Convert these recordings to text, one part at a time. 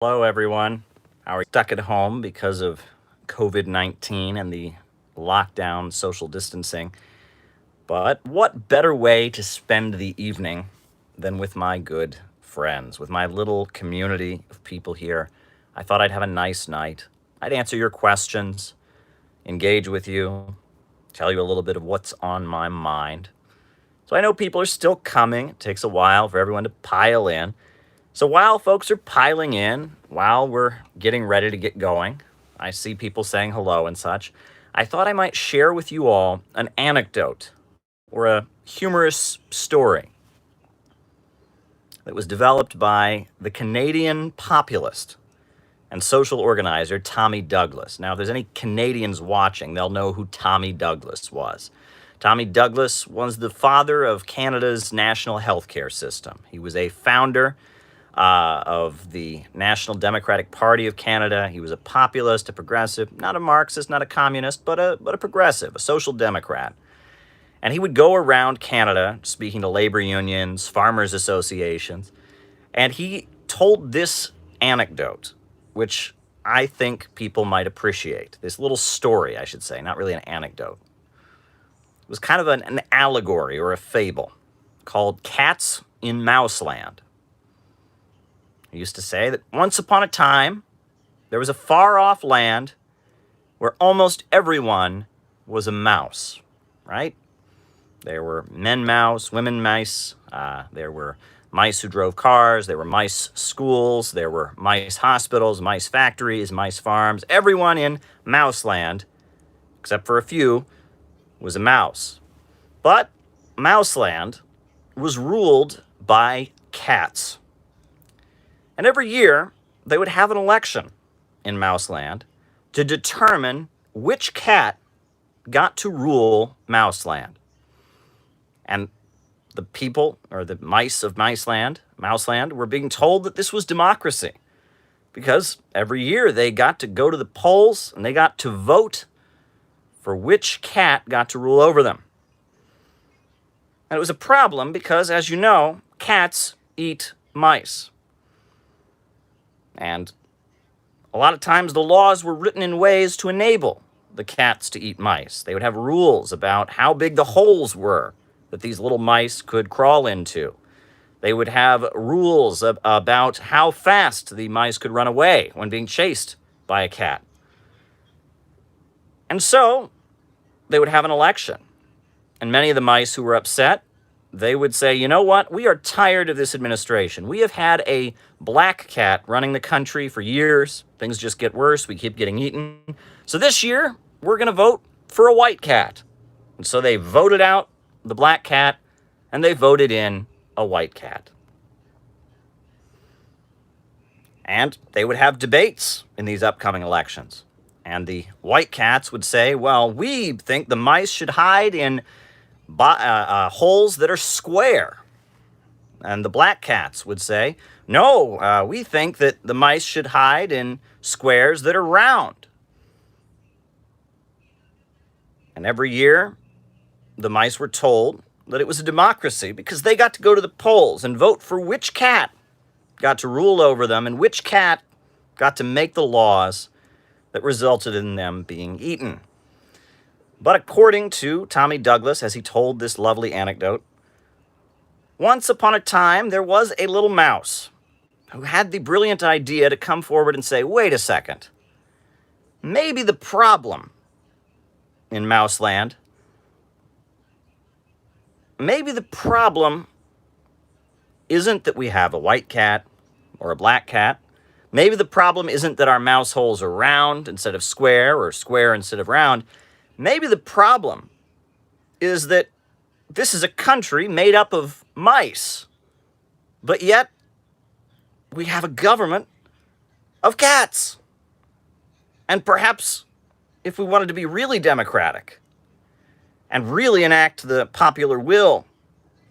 Hello, everyone. How are you? Stuck at home because of COVID-19 and the lockdown social distancing. But what better way to spend the evening than with my good friends, with my little community of people here? I thought I'd have a nice night. I'd answer your questions, engage with you, tell you a little bit of what's on my mind. So I know people are still coming. It takes a while for everyone to pile in. So while folks are piling in, while we're getting ready to get going, I see people saying hello and such. I thought I might share with you all an anecdote or a humorous story that was developed by the Canadian populist and social organizer Tommy Douglas. Now, if there's any Canadians watching, they'll know who Tommy Douglas was. Tommy Douglas was the father of Canada's national healthcare system. He was a founder of the National Democratic Party of Canada. He was a populist, a progressive, not a Marxist, not a communist, but a progressive, a social democrat. And he would go around Canada speaking to labor unions, farmers associations, and he told this anecdote, which I think people might appreciate. This little story, I should say, not really an anecdote. It was kind of an allegory or a fable called Cats in Mouseland. He used to say that once upon a time, there was a far-off land where almost everyone was a mouse, right? There were men mouse, women mice, there were mice who drove cars, there were mice schools, there were mice hospitals, mice factories, mice farms. Everyone in Mouseland, except for a few, was a mouse. But Mouseland was ruled by cats. And every year, they would have an election in Mouseland to determine which cat got to rule Mouseland. And the people, or the mice of Mouseland, were being told that this was democracy. Because every year they got to go to the polls and they got to vote for which cat got to rule over them. And it was a problem because, as you know, cats eat mice. And a lot of times the laws were written in ways to enable the cats to eat mice. They would have rules about how big the holes were that these little mice could crawl into. They would have rules about how fast the mice could run away when being chased by a cat. And so they would have an election. And many of the mice who were upset, they would say, you know what, we are tired of this administration. We have had a black cat running the country for years. Things just get worse. We keep getting eaten. So this year, we're going to vote for a white cat. And so they voted out the black cat, and they voted in a white cat. And they would have debates in these upcoming elections. And the white cats would say, well, we think the mice should hide in holes that are square. And the black cats would say, no, we think that the mice should hide in squares that are round. And every year, the mice were told that it was a democracy because they got to go to the polls and vote for which cat got to rule over them and which cat got to make the laws that resulted in them being eaten. But according to Tommy Douglas, as he told this lovely anecdote, once upon a time, there was a little mouse who had the brilliant idea to come forward and say, wait a second, maybe the problem in Mouseland, maybe the problem isn't that we have a white cat or a black cat. Maybe the problem isn't that our mouse holes are round instead of square or square instead of round. Maybe the problem is that this is a country made up of mice, but yet we have a government of cats. And perhaps if we wanted to be really democratic and really enact the popular will,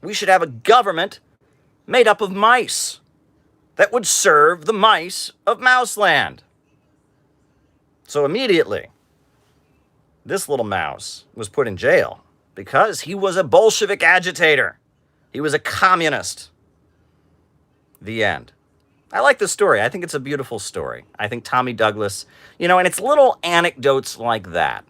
we should have a government made up of mice that would serve the mice of Mouseland. So immediately, this little mouse was put in jail because he was a Bolshevik agitator. He was a communist. The end. I like the story. I think it's a beautiful story. I think Tommy Douglas, and it's little anecdotes like that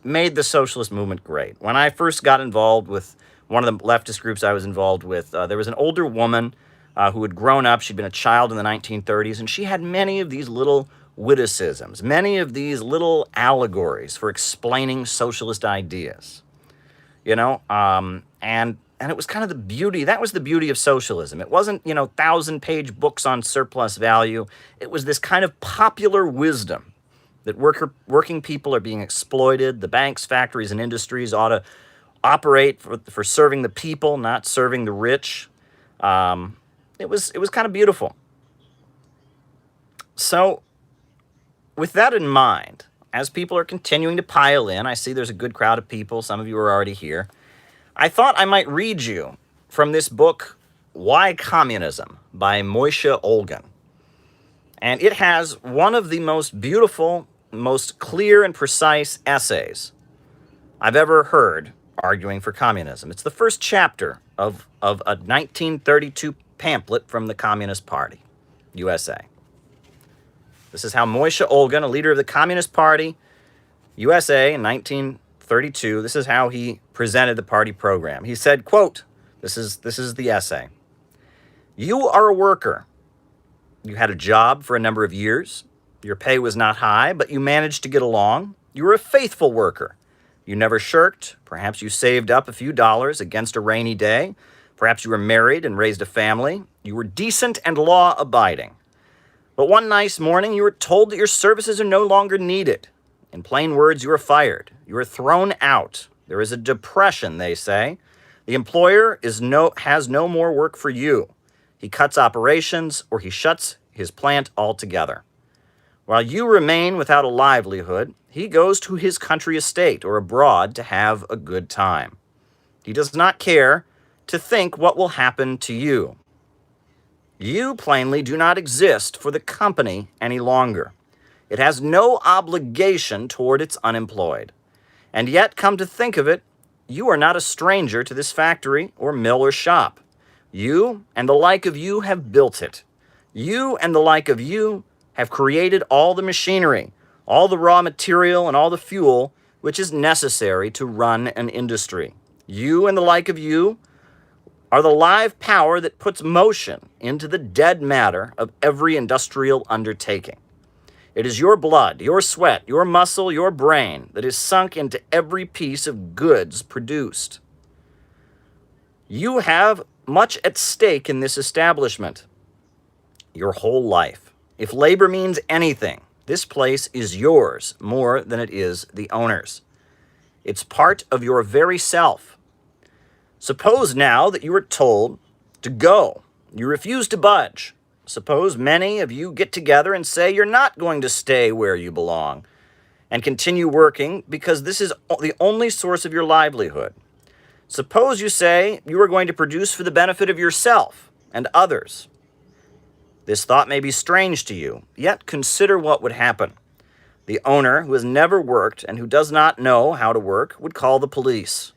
made the socialist movement great. When I first got involved with one of the leftist groups I was involved with, there was an older woman who had grown up. She'd been a child in the 1930s, and she had many of these little witticisms, many of these little allegories for explaining socialist ideas. And it was kind of the beauty. That was the beauty of socialism. It wasn't, 1,000-page books on surplus value. It was this kind of popular wisdom that working people are being exploited. The banks, factories, and industries ought to operate for serving the people, not serving the rich. It was kind of beautiful. So, with that in mind, as people are continuing to pile in, I see there's a good crowd of people. Some of you are already here. I thought I might read you from this book, Why Communism, by Moishe Olgin. And it has one of the most beautiful, most clear and precise essays I've ever heard arguing for communism. It's the first chapter of a 1932 pamphlet from the Communist Party, USA. This is how Moishe Olgin, a leader of the Communist Party, USA in 1932, this is how he presented the party program. He said, quote, this is the essay. You are a worker. You had a job for a number of years. Your pay was not high, but you managed to get along. You were a faithful worker. You never shirked. Perhaps you saved up a few dollars against a rainy day. Perhaps you were married and raised a family. You were decent and law-abiding. But one nice morning, you were told that your services are no longer needed. In plain words, you are fired. You are thrown out. There is a depression, they say. The employer has no more work for you. He cuts operations or he shuts his plant altogether. While you remain without a livelihood, he goes to his country estate or abroad to have a good time. He does not care to think what will happen to you. You plainly do not exist for the company any longer. It has no obligation toward its unemployed. And yet, come to think of it, you are not a stranger to this factory or mill or shop. You and the like of you have built it. You and the like of you have created all the machinery, all the raw material, and all the fuel which is necessary to run an industry. You and the like of you are the live power that puts motion into the dead matter of every industrial undertaking. It is your blood, your sweat, your muscle, your brain that is sunk into every piece of goods produced. You have much at stake in this establishment. Your whole life. If labor means anything, this place is yours more than it is the owner's. It's part of your very self. Suppose now that you are told to go. You refuse to budge. Suppose many of you get together and say you're not going to stay where you belong and continue working because this is the only source of your livelihood. Suppose you say you are going to produce for the benefit of yourself and others. This thought may be strange to you, yet consider what would happen. The owner, who has never worked and who does not know how to work, would call the police.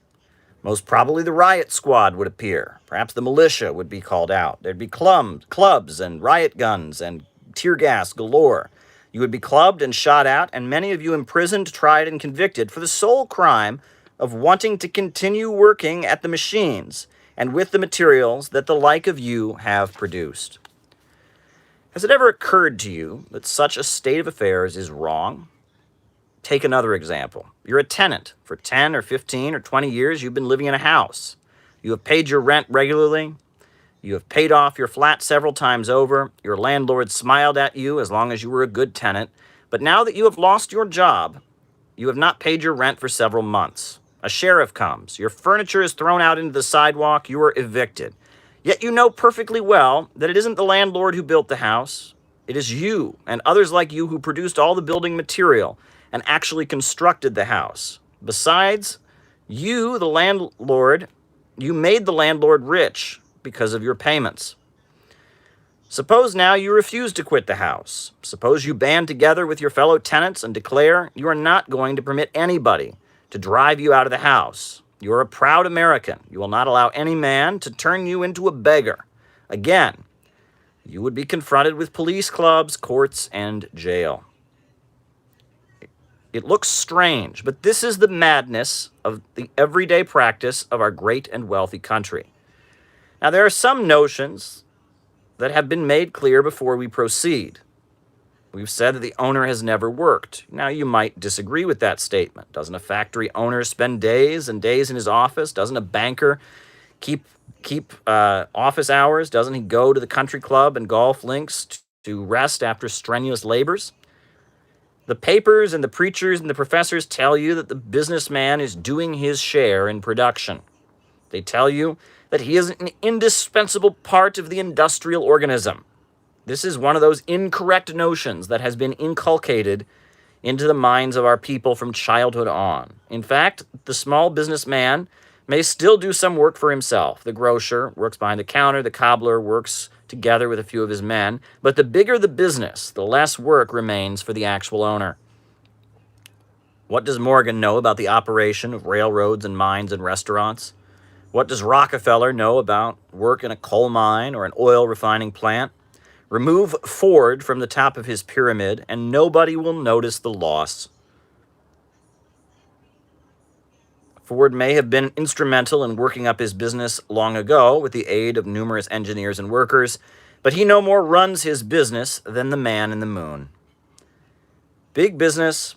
Most probably the riot squad would appear. Perhaps the militia would be called out. There'd be clubs and riot guns and tear gas galore. You would be clubbed and shot at, and many of you imprisoned, tried, and convicted for the sole crime of wanting to continue working at the machines and with the materials that the like of you have produced. Has it ever occurred to you that such a state of affairs is wrong? Take another example. You're a tenant. For 10 or 15 or 20 years, you've been living in a house. You have paid your rent regularly. You have paid off your flat several times over. Your landlord smiled at you as long as you were a good tenant. But now that you have lost your job, you have not paid your rent for several months. A sheriff comes. Your furniture is thrown out into the sidewalk. You are evicted. Yet you know perfectly well that it isn't the landlord who built the house. It is you and others like you who produced all the building material and actually constructed the house. Besides, you, the landlord, you made the landlord rich because of your payments. Suppose now you refuse to quit the house. Suppose you band together with your fellow tenants and declare you are not going to permit anybody to drive you out of the house. You are a proud American. You will not allow any man to turn you into a beggar. Again, you would be confronted with police clubs, courts, and jail. It looks strange, but this is the madness of the everyday practice of our great and wealthy country. Now, there are some notions that have been made clear before we proceed. We've said that the owner has never worked. Now, you might disagree with that statement. Doesn't a factory owner spend days and days in his office? Doesn't a banker keep office hours? Doesn't he go to the country club and golf links to rest after strenuous labors? The papers and the preachers and the professors tell you that the businessman is doing his share in production. They tell you that he is an indispensable part of the industrial organism. This is one of those incorrect notions that has been inculcated into the minds of our people from childhood on. In fact, the small businessman may still do some work for himself. The grocer works behind the counter, the cobbler works together with a few of his men, but the bigger the business, the less work remains for the actual owner. What does Morgan know about the operation of railroads and mines and restaurants? What does Rockefeller know about work in a coal mine or an oil refining plant? Remove Ford from the top of his pyramid, and nobody will notice the loss. Ford may have been instrumental in working up his business long ago with the aid of numerous engineers and workers, but he no more runs his business than the man in the moon. Big business,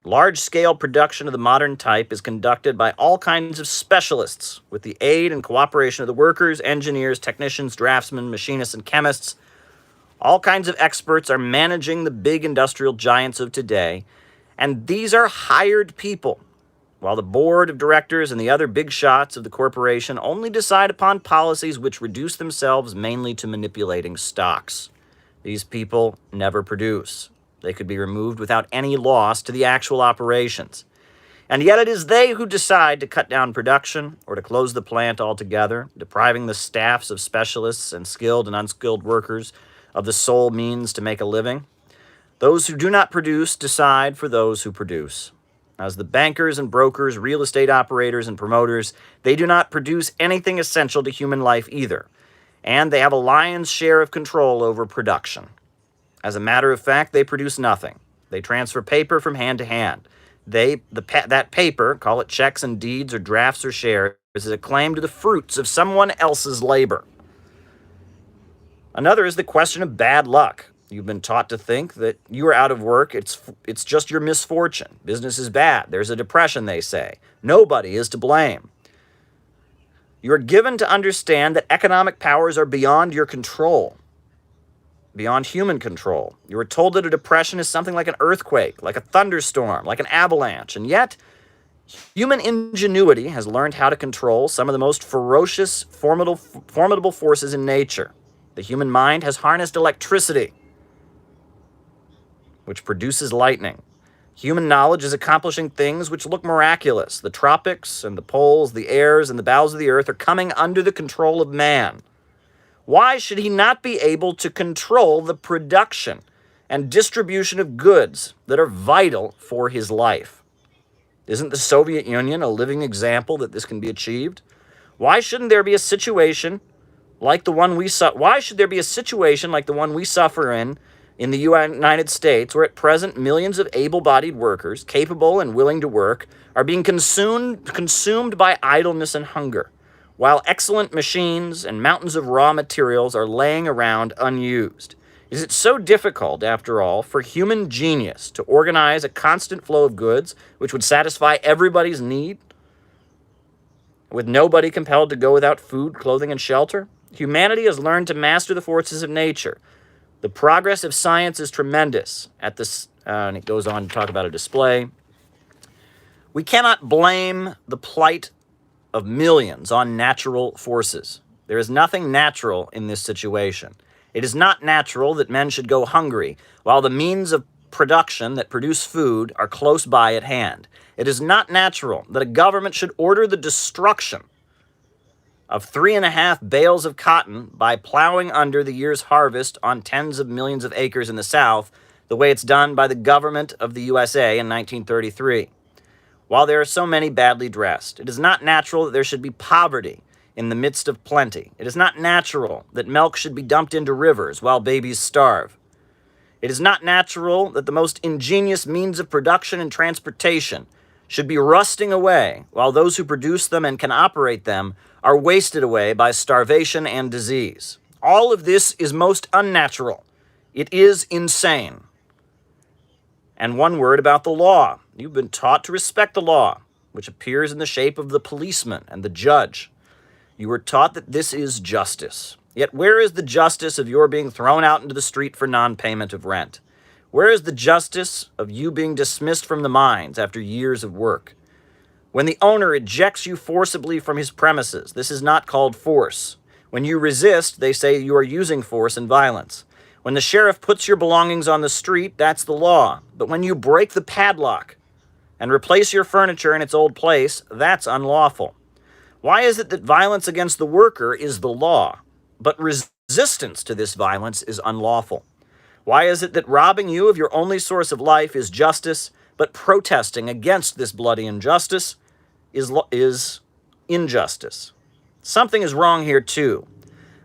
large-scale production of the modern type is conducted by all kinds of specialists with the aid and cooperation of the workers, engineers, technicians, draftsmen, machinists, and chemists. All kinds of experts are managing the big industrial giants of today, and these are hired people, while the board of directors and the other big shots of the corporation only decide upon policies which reduce themselves mainly to manipulating stocks. These people never produce. They could be removed without any loss to the actual operations. And yet it is they who decide to cut down production or to close the plant altogether, depriving the staffs of specialists and skilled and unskilled workers of the sole means to make a living. Those who do not produce decide for those who produce. As the bankers and brokers, real estate operators and promoters, they do not produce anything essential to human life either, and they have a lion's share of control over production. As a matter of fact, they produce nothing. They transfer paper from hand to hand. That paper, call it checks and deeds or drafts or shares, is a claim to the fruits of someone else's labor. Another is the question of bad luck. You've been taught to think that you are out of work. It's just your misfortune. Business is bad. There's a depression, they say. Nobody is to blame. You are given to understand that economic powers are beyond your control, beyond human control. You are told that a depression is something like an earthquake, like a thunderstorm, like an avalanche, and yet human ingenuity has learned how to control some of the most ferocious, formidable forces in nature. The human mind has harnessed electricity, which produces lightning. Human knowledge is accomplishing things which look miraculous. The tropics and the poles, the airs and the bowels of the earth are coming under the control of man. Why should he not be able to control the production and distribution of goods that are vital for his life? Isn't the Soviet Union a living example that this can be achieved? Why shouldn't there be a situation like the one we suffer in the United States, where at present millions of able-bodied workers, capable and willing to work, are being consumed by idleness and hunger, while excellent machines and mountains of raw materials are laying around unused? Is it so difficult, after all, for human genius to organize a constant flow of goods which would satisfy everybody's need, with nobody compelled to go without food, clothing, and shelter? Humanity has learned to master the forces of nature. The progress of science is tremendous. And it goes on to talk about a display. We cannot blame the plight of millions on natural forces. There is nothing natural in this situation. It is not natural that men should go hungry while the means of production that produce food are close by at hand. It is not natural that a government should order the destruction of 3.5 bales of cotton by plowing under the year's harvest on tens of millions of acres in the South, the way it's done by the government of the USA in 1933. While there are so many badly dressed, it is not natural that there should be poverty in the midst of plenty. It is not natural that milk should be dumped into rivers while babies starve. It is not natural that the most ingenious means of production and transportation should be rusting away while those who produce them and can operate them are wasted away by starvation and disease. All of this is most unnatural. It is insane. And one word about the law. You've been taught to respect the law, which appears in the shape of the policeman and the judge. You were taught that this is justice. Yet where is the justice of your being thrown out into the street for non-payment of rent? Where is the justice of you being dismissed from the mines after years of work? When the owner ejects you forcibly from his premises, this is not called force. When you resist, they say you are using force and violence. When the sheriff puts your belongings on the street, that's the law. But when you break the padlock and replace your furniture in its old place, that's unlawful. Why is it that violence against the worker is the law, but resistance to this violence is unlawful? Why is it that robbing you of your only source of life is justice, but protesting against this bloody injustice is injustice? Something is wrong here too.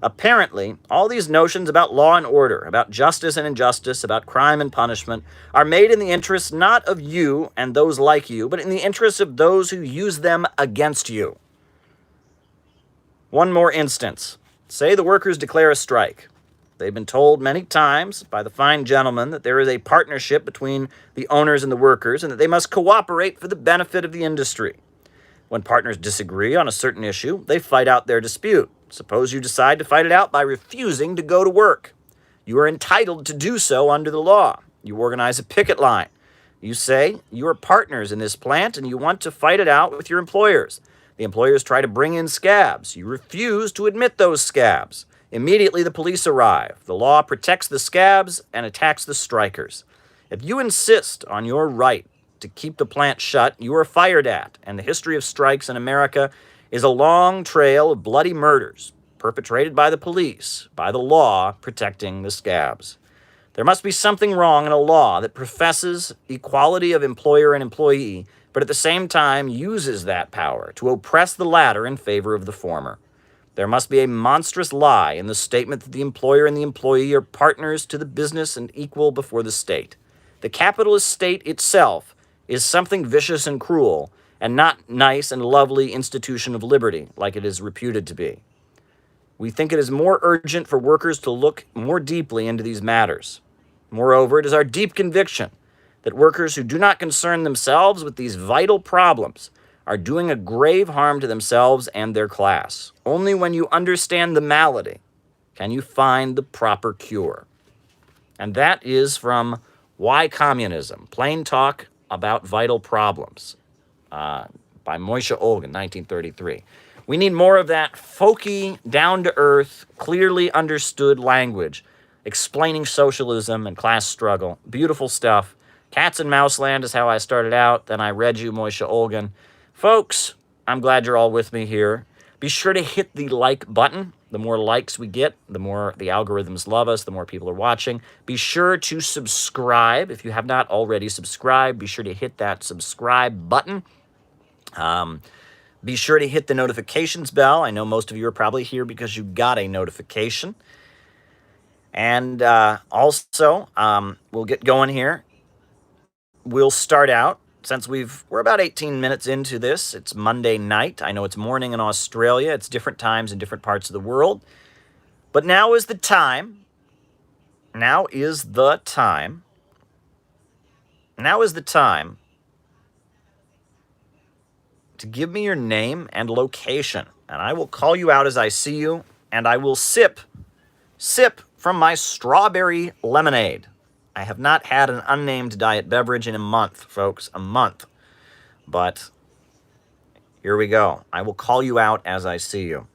Apparently, all these notions about law and order, about justice and injustice, about crime and punishment, are made in the interests not of you and those like you, but in the interests of those who use them against you. One more instance. Say the workers declare a strike. They've been told many times by the fine gentleman that there is a partnership between the owners and the workers and that they must cooperate for the benefit of the industry. When partners disagree on a certain issue, they fight out their dispute. Suppose you decide to fight it out by refusing to go to work. You are entitled to do so under the law. You organize a picket line. You say you are partners in this plant and you want to fight it out with your employers. The employers try to bring in scabs. You refuse to admit those scabs. Immediately the police arrive. The law protects the scabs and attacks the strikers. If you insist on your right to keep the plant shut, you are fired at, and the history of strikes in America is a long trail of bloody murders perpetrated by the police, by the law protecting the scabs. There must be something wrong in a law that professes equality of employer and employee, but at the same time uses that power to oppress the latter in favor of the former. There must be a monstrous lie in the statement that the employer and the employee are partners to the business and equal before the state. The capitalist state itself is something vicious and cruel, and not nice and lovely institution of liberty, like it is reputed to be. We think it is more urgent for workers to look more deeply into these matters. Moreover, it is our deep conviction that workers who do not concern themselves with these vital problems are doing a grave harm to themselves and their class. Only when you understand the malady can you find the proper cure. And that is from Why Communism? Plain Talk About Vital Problems by Moshe Olgin, 1933. We need more of that folky, down-to-earth, clearly understood language explaining socialism and class struggle. Beautiful stuff. Cats and Mouseland is how I started out. Then I read you Moshe Olgin. Folks, I'm glad you're all with me here. Be sure to hit the like button. The more likes we get, the more the algorithms love us, the more people are watching. Be sure to subscribe. If you have not already subscribed, be sure to hit that subscribe button. Be sure to hit the notifications bell. I know most of you are probably here because you got a notification. And also, we'll get going here. We'll start out, since we're about 18 minutes into this. It's Monday night. I know it's morning in Australia. It's different times in different parts of the world. But now is the time. Now is the time to give me your name and location, and I will call you out as I see you, and I will sip from my strawberry lemonade. I have not had an unnamed diet beverage in a month, folks, a month. But here we go. I will call you out as I see you.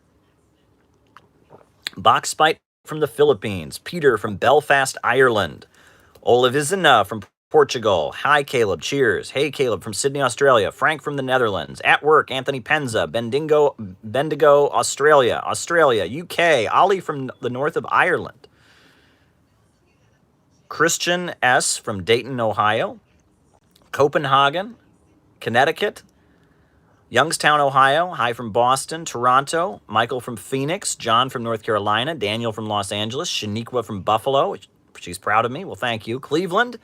Boxbite from the Philippines. Peter from Belfast, Ireland. Olivizina from Portugal. Hi, Caleb. Cheers. Hey, Caleb from Sydney, Australia. Frank from the Netherlands. At work, Anthony Penza. Bendigo, Australia. UK. Ollie from the north of Ireland. Christian S. from Dayton, Ohio. Copenhagen, Connecticut. Youngstown, Ohio. Hi from Boston. Toronto. Michael from Phoenix. John from North Carolina. Daniel from Los Angeles. Shaniqua from Buffalo. She's proud of me. Well, thank you. Cleveland.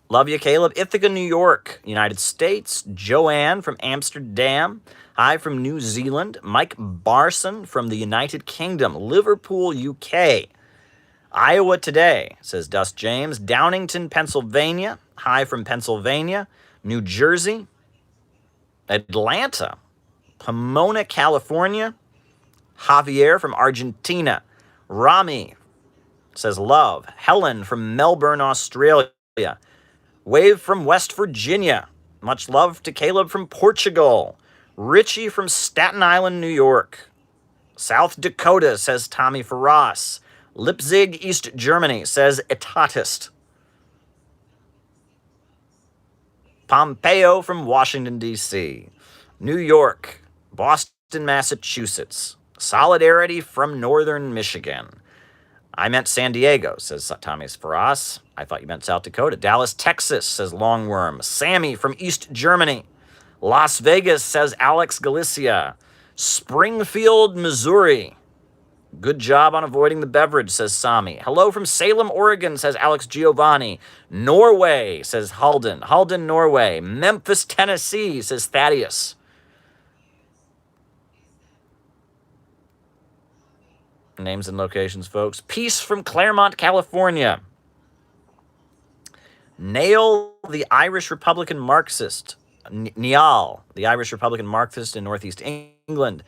Love you, Caleb. Ithaca, New York, United States. Joanne from Amsterdam. Hi from New Zealand. Mike Barson from the United Kingdom. Liverpool, UK. Iowa Today, says Dust James. Downington, Pennsylvania. Hi from Pennsylvania. New Jersey. Atlanta. Pomona, California. Javier from Argentina. Rami says love. Helen from Melbourne, Australia. Wave from West Virginia. Much love to Caleb from Portugal. Richie from Staten Island, New York. South Dakota, says Tommy Ferraz. Leipzig, East Germany, says Etatist. Pompeo from Washington, D.C. New York. Boston, Massachusetts. Solidarity from Northern Michigan. I meant San Diego, says Tommy Ferraz. I thought you meant South Dakota. Dallas, Texas, says Longworm. Sammy from East Germany. Las Vegas, says Alex Galicia. Springfield, Missouri. Good job on avoiding the beverage, says Sami. Hello from Salem, Oregon, says Alex Giovanni. Norway, says Halden. Halden, Norway. Memphis, Tennessee, says Thaddeus. Names and locations, folks. Peace from Claremont, California. Nail, the Irish Republican Marxist. Niall, the Irish Republican Marxist in Northeast England.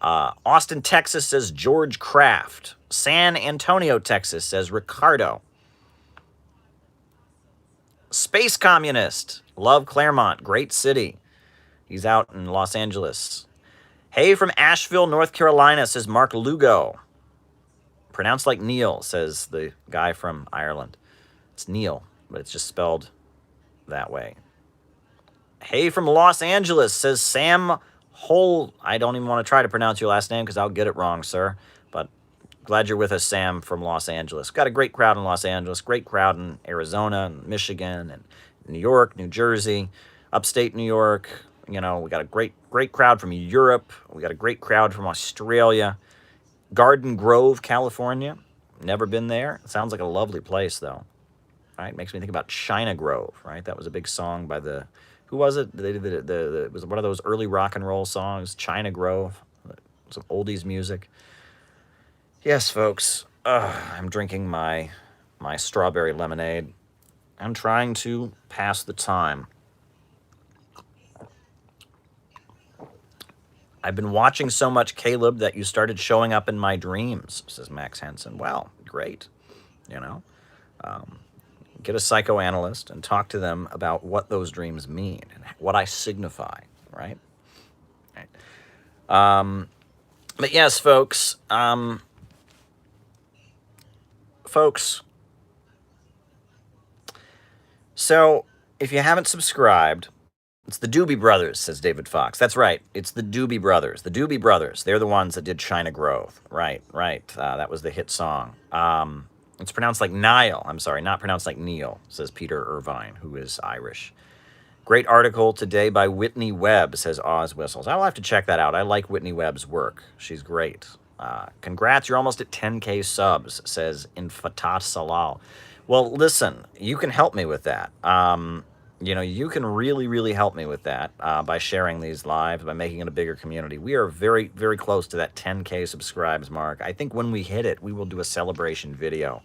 Austin, Texas, says George Kraft. San Antonio, Texas, says Ricardo. Space Communist. Love Claremont. Great city. He's out in Los Angeles. Hey from Asheville, North Carolina, says Mark Lugo. Pronounced like Neil, says the guy from Ireland. It's Neil, but it's just spelled that way. Hey from Los Angeles, says Sam Hole. I don't even want to try to pronounce your last name because I'll get it wrong, sir. But glad you're with us, Sam from Los Angeles. Got a great crowd in Los Angeles, great crowd in Arizona and Michigan and New York, New Jersey, upstate New York. You know, we got a great crowd from Europe. We got a great crowd from Australia. Garden Grove, California. Never been there. It sounds like a lovely place, though. Right? Makes me think about China Grove, right? That was a big song by the... Who was it? They did it was one of those early rock and roll songs, China Grove. Some oldies music. Yes, folks. I'm drinking my strawberry lemonade. I'm trying to pass the time. I've been watching so much, Caleb, that you started showing up in my dreams, says Max Henson. Well, great. You know, get a psychoanalyst and talk to them about what those dreams mean and what I signify, right? But yes, folks, so if you haven't subscribed, it's the Doobie Brothers, says David Fox. That's right. It's the Doobie Brothers. The Doobie Brothers. They're the ones that did China Grove. Right. That was the hit song. It's pronounced like Niall. I'm sorry, not pronounced like Neil, says Peter Irvine, who is Irish. Great article today by Whitney Webb, says Oz Whistles. I'll have to check that out. I like Whitney Webb's work. She's great. Congrats, you're almost at 10K subs, says Infatat Salal. Well, listen, you can help me with that. You know, you can really, really help me with that by sharing these lives, by making it a bigger community. We are very, very close to that 10K subscribes mark. I think when we hit it, we will do a celebration video.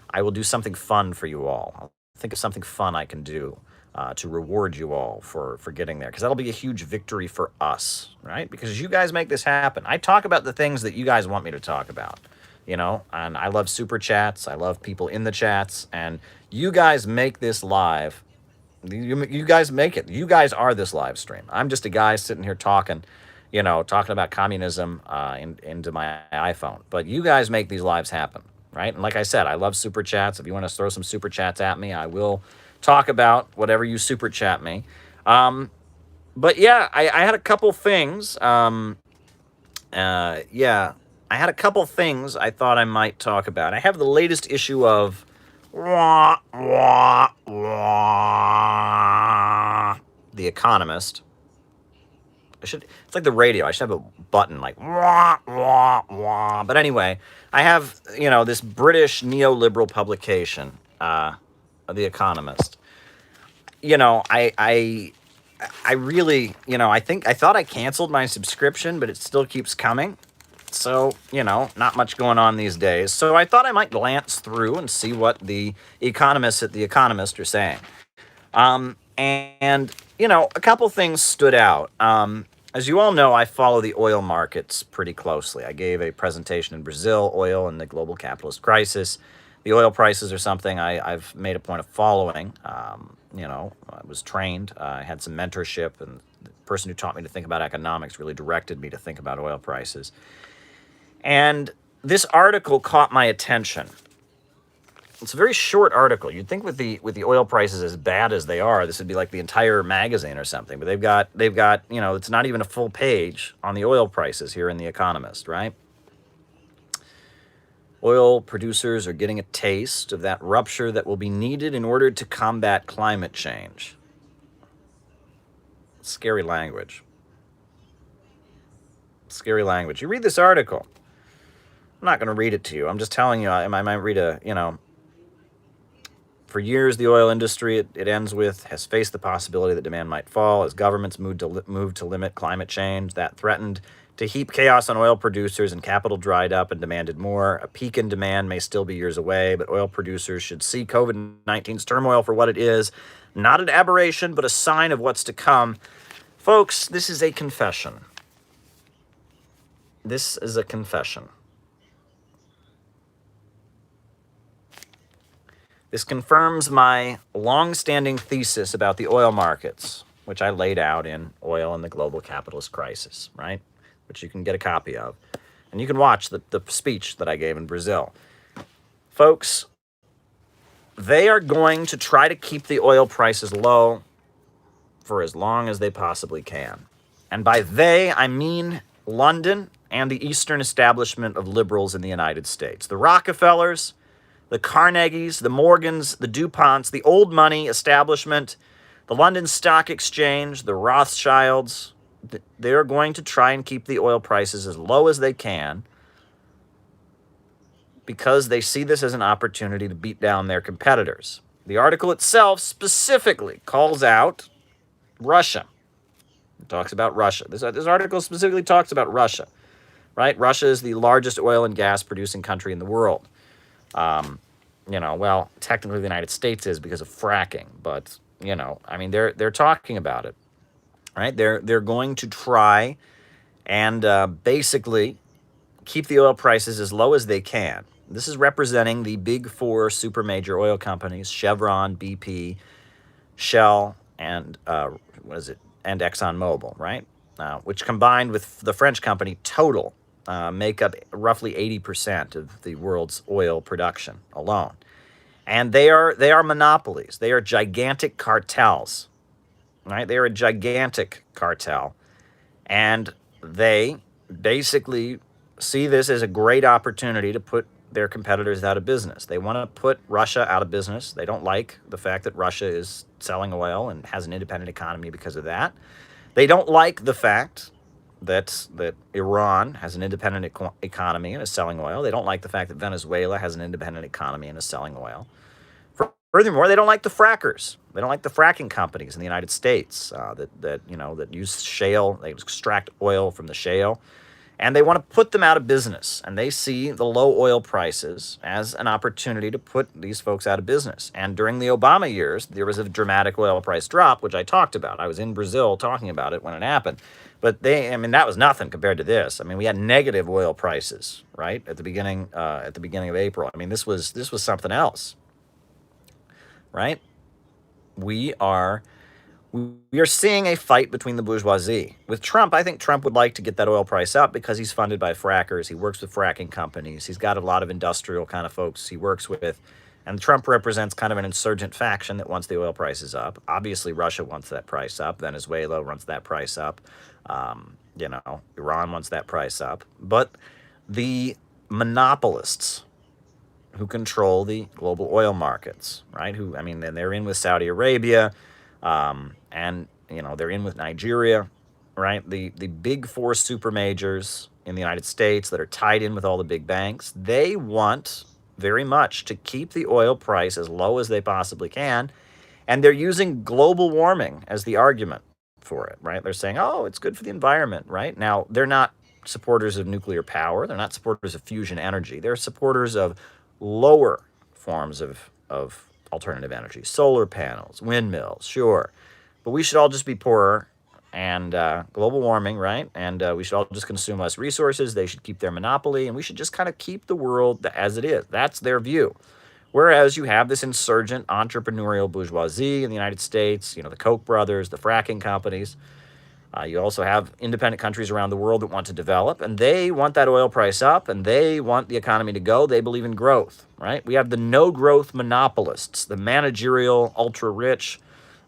I will do something fun for you all. I'll think of something fun I can do to reward you all for getting there, because that'll be a huge victory for us, right? Because you guys make this happen. I talk about the things that you guys want me to talk about, you know, and I love super chats. I love people in the chats, and you guys make this live. You guys make it. You guys are this live stream. I'm just a guy sitting here talking, you know, talking about communism into my iPhone. But you guys make these lives happen, right? And like I said, I love super chats. If you want to throw some super chats at me, I will talk about whatever you super chat me. But yeah, I had a couple things. I had a couple things I thought I might talk about. I have the latest issue of The Economist. It's like the radio. I should have a button like wah, wah, wah. But anyway, I have, this British neoliberal publication, The Economist. I really, I thought I canceled my subscription, but it still keeps coming. So, not much going on these days. So I thought I might glance through and see what the economists at The Economist are saying. And a couple things stood out. As you all know, I follow the oil markets pretty closely. I gave a presentation in Brazil, oil and the global capitalist crisis. The oil prices are something I've made a point of following. I was trained. I had some mentorship, and the person who taught me to think about economics really directed me to think about oil prices. And this article caught my attention. It's a very short article. You'd think with the oil prices as bad as they are, this would be like the entire magazine or something. But they've got it's not even a full page on the oil prices here in The Economist, right? Oil producers are getting a taste of that rupture that will be needed in order to combat climate change. Scary language. Scary language. You read this article. I'm not going to read it to you. I'm just telling you, I might read for years, the oil industry, it ends with, has faced the possibility that demand might fall as governments move to limit climate change. That threatened to heap chaos on oil producers, and capital dried up and demanded more. A peak in demand may still be years away, but oil producers should see COVID-19's turmoil for what it is, not an aberration, but a sign of what's to come. Folks, this is a confession. This is a confession. This confirms my long-standing thesis about the oil markets, which I laid out in Oil and the Global Capitalist Crisis, right? Which you can get a copy of. And you can watch the speech that I gave in Brazil. Folks, they are going to try to keep the oil prices low for as long as they possibly can. And by they, I mean London and the Eastern establishment of liberals in the United States. The Rockefellers, the Carnegies, the Morgans, the DuPonts, the old money establishment, the London Stock Exchange, the Rothschilds, they're going to try and keep the oil prices as low as they can because they see this as an opportunity to beat down their competitors. The article itself specifically calls out Russia. It talks about Russia. This article specifically talks about Russia, right? Russia is the largest oil and gas producing country in the world. Well, technically the United States is because of fracking, but, they're talking about it, right? They're going to try and basically keep the oil prices as low as they can. This is representing the big four super major oil companies, Chevron, BP, Shell, and and ExxonMobil, right? Which combined with the French company Total make up roughly 80% of the world's oil production alone. And they are monopolies. They are gigantic cartels, right? They are a gigantic cartel. And they basically see this as a great opportunity to put their competitors out of business. They want to put Russia out of business. They don't like the fact that Russia is selling oil and has an independent economy because of that. They don't like the fact that Iran has an independent economy and is selling oil. They don't like the fact that Venezuela has an independent economy and is selling oil. Furthermore, they don't like the frackers. They don't like the fracking companies in the United States that use shale. They extract oil from the shale, and they want to put them out of business. And they see the low oil prices as an opportunity to put these folks out of business. And during the Obama years, there was a dramatic oil price drop, which I talked about. I was in Brazil talking about it when it happened. But that was nothing compared to this. We had negative oil prices, right, at the beginning of April. This was something else, right? We are seeing a fight between the bourgeoisie. With Trump, I think Trump would like to get that oil price up because he's funded by frackers. He works with fracking companies. He's got a lot of industrial kind of folks he works with. And Trump represents kind of an insurgent faction that wants the oil prices up. Obviously, Russia wants that price up. Venezuela wants that price up. Iran wants that price up. But the monopolists who control the global oil markets, right? They're in with Saudi Arabia, and they're in with Nigeria, right? The big four super majors in the United States that are tied in with all the big banks, they want very much to keep the oil price as low as they possibly can. And they're using global warming as the argument for it, right? They're saying, oh, it's good for the environment, right? Now, they're not supporters of nuclear power. They're not supporters of fusion energy. They're supporters of lower forms of alternative energy, solar panels, windmills, sure. But we should all just be poorer and global warming, right? And we should all just consume less resources. They should keep their monopoly, and we should just kind of keep the world as it is. That's their view. Whereas you have this insurgent entrepreneurial bourgeoisie in the United States, the Koch brothers, the fracking companies. You also have independent countries around the world that want to develop, and they want that oil price up, and they want the economy to go. They believe in growth, right? We have the no-growth monopolists, the managerial, ultra-rich,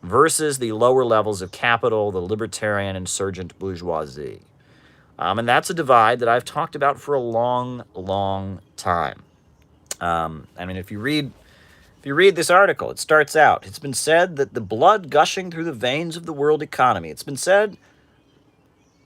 versus the lower levels of capital, the libertarian, insurgent bourgeoisie. And that's a divide that I've talked about for a long, long time. If you read this article, it starts out, it's been said that the blood gushing through the veins of the world economy. It's been said,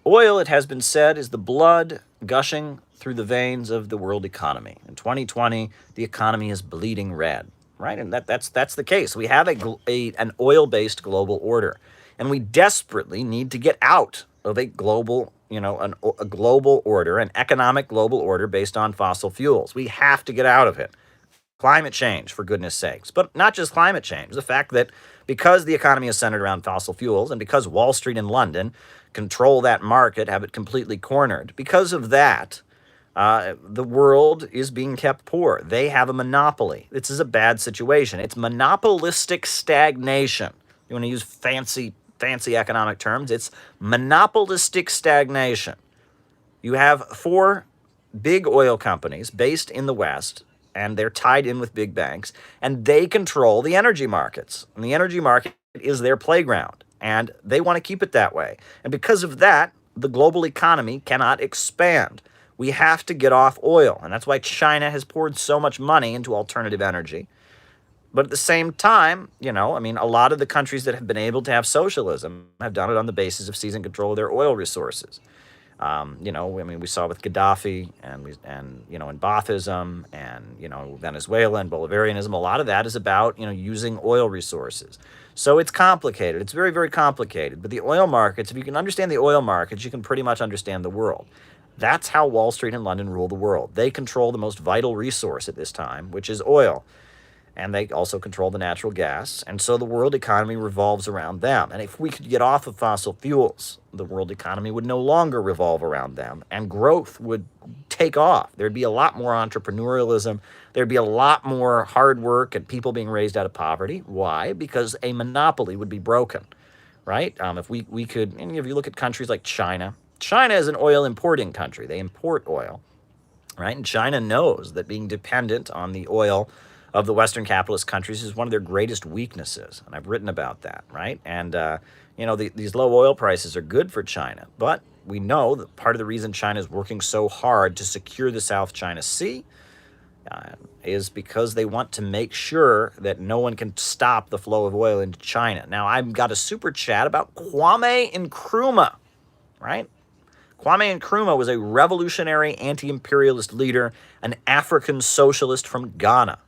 oil, it has been said, is the blood gushing through the veins of the world economy. In 2020, the economy is bleeding red, right? And that's the case. We have an oil-based global order, and we desperately need to get out of a global, a global order, an economic global order based on fossil fuels. We have to get out of it. Climate change, for goodness sakes. But not just climate change. The fact that because the economy is centered around fossil fuels and because Wall Street and London control that market, have it completely cornered, because of that, the world is being kept poor. They have a monopoly. This is a bad situation. It's monopolistic stagnation. You want to use fancy economic terms? It's monopolistic stagnation. You have four big oil companies based in the West, and they're tied in with big banks, and they control the energy markets. And the energy market is their playground, and they want to keep it that way. And because of that, the global economy cannot expand. We have to get off oil, and that's why China has poured so much money into alternative energy. But at the same time, a lot of the countries that have been able to have socialism have done it on the basis of seizing control of their oil resources. We saw with Gaddafi and in Baathism and, Venezuela and Bolivarianism, a lot of that is about, using oil resources. So it's complicated. It's very, very complicated. But the oil markets, if you can understand the oil markets, you can pretty much understand the world. That's how Wall Street and London rule the world. They control the most vital resource at this time, which is oil. And they also control the natural gas. And so the world economy revolves around them. And if we could get off of fossil fuels, the world economy would no longer revolve around them, and growth would take off. There'd be a lot more entrepreneurialism. There'd be a lot more hard work and people being raised out of poverty. Why? Because a monopoly would be broken, right? If we could, and if you look at countries like China, China is an oil importing country. They import oil, right? And China knows that being dependent on the oil of the Western capitalist countries is one of their greatest weaknesses. And I've written about that, right? And, these low oil prices are good for China. But we know that part of the reason China is working so hard to secure the South China Sea is because they want to make sure that no one can stop the flow of oil into China. Now, I've got a super chat about Kwame Nkrumah, right? Kwame Nkrumah was a revolutionary anti-imperialist leader, an African socialist from Ghana.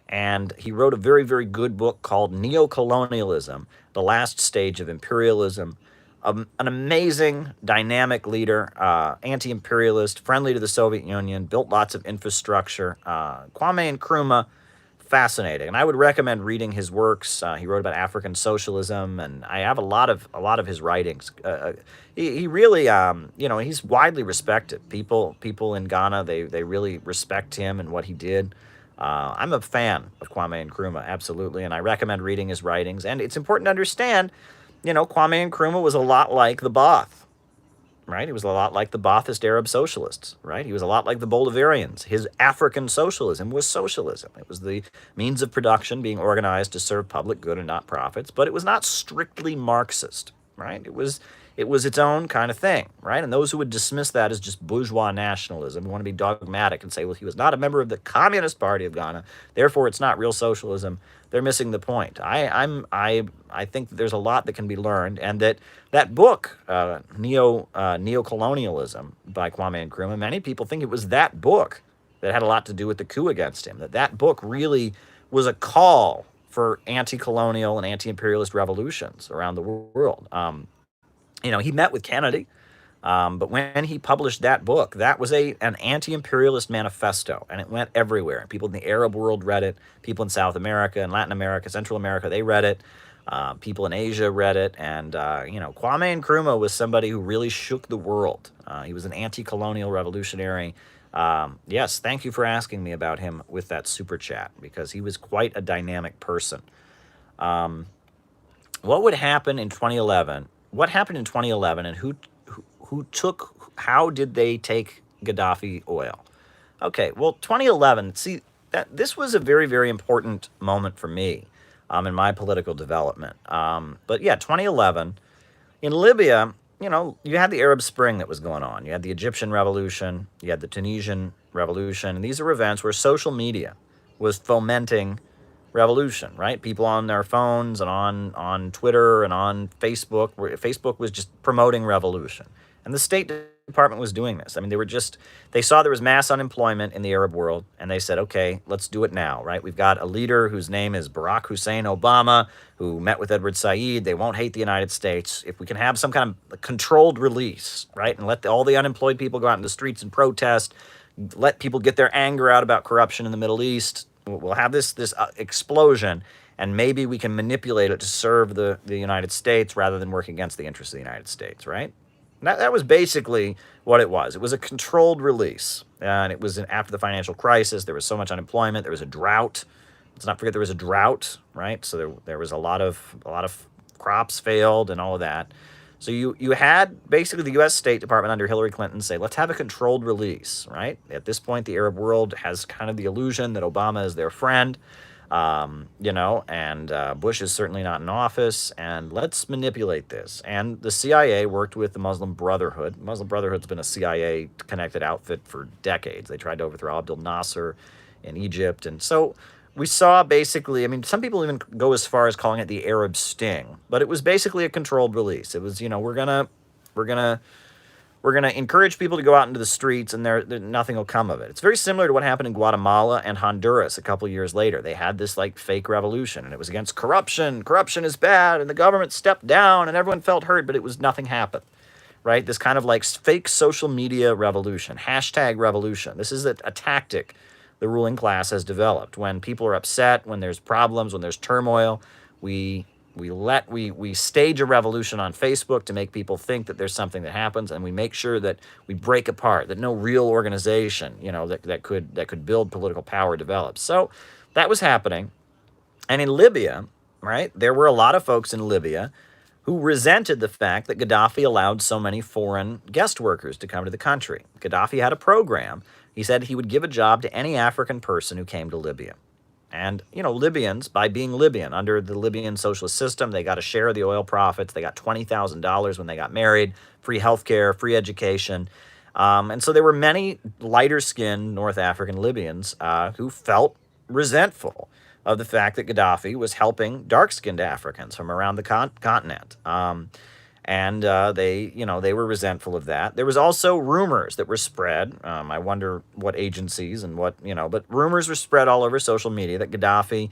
And he wrote a very, very good book called Neocolonialism, The Last Stage of Imperialism. An amazing, dynamic leader, anti-imperialist, friendly to the Soviet Union, built lots of infrastructure. Kwame Nkrumah, fascinating. And I would recommend reading his works. He wrote about African socialism, and I have a lot of his writings. He really, he's widely respected. People in Ghana, they really respect him and what he did. I'm a fan of Kwame Nkrumah, absolutely, and I recommend reading his writings. And it's important to understand, Kwame Nkrumah was a lot like the Ba'ath, right? He was a lot like the Ba'athist Arab socialists, right? He was a lot like the Bolivarians. His African socialism was socialism. It was the means of production being organized to serve public good and not profits, but it was not strictly Marxist, right? It was its own kind of thing, right? And those who would dismiss that as just bourgeois nationalism, who want to be dogmatic and say, well, he was not a member of the Communist Party of Ghana, therefore it's not real socialism. They're missing the point. I think that there's a lot that can be learned, and that book, Neocolonialism by Kwame Nkrumah, many people think it was that book that had a lot to do with the coup against him. That book really was a call for anti-colonial and anti-imperialist revolutions around the world. He met with Kennedy, but when he published that book, that was an anti-imperialist manifesto, and it went everywhere. People in the Arab world read it. People in South America and Latin America, Central America, they read it. People in Asia read it, and Kwame Nkrumah was somebody who really shook the world. He was an anti-colonial revolutionary. Yes, thank you for asking me about him with that super chat, because he was quite a dynamic person. What would happen in 2011? What happened in 2011, and how did they take Gaddafi oil? Okay, well, 2011, see, this was a very, very important moment for me in my political development. But yeah, 2011, in Libya, you had the Arab Spring that was going on. You had the Egyptian Revolution, you had the Tunisian Revolution, and these are events where social media was fomenting revolution, right? People on their phones and on Twitter and on Facebook, where Facebook was just promoting revolution. And the State Department was doing this. I mean, they saw there was mass unemployment in the Arab world, and they said, okay, let's do it now, right? We've got a leader whose name is Barack Hussein Obama, who met with Edward Said. They won't hate the United States. If we can have some kind of controlled release, right, and let all the unemployed people go out in the streets and protest, let people get their anger out about corruption in the Middle East, we'll have this explosion, and maybe we can manipulate it to serve the United States rather than work against the interests of the United States, right? That was basically what it was. It was a controlled release, and it was after the financial crisis. There was so much unemployment. There was a drought. Let's not forget there was a drought, right? So there was a lot of crops failed and all of that. So you had basically the U.S. State Department under Hillary Clinton say, let's have a controlled release, right? At this point, the Arab world has kind of the illusion that Obama is their friend, and Bush is certainly not in office, and let's manipulate this. And the CIA worked with the Muslim Brotherhood. Muslim Brotherhood's been a CIA-connected outfit for decades. They tried to overthrow Abdel Nasser in Egypt, and so we saw basically, I mean, some people even go as far as calling it the Arab Sting, but it was basically a controlled release. It was, we're gonna encourage people to go out into the streets, and nothing will come of it. It's very similar to what happened in Guatemala and Honduras a couple years later. They had this fake revolution, and it was against corruption. Corruption is bad, and the government stepped down, and everyone felt hurt, but nothing happened, right? This kind of fake social media revolution, hashtag revolution. This is a tactic the ruling class has developed. When people are upset, when there's problems, when there's turmoil, we stage a revolution on Facebook to make people think that there's something that happens, and we make sure that we break apart, that no real organization, that could build political power develops. So that was happening. And in Libya, right, there were a lot of folks in Libya who resented the fact that Gaddafi allowed so many foreign guest workers to come to the country. Gaddafi had a program. He said he would give a job to any African person who came to Libya. And, Libyans, by being Libyan, under the Libyan socialist system, they got a share of the oil profits. They got $20,000 when they got married, free healthcare, free education. And so there were many lighter-skinned North African Libyans who felt resentful of the fact that Gaddafi was helping dark-skinned Africans from around the continent. And they were resentful of that. There was also rumors that were spread. I wonder what agencies and but rumors were spread all over social media that Gaddafi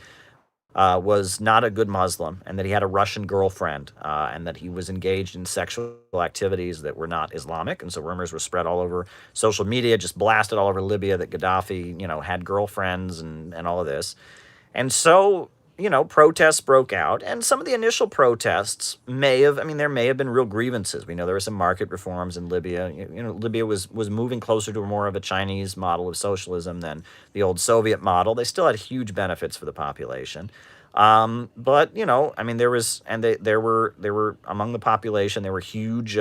was not a good Muslim, and that he had a Russian girlfriend, and that he was engaged in sexual activities that were not Islamic. And so rumors were spread all over social media, just blasted all over Libya, that Gaddafi, had girlfriends and all of this. And so, protests broke out, and some of the initial protests there may have been real grievances. We know there were some market reforms in Libya. Libya was moving closer to more of a Chinese model of socialism than the old Soviet model. They still had huge benefits for the population. But, there were among the population, there were huge,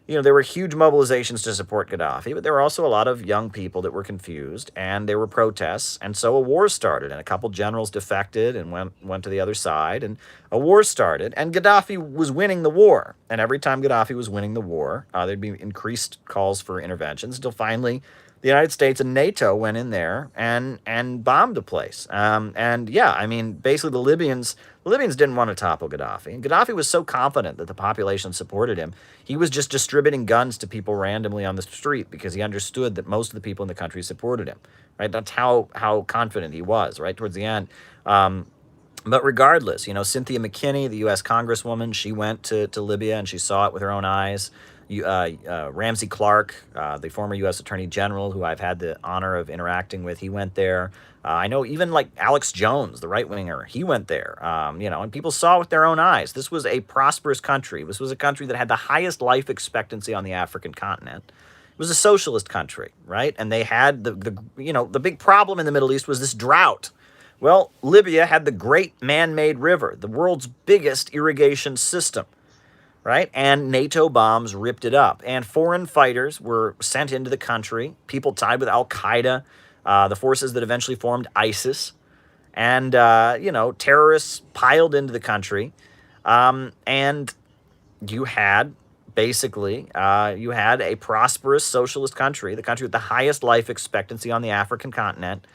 there were huge mobilizations to support Gaddafi, but there were also a lot of young people that were confused, and there were protests, and so a war started, and a couple generals defected and went to the other side, and a war started, and Gaddafi was winning the war. And every time Gaddafi was winning the war, there'd be increased calls for interventions until finally the United States and NATO went in there and bombed the place. And yeah, I mean, basically the Libyans didn't want to topple Gaddafi. And Gaddafi was so confident that the population supported him, he was just distributing guns to people randomly on the street because he understood that most of the people in the country supported him. Right? That's how confident he was. Right towards the end. But regardless, Cynthia McKinney, the U.S. Congresswoman, she went to Libya and she saw it with her own eyes. Ramsey Clark, the former U.S. Attorney General, who I've had the honor of interacting with, he went there. I know even like Alex Jones, the right-winger, he went there, and people saw with their own eyes. This was a prosperous country. This was a country that had the highest life expectancy on the African continent. It was a socialist country, right? And they had the big problem in the Middle East was this drought. Well, Libya had the great man-made river, the world's biggest irrigation system, right? And NATO bombs ripped it up. And foreign fighters were sent into the country, people tied with Al-Qaeda, the forces that eventually formed ISIS, and, terrorists piled into the country. And you had, basically, you had a prosperous socialist country, the country with the highest life expectancy on the African continent,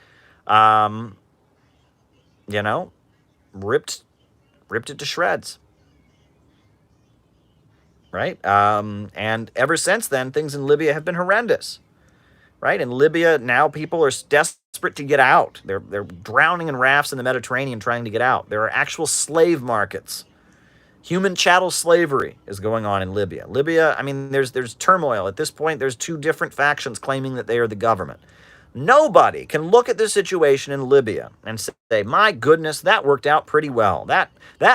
ripped it to shreds, right? And ever since then, things in Libya have been horrendous, right? In Libya, now people are desperate to get out. They're drowning in rafts in the Mediterranean trying to get out. There are actual slave markets. Human chattel slavery is going on in Libya. Libya, I mean, there's turmoil. At this point, there's two different factions claiming that they are the government. Nobody can look at the situation in Libya and say, my goodness, that worked out pretty well. That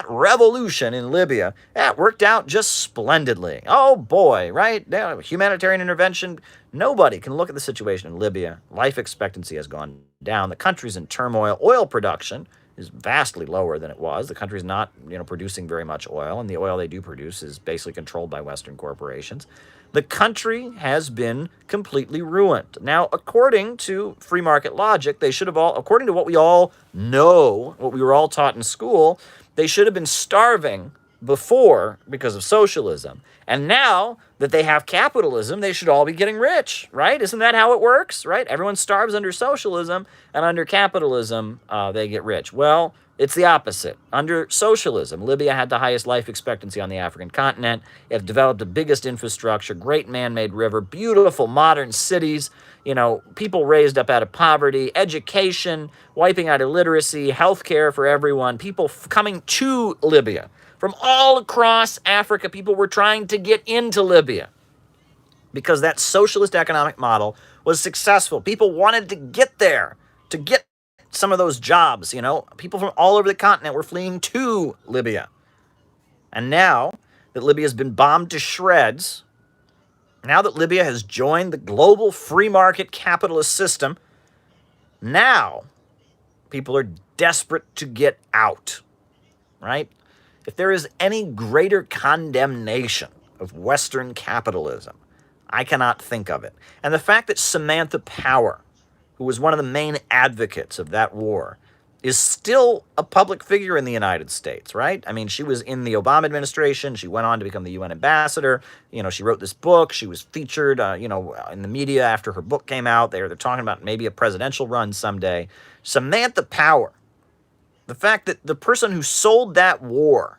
revolution in Libya, that worked out just splendidly. Oh boy, right? Humanitarian intervention. Nobody can look at the situation in Libya. Life expectancy has gone down. The country's in turmoil. Oil production is vastly lower than it was. The country's not, producing very much oil, and the oil they do produce is basically controlled by Western corporations. The country has been completely ruined. Now, according to free market logic, they should have according to what we all know, what we were all taught in school, they should have been starving before because of socialism. And now that they have capitalism, they should all be getting rich, right? Isn't that how it works, right? Everyone starves under socialism, and under capitalism, they get rich. Well, it's the opposite. Under socialism, Libya had the highest life expectancy on the African continent. It developed the biggest infrastructure, great man-made river, beautiful modern cities, people raised up out of poverty, education, wiping out illiteracy, healthcare for everyone, people coming to Libya. From all across Africa, people were trying to get into Libya because that socialist economic model was successful. People wanted to get there, to get some of those jobs, People from all over the continent were fleeing to Libya. And now that Libya has been bombed to shreds, now that Libya has joined the global free market capitalist system, now people are desperate to get out, right? If there is any greater condemnation of Western capitalism, I cannot think of it. And the fact that Samantha Power, who was one of the main advocates of that war, is still a public figure in the United States, right? I mean, she was in the Obama administration. She went on to become the UN ambassador. She wrote this book. She was featured, in the media after her book came out. They're talking about maybe a presidential run someday. Samantha Power, the fact that the person who sold that war,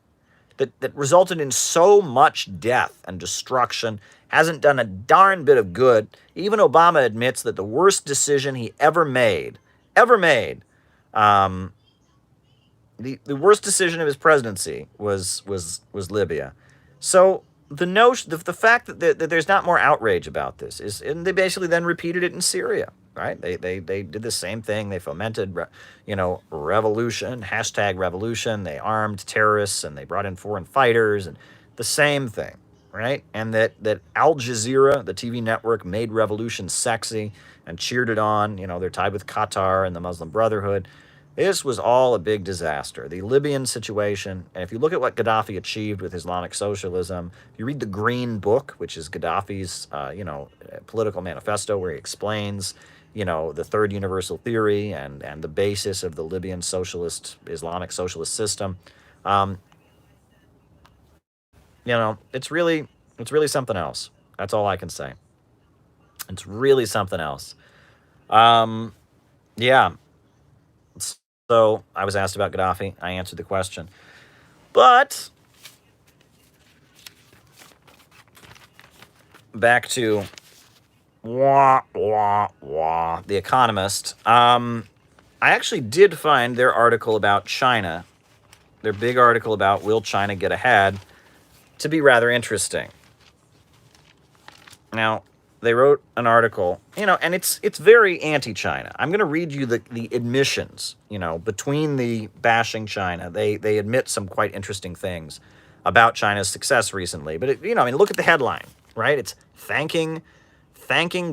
that resulted in so much death and destruction, hasn't done a darn bit of good. Even Obama admits that the worst decision he ever made, the worst decision of his presidency was Libya. So the fact that there's not more outrage about this is, and they basically then repeated it in Syria, right? They did the same thing. They fomented, revolution, #revolution. They armed terrorists and they brought in foreign fighters and the same thing, right? And that Al Jazeera, the TV network, made revolution sexy and cheered it on. They're tied with Qatar and the Muslim Brotherhood. This was all a big disaster. The Libyan situation, and if you look at what Gaddafi achieved with Islamic socialism, if you read the Green Book, which is Gaddafi's, political manifesto, where he explains, the third universal theory and the basis of the Libyan Islamic socialist system, um, it's really something else. That's all I can say. It's really something else. Um, yeah. So I was asked about Gaddafi. I answered the question. But back to the Economist. I actually did find their article about China, their big article about will China get ahead, to be rather interesting. Now, they wrote an article, and it's very anti-China. I'm going to read you the admissions, between the bashing China. They admit some quite interesting things about China's success recently. But look at the headline, right? It's thanking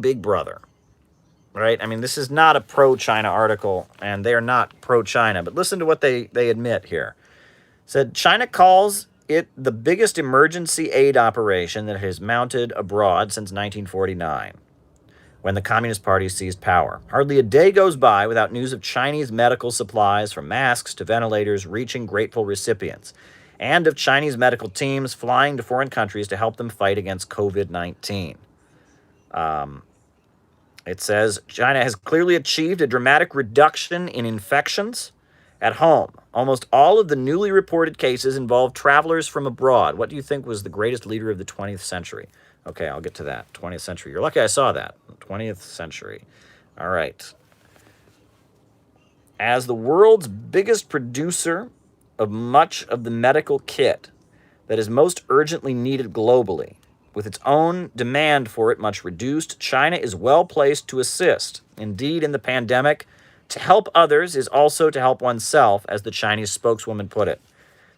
Big Brother, right? This is not a pro-China article, and they are not pro-China. But listen to what they admit here. Said China calls it the biggest emergency aid operation that has mounted abroad since 1949, when the Communist Party seized power. Hardly a day goes by without news of Chinese medical supplies, from masks to ventilators, reaching grateful recipients, and of Chinese medical teams flying to foreign countries to help them fight against COVID-19. It says China has clearly achieved a dramatic reduction in infections at home. Almost all of the newly reported cases involved travelers from abroad. What do you think was the greatest leader of the 20th century? Okay, I'll get to that. 20th century. You're lucky I saw that. 20th century. All right. As the world's biggest producer of much of the medical kit that is most urgently needed globally, with its own demand for it much reduced, China is well placed to assist. Indeed, in the pandemic, to help others is also to help oneself, as the Chinese spokeswoman put it.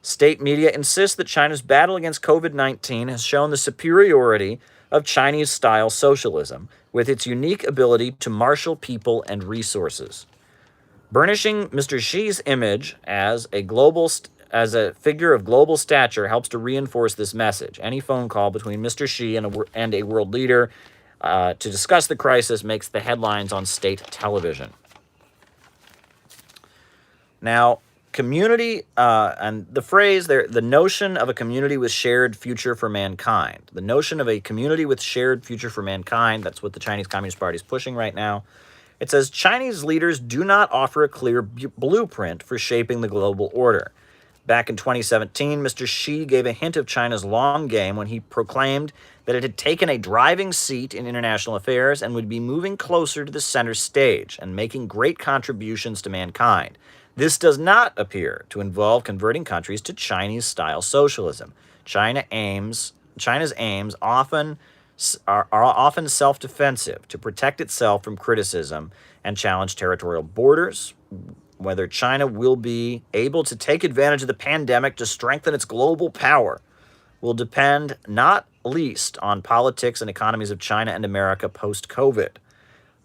State media insist that China's battle against COVID-19 has shown the superiority of Chinese-style socialism, with its unique ability to marshal people and resources. Burnishing Mr. Xi's image as a figure of global stature helps to reinforce this message. Any phone call between Mr. Xi and a world leader to discuss the crisis makes the headlines on state television. Now, community, and the phrase there, the notion of a community with shared future for mankind. The notion of a community with shared future for mankind, that's what the Chinese Communist Party is pushing right now. It says Chinese leaders do not offer a clear blueprint for shaping the global order. Back in 2017, Mr. Xi gave a hint of China's long game when he proclaimed that it had taken a driving seat in international affairs and would be moving closer to the center stage and making great contributions to mankind. This does not appear to involve converting countries to Chinese-style socialism. China's aims are often self-defensive, to protect itself from criticism and challenge territorial borders. Whether China will be able to take advantage of the pandemic to strengthen its global power will depend not least on politics and economies of China and America post-COVID.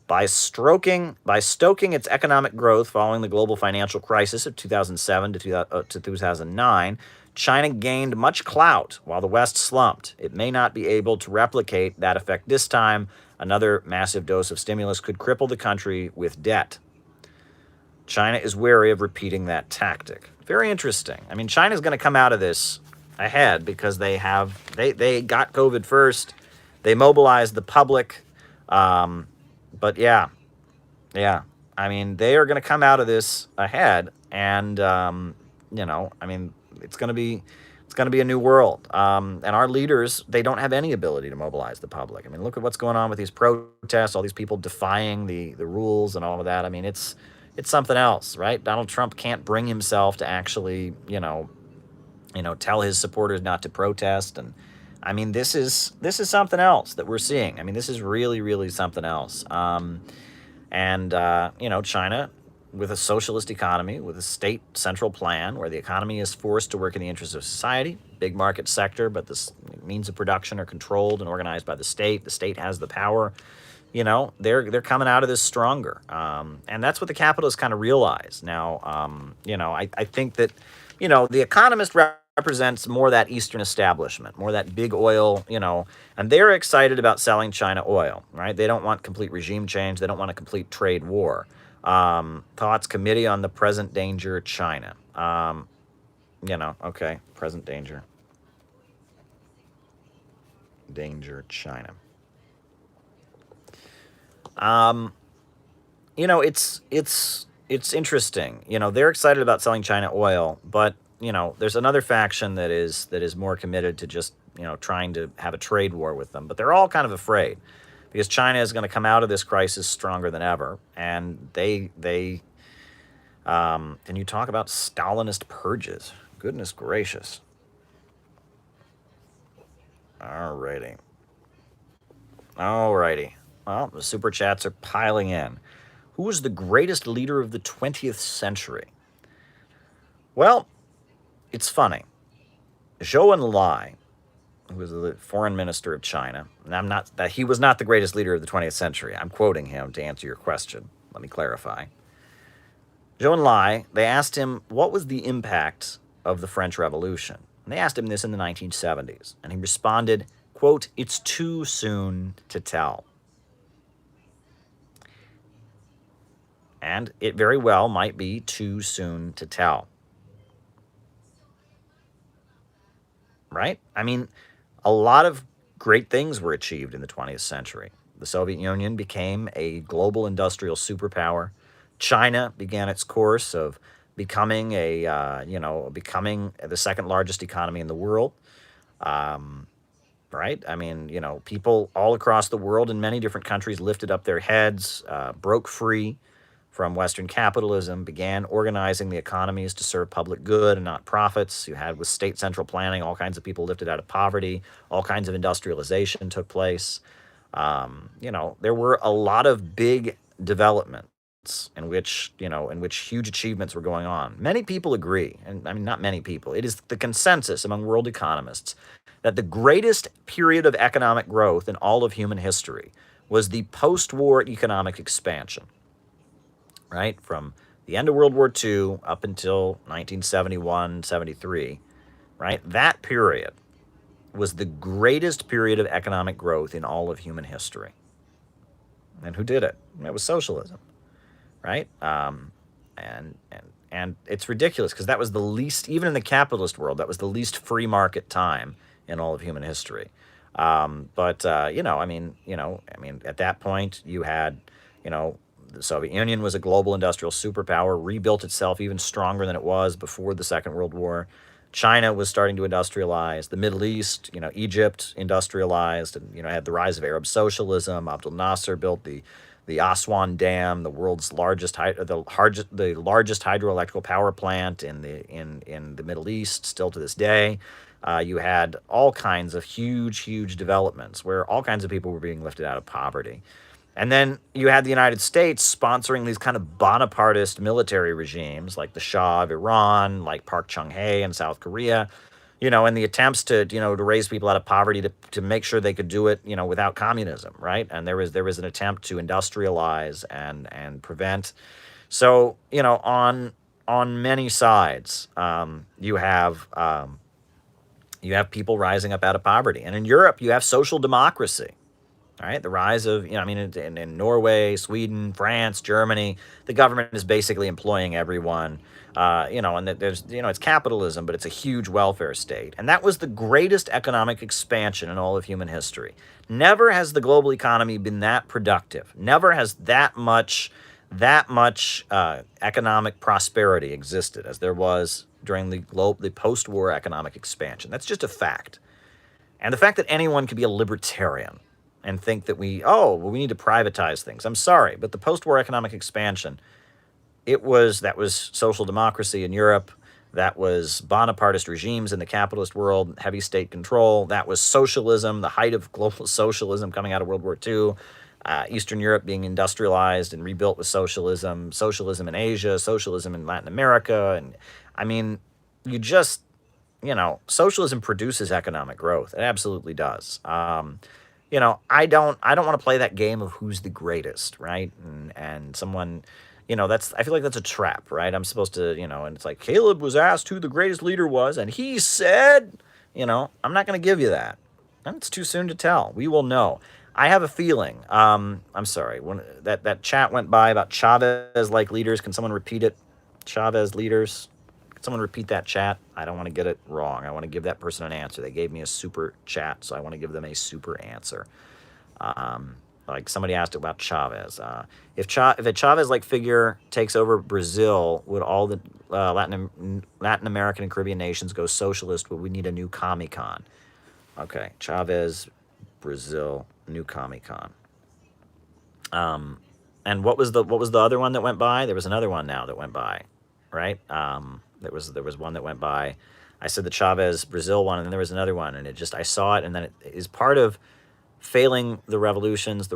By stoking its economic growth following the global financial crisis of 2007 to 2009, China gained much clout while the West slumped. It may not be able to replicate that effect this time. Another massive dose of stimulus could cripple the country with debt. China is wary of repeating that tactic. Very interesting. China's going to come out of this ahead because they got COVID first. They mobilized the public. But yeah. They are going to come out of this ahead, and it's going to be a new world. And our leaders, they don't have any ability to mobilize the public. Look at what's going on with these protests, all these people defying the rules and all of that. It's something else, right? Donald Trump can't bring himself to actually, tell his supporters not to protest. And this is something else that we're seeing. This is really, really something else. China, with a socialist economy, with a state central plan where the economy is forced to work in the interests of society, big market sector, but the means of production are controlled and organized by the state. The state has the power they're coming out of this stronger, and that's what the capitalists kind of realize now. I think that the Economist represents more that Eastern establishment, more that big oil, and they're excited about selling China oil, right? They don't want complete regime change. They don't want a complete trade war. Thoughts Committee on the Present Danger China. Okay, present danger China. Um, it's interesting. They're excited about selling China oil, but there's another faction that is more committed to just trying to have a trade war with them. But they're all kind of afraid because China is going to come out of this crisis stronger than ever, and they can you talk about Stalinist purges? Goodness gracious! Alrighty, alrighty. Well, the super chats are piling in. Who was the greatest leader of the 20th century? Well, it's funny. Zhou Enlai, who was the foreign minister of China, and he was not the greatest leader of the 20th century. I'm quoting him to answer your question. Let me clarify. Zhou Enlai, they asked him what was the impact of the French Revolution. And they asked him this in the 1970s, and he responded, quote, "It's too soon to tell." And it very well might be too soon to tell. Right? I mean, a lot of great things were achieved in the 20th century. The Soviet Union became a global industrial superpower. China began its course of becoming becoming the second largest economy in the world. Right? I mean, people all across the world in many different countries lifted up their heads, broke free from Western capitalism, began organizing the economies to serve public good and not profits. You had with state central planning, all kinds of people lifted out of poverty, all kinds of industrialization took place. There were a lot of big developments in which huge achievements were going on. Many people agree, and I mean not many people. It is the consensus among world economists that the greatest period of economic growth in all of human history was the post-war economic expansion. Right? From the end of World War II up until 1971, 73, right? That period was the greatest period of economic growth in all of human history. And who did it? It was socialism, right? And it's ridiculous because that was the least, even in the capitalist world, that was the least free market time in all of human history. At that point, you had, the Soviet Union was a global industrial superpower, rebuilt itself even stronger than it was before the Second World War. China was starting to industrialize. The Middle East, Egypt industrialized, and had the rise of Arab socialism. Abdel Nasser built the Aswan Dam, the world's largest the largest hydroelectrical power plant in the Middle East, still to this day. You had all kinds of huge developments where all kinds of people were being lifted out of poverty. And then you had the United States sponsoring these kind of Bonapartist military regimes like the Shah of Iran, like Park Chung-hee in South Korea, and the attempts to raise people out of poverty to make sure they could do it, without communism, right? And there was an attempt to industrialize and prevent. So, on many sides, you have people rising up out of poverty. And in Europe, you have social democracy. All right, the rise of, in Norway, Sweden, France, Germany, the government is basically employing everyone, and that there's, it's capitalism, but it's a huge welfare state. And that was the greatest economic expansion in all of human history. Never has the global economy been that productive. Never has that much economic prosperity existed as there was during the post-war economic expansion. That's just a fact. And the fact that anyone could be a libertarian and think that we need to privatize things. I'm sorry, but the post-war economic expansion, that was social democracy in Europe, that was Bonapartist regimes in the capitalist world, heavy state control, that was socialism, the height of global socialism coming out of World War II, Eastern Europe being industrialized and rebuilt with socialism in Asia, socialism in Latin America, and I mean, socialism produces economic growth. It absolutely does. I don't want to play that game of who's the greatest, right? And someone, I feel like that's a trap, right? I'm supposed to, and it's like Caleb was asked who the greatest leader was, and he said, I'm not going to give you that. And it's too soon to tell. We will know. I have a feeling. I'm sorry. When that chat went by about Chavez-like leaders, can someone repeat it? Chavez leaders. Can someone repeat that chat? I don't want to get it wrong. I want to give that person an answer. They gave me a super chat, so I want to give them a super answer. Like somebody asked about Chavez. If a Chavez-like figure takes over Brazil, would all the Latin American and Caribbean nations go socialist? Would we need a new Comic-Con? Okay, Chavez, Brazil, new Comic-Con. And what was the other one that went by? There was another one now that went by, right? There was one that went by. I said the Chavez Brazil one, and then there was another one, and I saw it, and then it is part of failing the revolutions.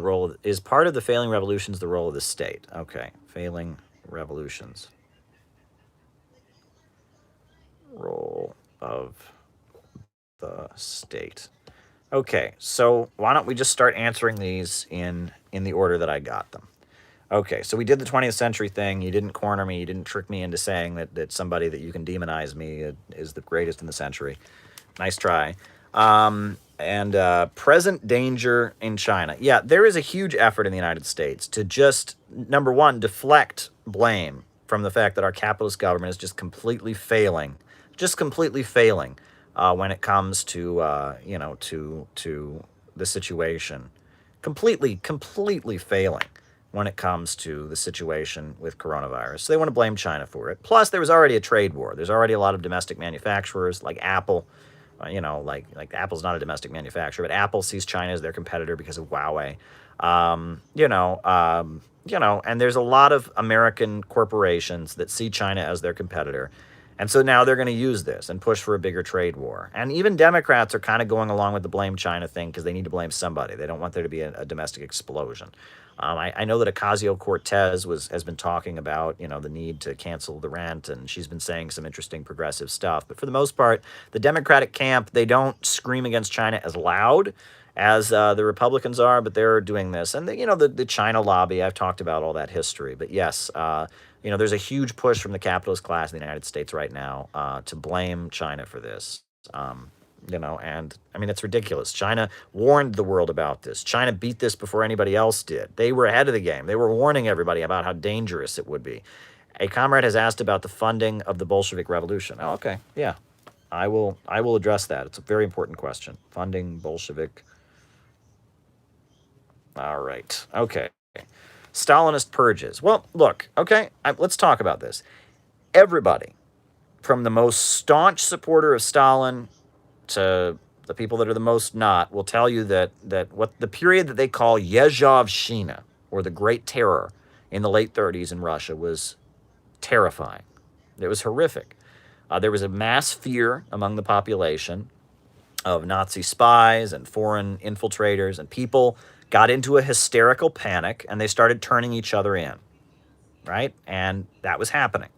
Is part of the failing revolutions the role of the state? Okay, failing revolutions, role of the state. Okay, so why don't we just start answering these in the order that I got them? Okay, so we did the 20th century thing. You didn't corner me. You didn't trick me into saying that somebody that you can demonize me is the greatest in the century. Nice try. And present danger in China. Yeah, there is a huge effort in the United States to just, number one, deflect blame from the fact that our capitalist government is just completely failing when it comes to to the situation, completely failing when it comes to the situation with coronavirus. So they want to blame China for it. Plus, there was already a trade war. There's already a lot of domestic manufacturers like Apple. Like Apple's not a domestic manufacturer, but Apple sees China as their competitor because of Huawei. And there's a lot of American corporations that see China as their competitor. And so now they're going to use this and push for a bigger trade war. And even Democrats are kind of going along with the blame China thing because they need to blame somebody. They don't want there to be a domestic explosion. I know that Ocasio-Cortez has been talking about, the need to cancel the rent, and she's been saying some interesting progressive stuff. But for the most part, the Democratic camp, they don't scream against China as loud as the Republicans are, but they're doing this. And, the China lobby, I've talked about all that history. But yes, there's a huge push from the capitalist class in the United States right now to blame China for this. And I mean, it's ridiculous. China warned the world about this. China beat this before anybody else did. They were ahead of the game. They were warning everybody about how dangerous it would be. A comrade has asked about the funding of the Bolshevik Revolution. Oh, okay. Yeah. I will address that. It's a very important question. Funding Bolshevik. All right. Okay. Stalinist purges. Well, look, okay, let's talk about this. Everybody, from the most staunch supporter of Stalin to the people that are the most not, will tell you that what the period that they call Yezhovshchina, or the Great Terror, in the late 30s in Russia was terrifying. It was horrific. There was a mass fear among the population of Nazi spies and foreign infiltrators, and people got into a hysterical panic, and they started turning each other in, right? And that was happening.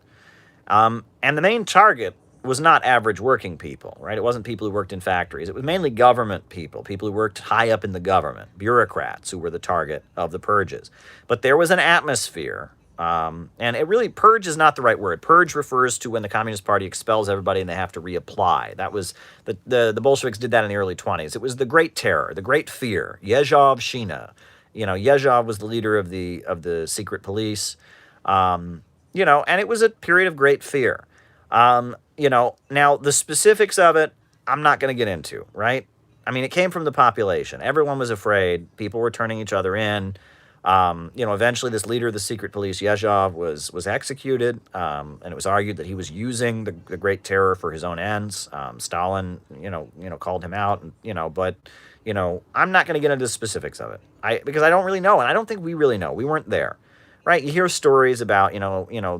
And the main target was not average working people, right? It wasn't people who worked in factories. It was mainly government people who worked high up in the government, bureaucrats who were the target of the purges. But there was an atmosphere, and it really, purge is not the right word. Purge refers to when the Communist Party expels everybody and they have to reapply. That was, the Bolsheviks did that in the early 20s. It was the Great Terror, the Great Fear, Yezhovshchina. Yezhov was the leader of the secret police, and it was a period of great fear. Now the specifics of it, I'm not going to get into, right? I mean, it came from the population. Everyone was afraid. People were turning each other in. Eventually this leader of the secret police, Yezhov, was executed. And it was argued that he was using the Great Terror for his own ends. Stalin, called him out, and, but, I'm not going to get into the specifics of it. Because I don't really know. And I don't think we really know. We weren't there. Right, you hear stories about,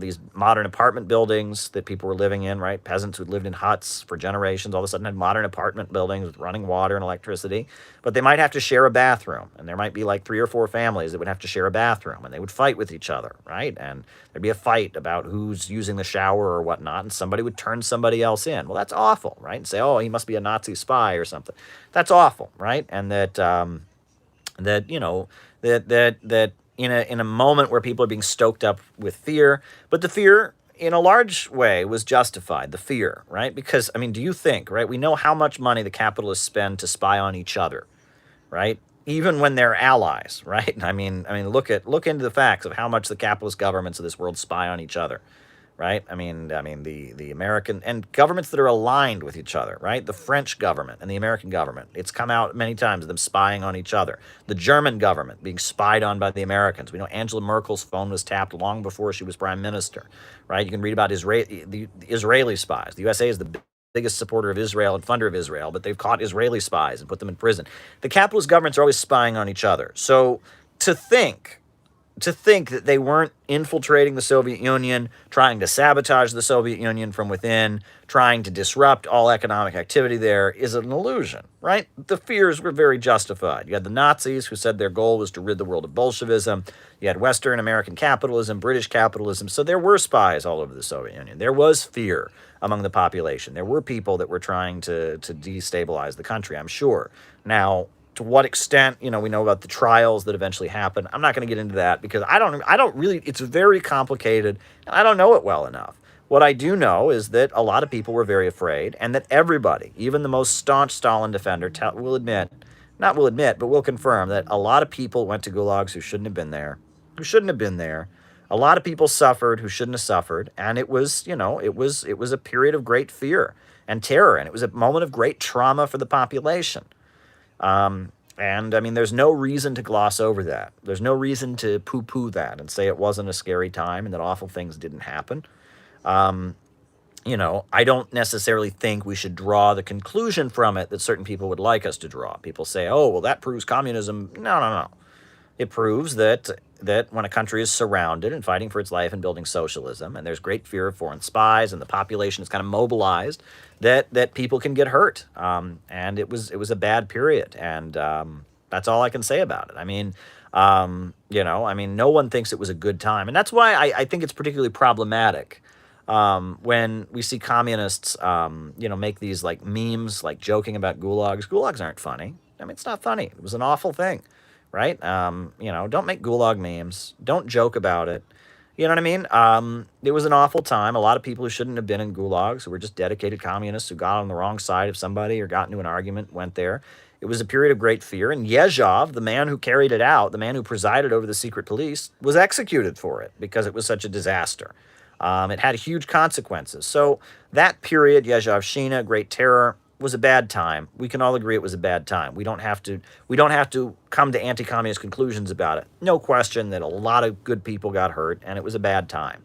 these modern apartment buildings that people were living in, right? Peasants who'd lived in huts for generations all of a sudden had modern apartment buildings with running water and electricity, but they might have to share a bathroom, and there might be like 3 or 4 families that would have to share a bathroom, and they would fight with each other, right? And there'd be a fight about who's using the shower or whatnot, and somebody would turn somebody else in. Well, that's awful, right? And say, oh, he must be a Nazi spy or something. That's awful, right? And that, that that in a moment where people are being stoked up with fear, but the fear in a large way was justified. The fear, right? Because I mean, do you think, right? We know how much money the capitalists spend to spy on each other, right? Even when they're allies, right? I mean, look into the facts of how much the capitalist governments of this world spy on each other, right? I mean, the American and governments that are aligned with each other, right? The French government and the American government. It's come out many times, them spying on each other. The German government being spied on by the Americans. We know Angela Merkel's phone was tapped long before she was prime minister, right? You can read about the Israeli spies. The USA is the biggest supporter of Israel and funder of Israel, but they've caught Israeli spies and put them in prison. The capitalist governments are always spying on each other. So to think that they weren't infiltrating the Soviet Union, trying to sabotage the Soviet Union from within, trying to disrupt all economic activity there is an illusion, right? The fears were very justified. You had the Nazis who said their goal was to rid the world of Bolshevism. You had Western American capitalism, British capitalism. So there were spies all over the Soviet Union. There was fear among the population. There were people that were trying to destabilize the country, I'm sure. Now, to what extent, we know about the trials that eventually happened. I'm not going to get into that because I don't really, it's very complicated and I don't know it well enough. What I do know is that a lot of people were very afraid and that everybody, even the most staunch Stalin defender, will admit, but will confirm that a lot of people went to gulags who shouldn't have been there, A lot of people suffered who shouldn't have suffered. And it was, it was a period of great fear and terror. And it was a moment of great trauma for the population. And I mean, there's no reason to gloss over that. There's no reason to poo-poo that and say it wasn't a scary time and that awful things didn't happen. I don't necessarily think we should draw the conclusion from it that certain people would like us to draw. People say, oh, well, that proves communism. No. It proves that when a country is surrounded and fighting for its life and building socialism, and there's great fear of foreign spies, and the population is kind of mobilized, that people can get hurt. And it was a bad period, and that's all I can say about it. I mean, no one thinks it was a good time, and that's why I think it's particularly problematic when we see communists, make these like memes, like joking about gulags. Gulags aren't funny. I mean, it's not funny. It was an awful thing. Right? Don't make gulag memes. Don't joke about it. You know what I mean? It was an awful time. A lot of people who shouldn't have been in gulags, who were just dedicated communists, who got on the wrong side of somebody or got into an argument, went there. It was a period of great fear. And Yezhov, the man who carried it out, the man who presided over the secret police, was executed for it because it was such a disaster. It had huge consequences. So that period, Yezhov-Shina, Great Terror, was a bad time. We can all agree it was a bad time. We don't have to come to anti-communist conclusions about it. No question that a lot of good people got hurt and it was a bad time.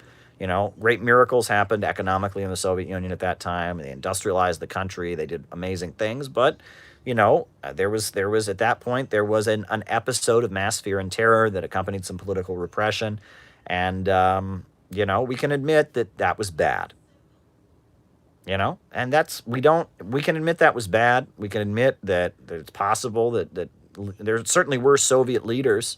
Great miracles happened economically in the Soviet Union at that time. They industrialized the country. They did amazing things, but there was at that point there was an episode of mass fear and terror that accompanied some political repression, and we can admit that was bad. And we can admit that was bad. We can admit that it's possible that there certainly were Soviet leaders,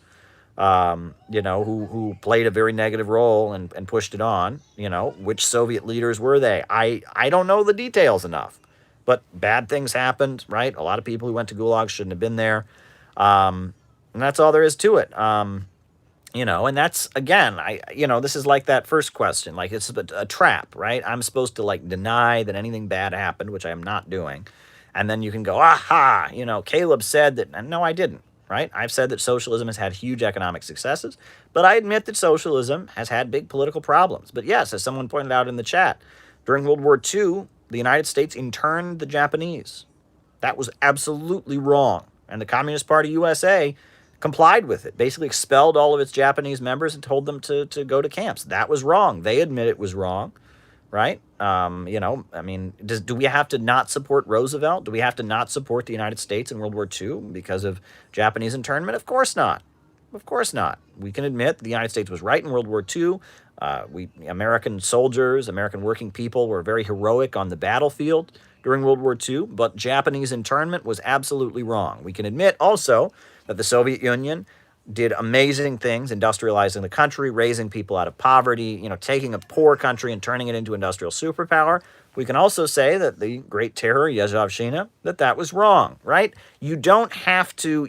who played a very negative role and pushed it on. Which Soviet leaders were they? I don't know the details enough, but bad things happened, right? A lot of people who went to gulags shouldn't have been there. And that's all there is to it. And that's, again, this is like that first question, like it's a trap, right? I'm supposed to like deny that anything bad happened, which I am not doing. And then you can go, aha, Caleb said that, and no, I didn't, right? I've said that socialism has had huge economic successes, but I admit that socialism has had big political problems. But yes, as someone pointed out in the chat, during World War II, the United States interned the Japanese. That was absolutely wrong. And the Communist Party USA complied with it, basically expelled all of its Japanese members and told them to go to camps. That was wrong. They admit it was wrong, right? Do we have to not support Roosevelt? Do we have to not support the United States in World War II because of Japanese internment? Of course not. Of course not. We can admit the United States was right in World War II. American soldiers, American working people were very heroic on the battlefield during World War II, but Japanese internment was absolutely wrong. We can admit also that the Soviet Union did amazing things, industrializing the country, raising people out of poverty, taking a poor country and turning it into industrial superpower. We can also say that the great terror, Yezhovshchina, that was wrong, right? You don't have to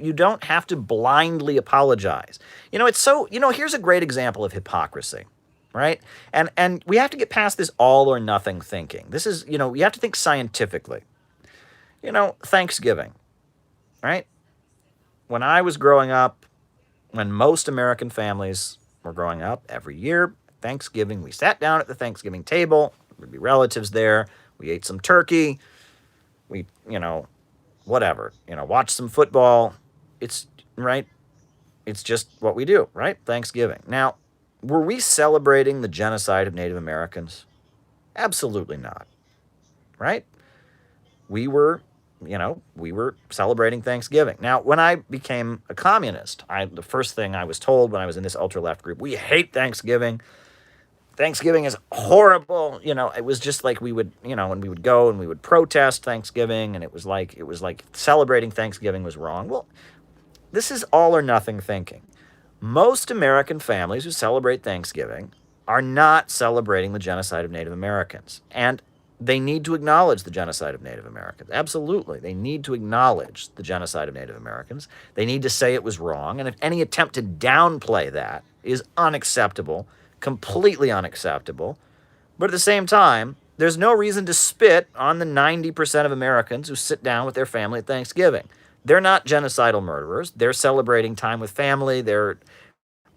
blindly apologize. Here's a great example of hypocrisy, right? And we have to get past this all or nothing thinking. This is, you have to think scientifically. Thanksgiving, right? When I was growing up, when most American families were growing up, every year, Thanksgiving, we sat down at the Thanksgiving table. There'd be relatives there. We ate some turkey. We, whatever, watched some football. It's, right? It's just what we do, right? Thanksgiving. Now, were we celebrating the genocide of Native Americans? Absolutely not, right? We were celebrating Thanksgiving. Now, when I became a communist, the first thing I was told when I was in this ultra-left group, we hate Thanksgiving. Thanksgiving is horrible. It was just like we would, and we would go and we would protest Thanksgiving, and it was like celebrating Thanksgiving was wrong. Well, this is all or nothing thinking. Most American families who celebrate Thanksgiving are not celebrating the genocide of Native Americans. And they need to acknowledge the genocide of Native Americans. Absolutely. They need to acknowledge the genocide of Native Americans. They need to say it was wrong. And if any attempt to downplay that is unacceptable, completely unacceptable. But at the same time, there's no reason to spit on the 90% of Americans who sit down with their family at Thanksgiving. They're not genocidal murderers. They're celebrating time with family. They're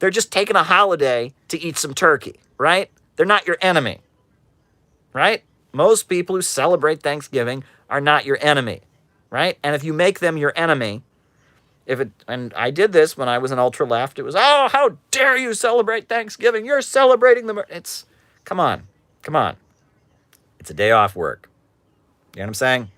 just taking a holiday to eat some turkey, right? They're not your enemy, right? Most people who celebrate Thanksgiving are not your enemy, right? And if you make them your enemy, and I did this when I was an ultra left, it was, oh, how dare you celebrate Thanksgiving? You're celebrating come on. It's a day off work. You know what I'm saying?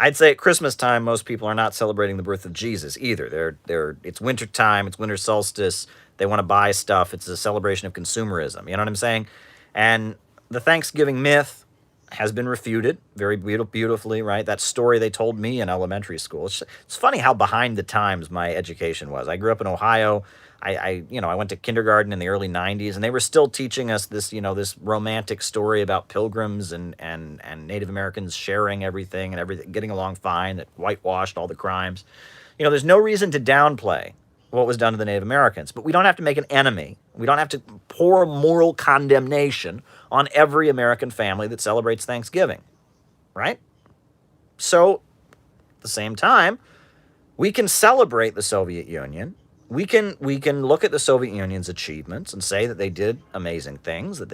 I'd say at Christmas time, most people are not celebrating the birth of Jesus either. It's winter time, it's winter solstice. They want to buy stuff. It's a celebration of consumerism. You know what I'm saying? And the Thanksgiving myth has been refuted very beautifully, right? That story they told me in elementary school. It's funny how behind the times my education was. I grew up in Ohio. I went to kindergarten in the early 90s, and they were still teaching us this, this romantic story about pilgrims and Native Americans sharing everything, getting along fine, that whitewashed all the crimes. There's no reason to downplay what was done to the Native Americans, but we don't have to make an enemy. We don't have to pour moral condemnation on every American family that celebrates Thanksgiving, right? So, at the same time, we can celebrate the Soviet Union. We can look at the Soviet Union's achievements and say that they did amazing things, but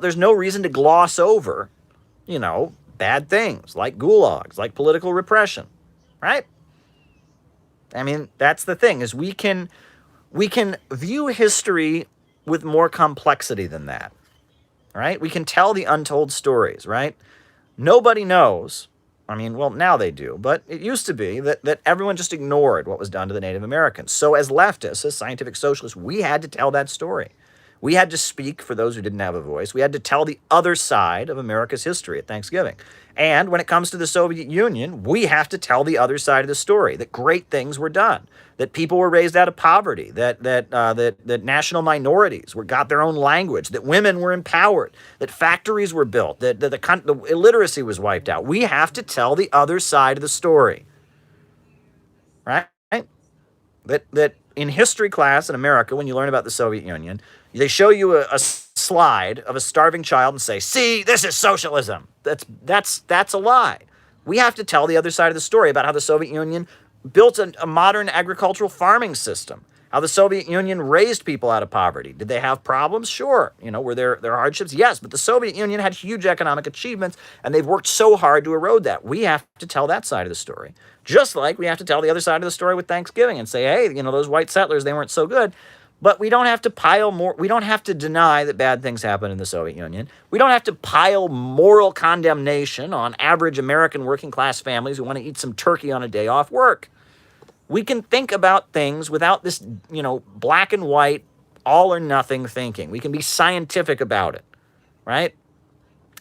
there's no reason to gloss over, bad things like gulags, like political repression, right? I mean, that's the thing, is we can view history with more complexity than that, right? We can tell the untold stories, right? Nobody knows. I mean, well, now they do, but it used to be that everyone just ignored what was done to the Native Americans. So as leftists, as scientific socialists, we had to tell that story. We had to speak for those who didn't have a voice. We had to tell the other side of America's history at Thanksgiving. And when it comes to the Soviet Union, we have to tell the other side of the story, that great things were done, that people were raised out of poverty, that national minorities got their own language, that women were empowered, that factories were built, that the illiteracy was wiped out. We have to tell the other side of the story, right? That in history class in America, when you learn about the Soviet Union, they show you a slide of a starving child and say, see, this is socialism. That's a lie. We have to tell the other side of the story about how the Soviet Union built a modern agricultural farming system, how the Soviet Union raised people out of poverty. Did they have problems? Sure. Were there hardships? Yes, but the Soviet Union had huge economic achievements, and they've worked so hard to erode that. We have to tell that side of the story. Just like we have to tell the other side of the story with Thanksgiving and say, hey, those white settlers, they weren't so good. But we don't have to pile more. We don't have to deny that bad things happened in the Soviet Union. We don't have to pile moral condemnation on average American working class families who want to eat some turkey on a day off work. We can think about things without this, black and white, all or nothing thinking. We can be scientific about it, right?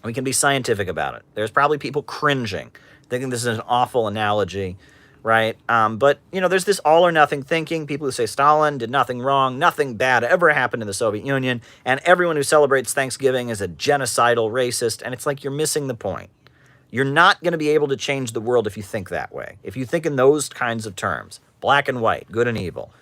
We can be scientific about it. There's probably people cringing, thinking this is an awful analogy. right? But, there's this all or nothing thinking. People who say Stalin did nothing wrong, nothing bad ever happened in the Soviet Union, and everyone who celebrates Thanksgiving is a genocidal racist, and it's like you're missing the point. You're not going to be able to change the world if you think that way. If you think in those kinds of terms, black and white, good and evil.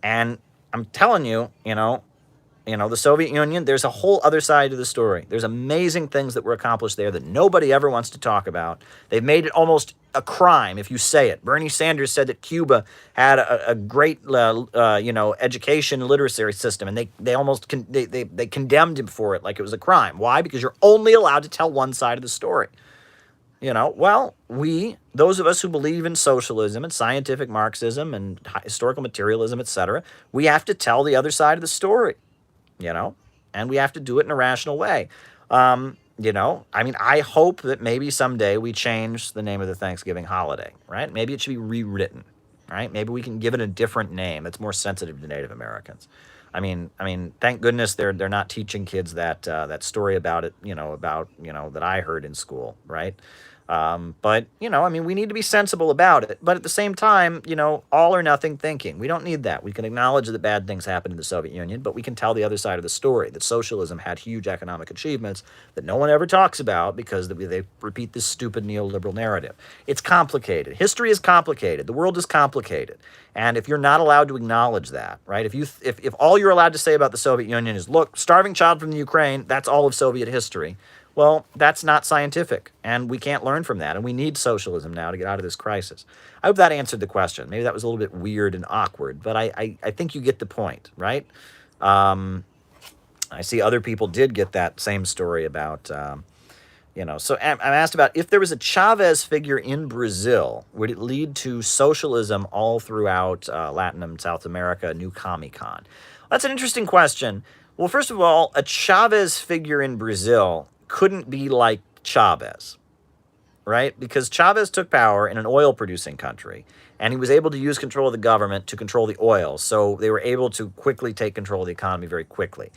And I'm telling you, the Soviet Union, there's a whole other side to the story. There's amazing things that were accomplished there that nobody ever wants to talk about. They've made it almost a crime if you say it. Bernie Sanders said that Cuba had a great, education literacy system, and they almost they condemned him for it like it was a crime. Why? Because you're only allowed to tell one side of the story. Well, those of us who believe in socialism and scientific Marxism and historical materialism, etc., we have to tell the other side of the story. And we have to do it in a rational way. I hope that maybe someday we change the name of the Thanksgiving holiday, right? Maybe it should be rewritten, right? Maybe we can give it a different name that's more sensitive to Native Americans. Thank goodness they're not teaching kids that story about it, that I heard in school, right? But we need to be sensible about it. But at the same time, all or nothing thinking. We don't need that. We can acknowledge that bad things happened in the Soviet Union, but we can tell the other side of the story, that socialism had huge economic achievements that no one ever talks about because they repeat this stupid neoliberal narrative. It's complicated. History is complicated. The world is complicated. And if you're not allowed to acknowledge that, right? If all you're allowed to say about the Soviet Union is, look, starving child from the Ukraine, that's all of Soviet history. Well, that's not scientific, and we can't learn from that, and we need socialism now to get out of this crisis. I hope that answered the question. Maybe that was a little bit weird and awkward, but I think you get the point, right? I see other people did get that same story about, So I'm asked about if there was a Chavez figure in Brazil, would it lead to socialism all throughout Latin and South America, a new Comic-Con? That's an interesting question. Well, first of all, a Chavez figure in Brazil couldn't be like Chavez, right? Because Chavez took power in an oil-producing country, and he was able to use control of the government to control the oil, so they were able to quickly take control of the economy very quickly.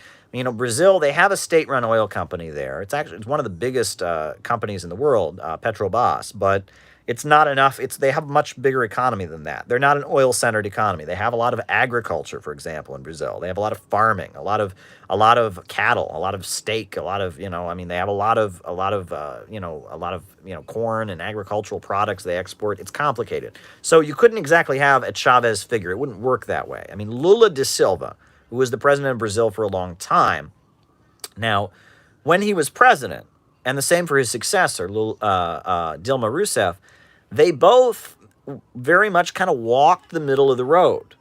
Brazil, they have a state-run oil company there. It's one of the biggest companies in the world, Petrobras, but it's not enough. They have a much bigger economy than that. They're not an oil-centered economy. They have a lot of agriculture, for example, in Brazil. They have a lot of farming, a lot of cattle, a lot of steak, a lot of they have a lot of corn and agricultural products they export. It's complicated. So you couldn't exactly have a Chavez figure. It wouldn't work that way. Lula da Silva, who was the president of Brazil for a long time. Now, when he was president, and the same for his successor, Dilma Rousseff, they both very much kind of walked the middle of the road,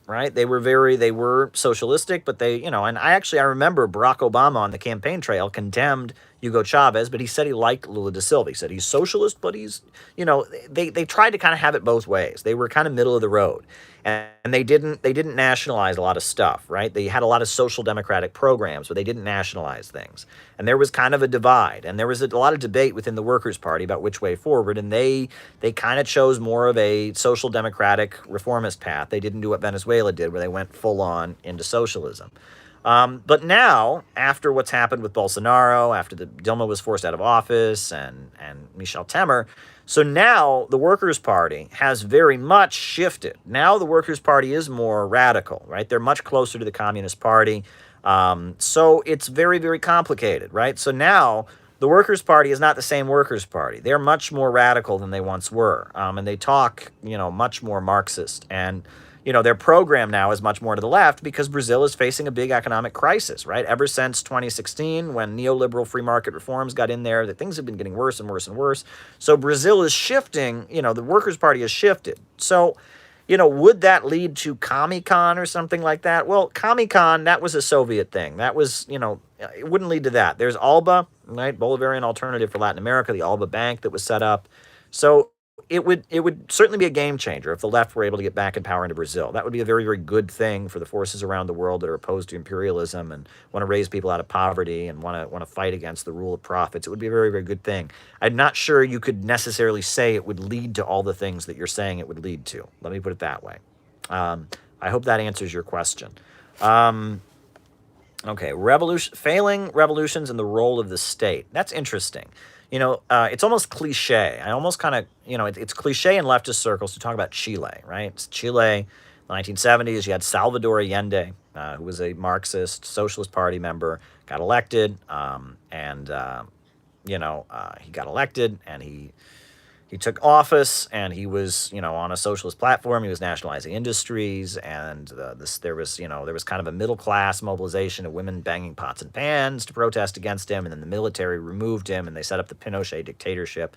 right? They were socialistic, but and I remember Barack Obama on the campaign trail condemned Hugo Chavez, but he said he liked Lula da Silva. He said he's socialist, but he's, they tried to kind of have it both ways. They were kind of middle of the road. And they didn't nationalize a lot of stuff, right? They had a lot of social democratic programs, but they didn't nationalize things. And there was kind of a divide. And there was a lot of debate within the Workers' Party about which way forward. And they kind of chose more of a social democratic reformist path. They didn't do what Venezuela did, where they went full on into socialism. But now, after what's happened with Bolsonaro, after Dilma was forced out of office and Michel Temer, so now the Workers' Party has very much shifted. Now the Workers' Party is more radical, right? They're much closer to the Communist Party. So it's very, very complicated, right? So now the Workers' Party is not the same Workers' Party. They're much more radical than they once were. And they talk, much more Marxist. And their program now is much more to the left because Brazil is facing a big economic crisis, right? Ever since 2016, when neoliberal free market reforms got in there, that things have been getting worse and worse and worse. So Brazil is shifting, the Workers' Party has shifted. So, would that lead to Comic-Con or something like that? Well, Comic-Con, that was a Soviet thing. That was, it wouldn't lead to that. There's ALBA, right? Bolivarian Alternative for Latin America, the ALBA Bank that was set up. So it would certainly be a game changer if the left were able to get back in power into Brazil. That would be a very, very good thing for the forces around the world that are opposed to imperialism and want to raise people out of poverty and want to fight against the rule of profits. It would be a very, very good thing. I'm not sure you could necessarily say it would lead to all the things that you're saying it would lead to. Let me put it that way. I hope that answers your question. Okay, failing revolutions and the role of the state. That's interesting. It's almost cliche. I almost kind of, it's cliche in leftist circles to talk about Chile, right? It's Chile, the 1970s. You had Salvador Allende, who was a Marxist Socialist Party member, got elected, he got elected, and he took office, and he was, on a socialist platform. He was nationalizing industries, and there was kind of a middle class mobilization of women banging pots and pans to protest against him, and then the military removed him, and they set up the Pinochet dictatorship.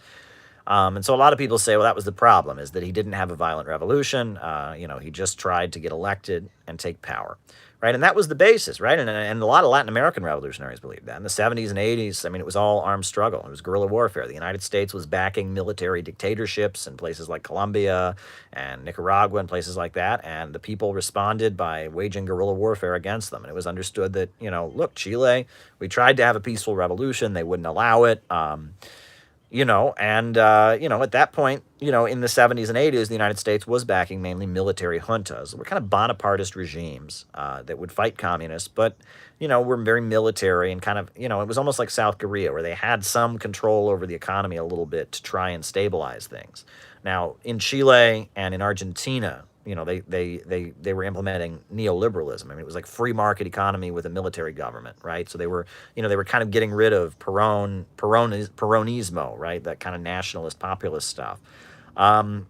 And so a lot of people say, well, that was the problem, is that he didn't have a violent revolution. He just tried to get elected and take power, right? And that was the basis, right? And a lot of Latin American revolutionaries believed that. In the 70s and 80s, I mean, it was all armed struggle. It was guerrilla warfare. The United States was backing military dictatorships in places like Colombia and Nicaragua and places like that. And the people responded by waging guerrilla warfare against them. And it was understood that, look, Chile, we tried to have a peaceful revolution. They wouldn't allow it. At that point, in the 70s and 80s, the United States was backing mainly military juntas. We're kind of Bonapartist regimes that would fight communists, but, were very military and kind of, it was almost like South Korea, where they had some control over the economy a little bit to try and stabilize things. Now, in Chile and in Argentina, they were implementing neoliberalism. I mean, it was like free market economy with a military government, right? So they were kind of getting rid of Peronismo, right? That kind of nationalist, populist stuff. But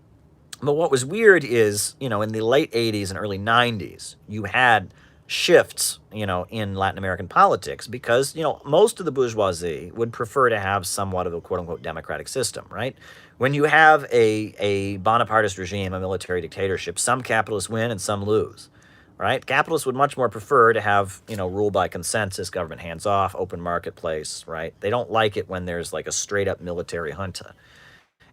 what was weird is, in the late 80s and early 90s, you had shifts, in Latin American politics because, most of the bourgeoisie would prefer to have somewhat of a quote unquote democratic system, right? When you have a Bonapartist regime, a military dictatorship, some capitalists win and some lose, right? Capitalists would much more prefer to have, rule by consensus, government hands off, open marketplace, right? They don't like it when there's like a straight up military junta.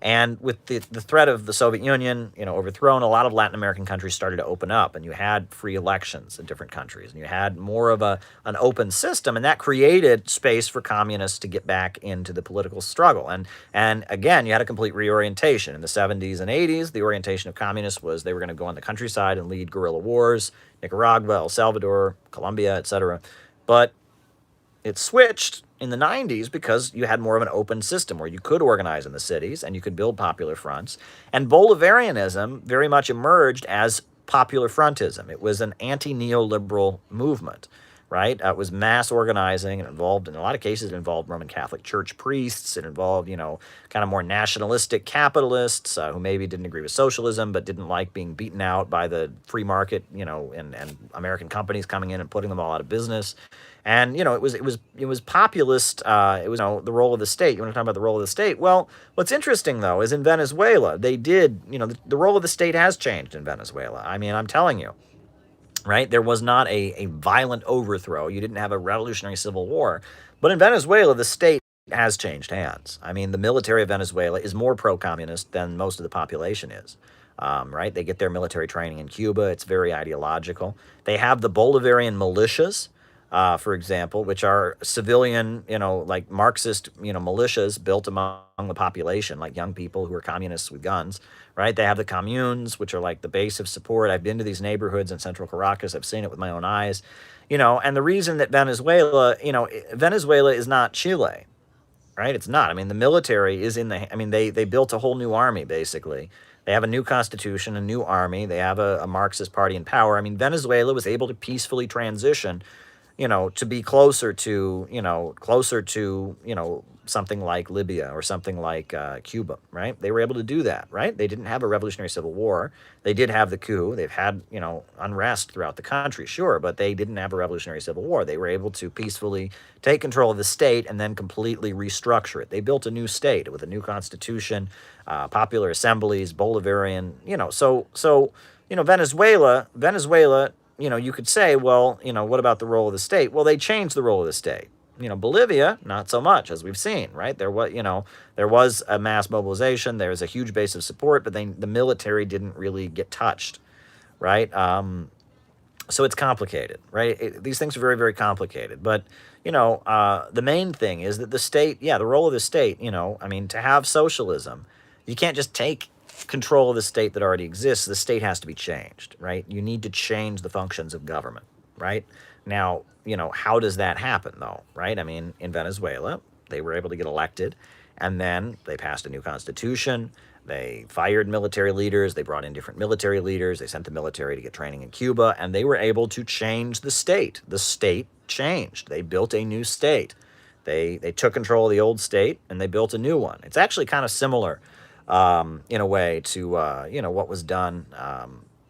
And with the threat of the Soviet Union, overthrown, a lot of Latin American countries started to open up, and you had free elections in different countries, and you had more of an open system, and that created space for communists to get back into the political struggle. And again, you had a complete reorientation. In the 70s and 80s, the orientation of communists was they were going to go on the countryside and lead guerrilla wars, Nicaragua, El Salvador, Colombia, etc. But it switched in the 90s because you had more of an open system where you could organize in the cities and you could build popular fronts. And Bolivarianism very much emerged as popular frontism. It was an anti-neoliberal movement, right? It was mass organizing. It involved, in a lot of cases, it involved Roman Catholic Church priests. It involved, kind of more nationalistic capitalists who maybe didn't agree with socialism but didn't like being beaten out by the free market, and American companies coming in and putting them all out of business. And it was populist. It was the role of the state. You want to talk about the role of the state? Well, what's interesting though is in Venezuela they did. The role of the state has changed in Venezuela. I mean, I'm telling you, right? There was not a violent overthrow. You didn't have a revolutionary civil war, but in Venezuela the state has changed hands. I mean, the military of Venezuela is more pro-communist than most of the population is. Right? They get their military training in Cuba. It's very ideological. They have the Bolivarian militias. For example, which are civilian, like Marxist, militias built among the population, like young people who are communists with guns, right? They have the communes, which are like the base of support. I've been to these neighborhoods in central Caracas. I've seen it with my own eyes, and the reason that Venezuela is not Chile, right? It's not. I mean, the military is they built a whole new army, basically. They have a new constitution, a new army. They have a Marxist party in power. I mean, Venezuela was able to peacefully transition to be closer to something like Libya or something like Cuba, right? They were able to do that, right? They didn't have a revolutionary civil war. They did have the coup. They've had, unrest throughout the country, sure, but they didn't have a revolutionary civil war. They were able to peacefully take control of the state and then completely restructure it. They built a new state with a new constitution, popular assemblies, Bolivarian, Venezuela, you could say, well, what about the role of the state? Well, they changed the role of the state. Bolivia, not so much, as we've seen, right? There was a mass mobilization. There was a huge base of support, but the military didn't really get touched, right? So it's complicated, right? These things are very, very complicated. But, the main thing is that the state, the role of the state, to have socialism, you can't just take control of the state that already exists. The state has to be changed, right? You need to change the functions of government, right? Now, how does that happen, though, right? I mean, in Venezuela, they were able to get elected, And then they passed a new constitution. They fired military leaders. They brought in different military leaders. They sent the military to get training in Cuba, and they were able to change the state. The state changed. They built a new state. They took control of the old state and they built a new one. It's actually kind of similar, in a way, to what was done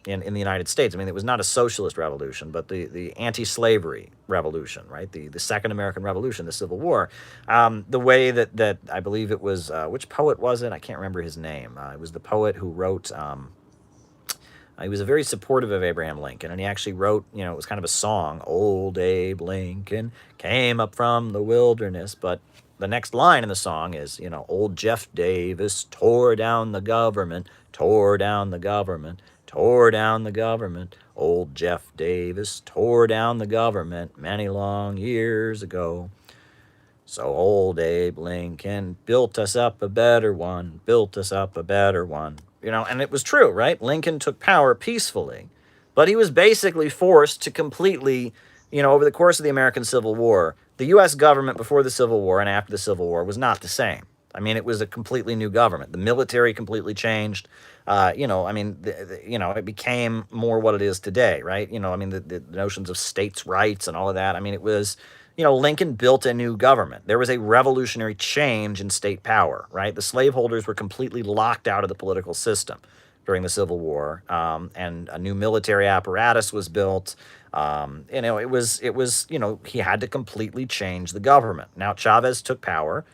in the United States. I mean, it was not a socialist revolution, but the anti-slavery revolution, right? The Second American Revolution, the Civil War. The way that I believe it was, which poet was it? I can't remember his name. It was the poet who wrote. He was very supportive of Abraham Lincoln, and he actually wrote, it was kind of a song, Old Abe Lincoln came up from the wilderness, but the next line in the song is, old Jeff Davis tore down the government, tore down the government, tore down the government. Old Jeff Davis tore down the government many long years ago. So old Abe Lincoln built us up a better one, built us up a better one. And it was true, right? Lincoln took power peacefully, but he was basically forced to completely, over the course of the American Civil War, the U.S. government before the Civil War and after the Civil War was not the same. I mean, it was a completely new government. The military completely changed. It became more what it is today, right? The notions of states' rights and all of that. I mean, it was, Lincoln built a new government. There was a revolutionary change in state power, right? The slaveholders were completely locked out of the political system during the Civil War, and a new military apparatus was built. It was, he had to completely change the government. Now, Chavez took power,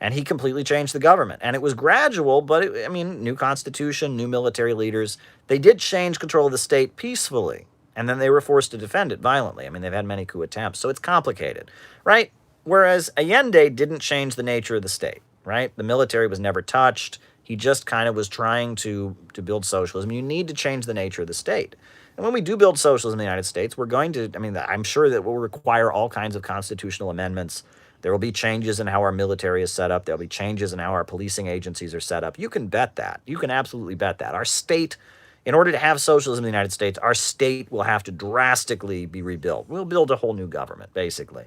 and he completely changed the government. And it was gradual, but new constitution, new military leaders, they did change control of the state peacefully. And then they were forced to defend it violently. They've had many coup attempts, so it's complicated, right? Whereas Allende didn't change the nature of the state, right? The military was never touched. He just kind of was trying to build socialism. You need to change the nature of the state. And when we do build socialism in the United States, we're going to, I'm sure that will require all kinds of constitutional amendments. There will be changes in how our military is set up. There'll be changes in how our policing agencies are set up. You can bet that. You can absolutely bet that. Our state, in order to have socialism in the United States, our state will have to drastically be rebuilt. We'll build a whole new government, basically.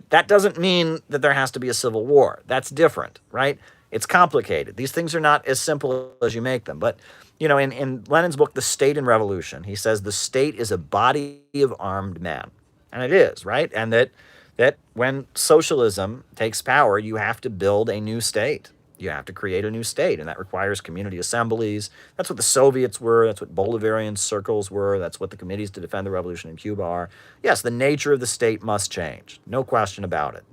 That doesn't mean that there has to be a civil war. That's different, right? It's complicated. These things are not as simple as you make them. But, in Lenin's book, The State and Revolution, he says the state is a body of armed men. And it is, right? And that when socialism takes power, you have to build a new state. You have to create a new state, and that requires community assemblies. That's what the Soviets were. That's what Bolivarian circles were. That's what the committees to defend the revolution in Cuba are. Yes, the nature of the state must change. No question about it.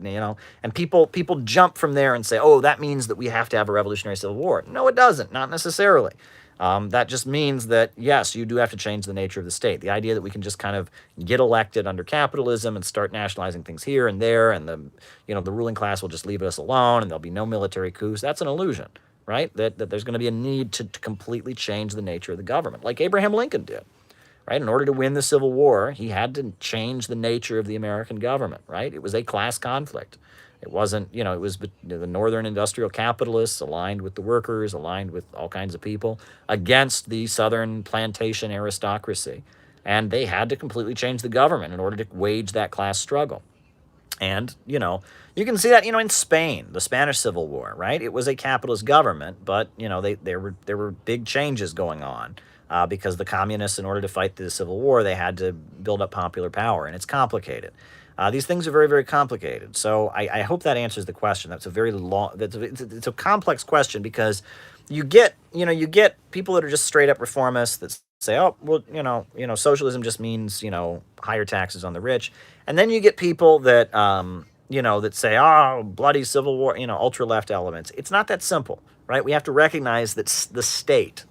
And people jump from there and say, oh, that means that we have to have a revolutionary civil war. No, it doesn't. Not necessarily. That just means that, yes, you do have to change the nature of the state. The idea that we can just kind of get elected under capitalism and start nationalizing things here and there, and the ruling class will just leave us alone and there'll be no military coups, that's an illusion, right? That there's going to be a need to completely change the nature of the government, like Abraham Lincoln did, right? In order to win the Civil War, he had to change the nature of the American government, right? It was a class conflict. It wasn't, it was the northern industrial capitalists aligned with the workers, aligned with all kinds of people, against the southern plantation aristocracy. And they had to completely change the government in order to wage that class struggle. And, you can see that, in Spain, the Spanish Civil War, right? It was a capitalist government, but, there were big changes going on because the communists, in order to fight the Civil War, they had to build up popular power, and it's complicated. These things are very, very complicated. So I hope that answers the question. That's a very long, it's a complex question because you get people that are just straight up reformists that say, oh, well, socialism just means, higher taxes on the rich. And then you get people that, that say, oh, bloody civil war, ultra left elements. It's not that simple, right? We have to recognize that the state,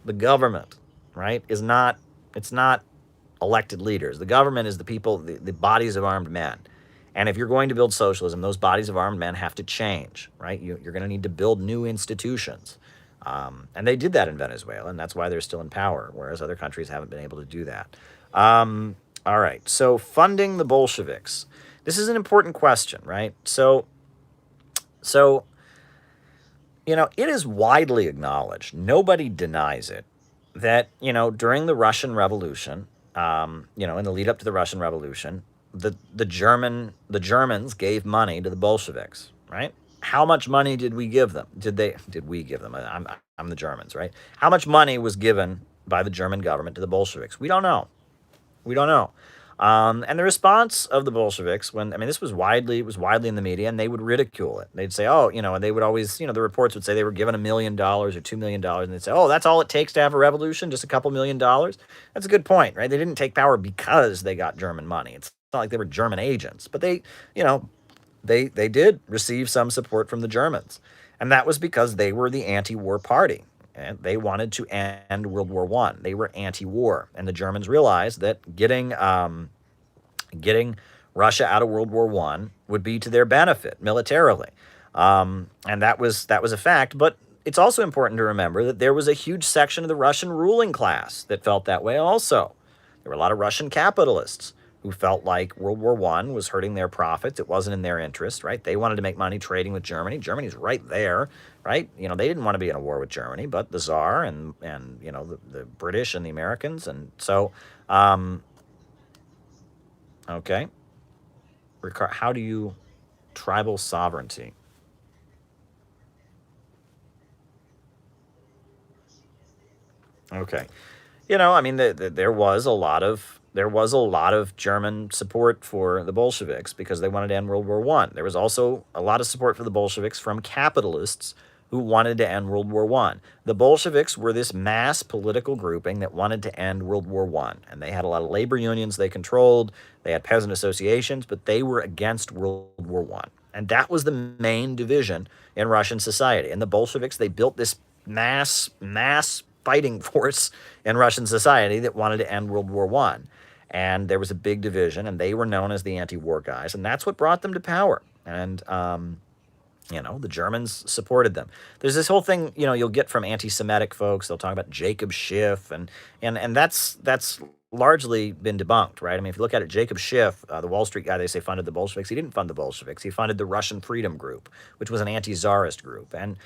the government, right, it's not elected leaders. The government is the people, the bodies of armed men. And if you're going to build socialism, those bodies of armed men have to change, right? You're going to need to build new institutions. And they did that in Venezuela, and that's why they're still in power, whereas other countries haven't been able to do that. All right, so funding the Bolsheviks. This is an important question, right? So it is widely acknowledged, nobody denies it, that, during the Russian Revolution, in the lead up to the Russian Revolution, the Germans gave money to the Bolsheviks, right? How much money did we give them? Did we give them? I'm the Germans, right? How much money was given by the German government to the Bolsheviks? We don't know. We don't know. And the response of the Bolsheviks, when I mean, this was widely in the media, and they would ridicule it. They'd say, "Oh, and they would always, the reports would say they were given $1 million or $2 million, and they'd say, "Oh, that's all it takes to have a revolution, just a couple $1 million." That's a good point, right? They didn't take power because they got German money. It's not like they were German agents, but you know, they did receive some support from the Germans, and that was because they were the anti-war party. And they wanted to end World War One. They were anti-war, and the Germans realized that getting Russia out of World War One would be to their benefit militarily, and that was a fact. But it's also important to remember that there was a huge section of the Russian ruling class that felt that way. Also, there were a lot of Russian capitalists who felt like World War One was hurting their profits. It wasn't in their interest, right? They wanted to make money trading with Germany. Germany's right there, right? They didn't want to be in a war with Germany, but the Tsar and the British and the Americans, and so okay. How do you tribal sovereignty? Okay. I mean, there was a lot of German support for the Bolsheviks because they wanted to end World War One. There was also a lot of support for the Bolsheviks from capitalists who wanted to end World War One. The Bolsheviks were this mass political grouping that wanted to end World War One, and they had a lot of labor unions they controlled. They had peasant associations, but they were against World War One, and that was the main division in Russian society. And the Bolsheviks, they built this mass fighting force in Russian society that wanted to end World War One. And there was a big division, and they were known as the anti-war guys, and that's what brought them to power. And the Germans supported them. There's this whole thing, you'll get from anti-Semitic folks. They'll talk about Jacob Schiff, and that's largely been debunked, right? I mean, if you look at it, Jacob Schiff, the Wall Street guy, they say funded the Bolsheviks. He didn't fund the Bolsheviks. He funded the Russian Freedom Group, which was an anti-czarist group, and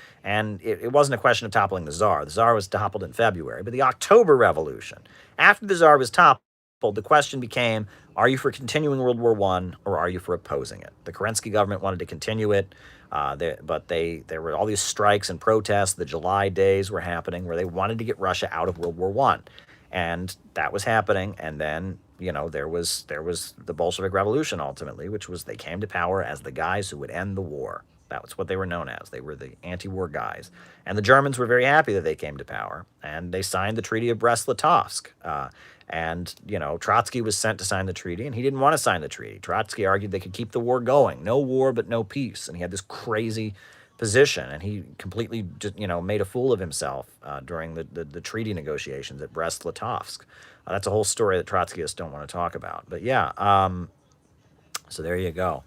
it wasn't a question of toppling the czar. The czar was toppled in February, but the October Revolution, after the czar was toppled, the question became, are you for continuing World War One or are you for opposing it? The Kerensky government wanted to continue it, but there were all these strikes and protests. The July days were happening where they wanted to get Russia out of World War One, and that was happening. And then there was the Bolshevik Revolution ultimately, which was they came to power as the guys who would end the war. That was what they were known as. They were the anti-war guys. And the Germans were very happy that they came to power. And they signed the Treaty of Brest-Litovsk. Trotsky was sent to sign the treaty, and he didn't want to sign the treaty. Trotsky argued they could keep the war going. No war, but no peace. And he had this crazy position, and he completely just, made a fool of himself during the treaty negotiations at Brest-Litovsk. That's a whole story that Trotskyists don't want to talk about. But yeah, so there you go.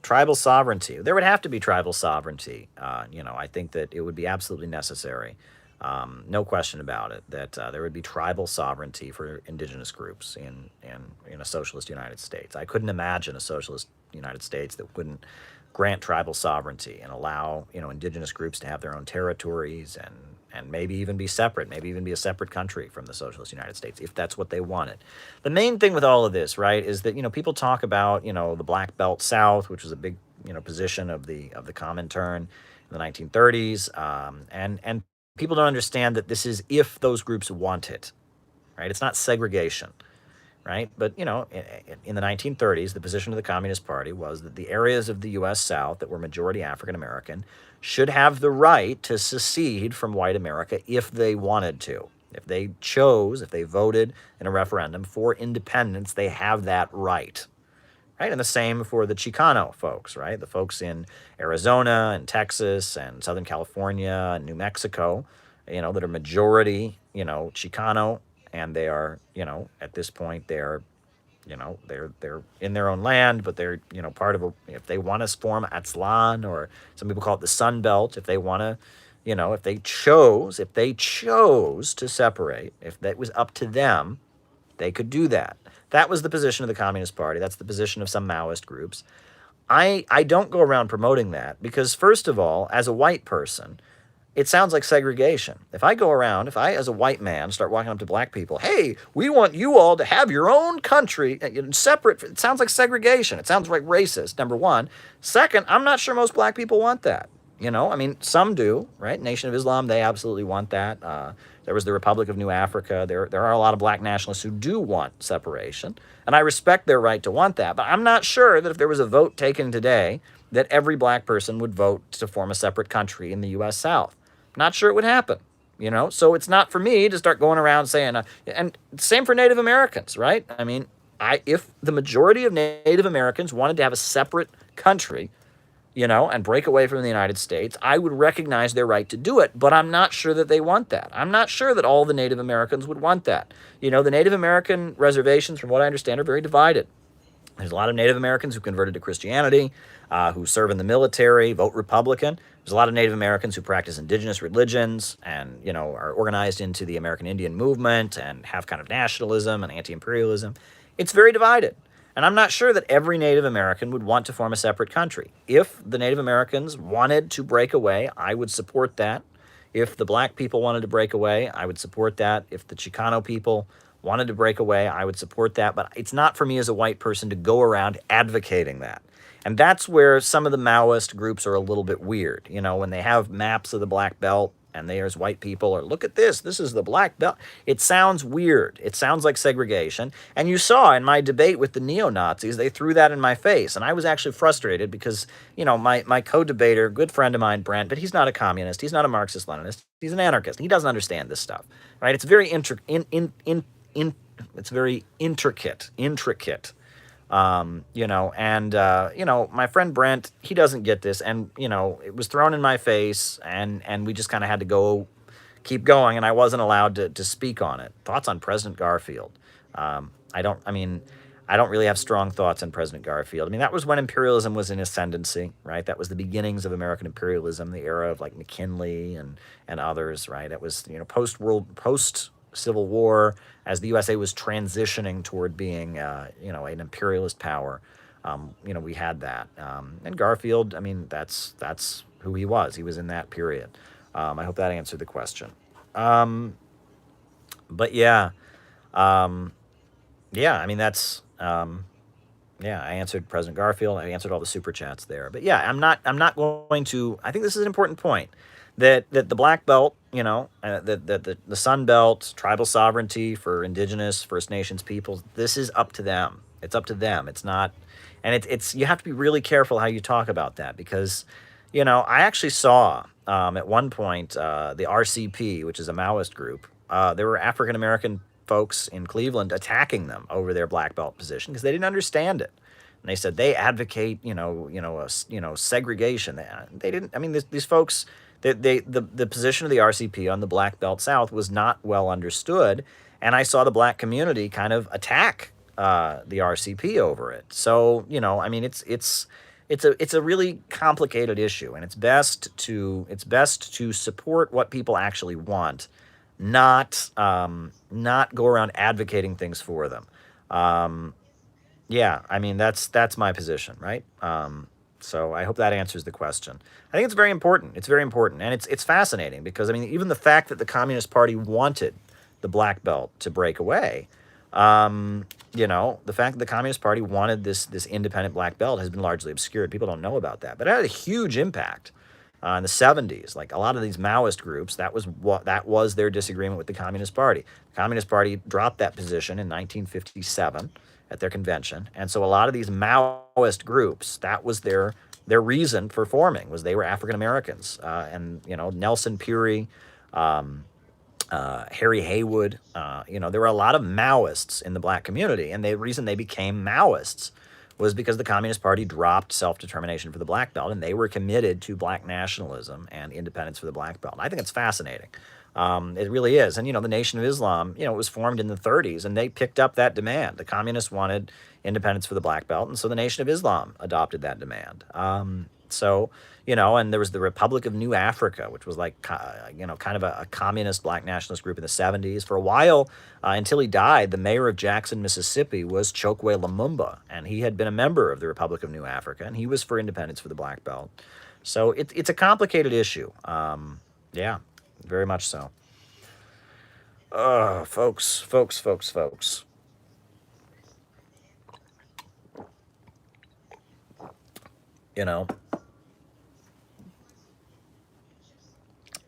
Tribal sovereignty. There would have to be tribal sovereignty. I think that it would be absolutely necessary. No question about it, that there would be tribal sovereignty for indigenous groups in a socialist United States. I couldn't imagine a socialist United States that wouldn't grant tribal sovereignty and allow indigenous groups to have their own territories and maybe even be separate, maybe even be a separate country from the socialist United States if that's what they wanted. The main thing with all of this, right, is that people talk about the Black Belt South, which was a big position of the Comintern in the 1930s, and people don't understand that this is if those groups want it, right? It's not segregation, right? But, in the 1930s, the position of the Communist Party was that the areas of the U.S. South that were majority African American should have the right to secede from white America if they wanted to. If they voted in a referendum for independence, they have that right. Right? And the same for the Chicano folks, right? The folks in Arizona and Texas and Southern California and New Mexico, that are majority, Chicano, and they are, at this point they're in their own land, but they're, part of if they want to form Aztlan, or some people call it the Sun Belt, if they want to, if they chose to separate, if that was up to them, they could do that. That was the position of the Communist Party. That's the position of some Maoist groups. I don't go around promoting that because, first of all, as a white person, it sounds like segregation. If I go around, if I, as a white man, start walking up to black people, hey, we want you all to have your own country, separate, it sounds like segregation. It sounds like racist, number one. Second, I'm not sure most black people want that. I mean, some do, right? Nation of Islam, they absolutely want that. There was the Republic of New Africa. There are a lot of black nationalists who do want separation, and I respect their right to want that. But I'm not sure that if there was a vote taken today, that every black person would vote to form a separate country in the U.S. South. Not sure it would happen. So it's not for me to start going around saying, and same for Native Americans, right? I mean, if the majority of Native Americans wanted to have a separate country, and break away from the United States, I would recognize their right to do it, but I'm not sure that they want that. I'm not sure that all the Native Americans would want that. The Native American reservations, from what I understand, are very divided. There's a lot of Native Americans who converted to Christianity, who serve in the military, vote Republican. There's a lot of Native Americans who practice indigenous religions and, are organized into the American Indian movement and have kind of nationalism and anti-imperialism. It's very divided. And I'm not sure that every Native American would want to form a separate country. If the Native Americans wanted to break away, I would support that. If the black people wanted to break away, I would support that. If the Chicano people wanted to break away, I would support that. But it's not for me as a white person to go around advocating that. And that's where some of the Maoist groups are a little bit weird. When they have maps of the black belt and there's white people, or look at this is the black belt. It sounds weird. It sounds like segregation. And you saw in my debate with the neo-Nazis, they threw that in my face. And I was actually frustrated because, my co-debater, good friend of mine, Brent, but he's not a communist. He's not a Marxist-Leninist. He's an anarchist. He doesn't understand this stuff, right? It's very it's very intricate. My friend Brent, he doesn't get this, and, it was thrown in my face, and we just kind of had to keep going, and I wasn't allowed to speak on it. Thoughts on President Garfield? I don't really have strong thoughts on President Garfield. I mean, that was when imperialism was in ascendancy, right? That was the beginnings of American imperialism, the era of, like, McKinley and others, right? It was, post-Civil War, as the USA was transitioning toward being, an imperialist power. We had that. And Garfield, I mean, that's who he was. He was in that period. I hope that answered the question. But yeah, I mean, that's, I answered President Garfield. I answered all the super chats there. But yeah, I'm not going to, I think this is an important point, that the Black Belt, that the Sun Belt, tribal sovereignty for indigenous First Nations peoples, this is up to them. It's up to them. It's not, and it's you have to be really careful how you talk about that, because, I actually saw at one point the RCP, which is a Maoist group, there were African American folks in Cleveland attacking them over their Black Belt position because they didn't understand it. And they said they advocate, segregation. They didn't. I mean, these folks, the position of the RCP on the Black Belt South was not well understood, and I saw the black community kind of attack the RCP over it. So, I mean, it's a really complicated issue, and it's best to support what people actually want, not go around advocating things for them. Yeah, I mean, that's my position, right? So I hope that answers the question. I think it's very important. It's very important, and it's fascinating because, I mean, even the fact that the Communist Party wanted the Black Belt to break away, the fact that the Communist Party wanted this independent Black Belt has been largely obscured. People don't know about that, but it had a huge impact in the 70s. Like a lot of these Maoist groups, that was their disagreement with the Communist Party. The Communist Party dropped that position in 1957 at their convention, and so a lot of these Maoist groups, that was their reason for forming, was they were African Americans, and Nelson Peary, Harry Haywood, there were a lot of Maoists in the black community, and the reason they became Maoists was because the Communist Party dropped self-determination for the Black Belt, and they were committed to black nationalism and independence for the Black Belt. I think it's fascinating. It really is. And, the Nation of Islam, it was formed in the 30s, and they picked up that demand. The communists wanted independence for the Black Belt, and so the Nation of Islam adopted that demand. And there was the Republic of New Africa, which was like, kind of a communist black nationalist group in the 70s. For a while, until he died, the mayor of Jackson, Mississippi was Chokwe Lumumba, and he had been a member of the Republic of New Africa, and he was for independence for the Black Belt. So it's a complicated issue. Yeah, very much so. Folks. You know,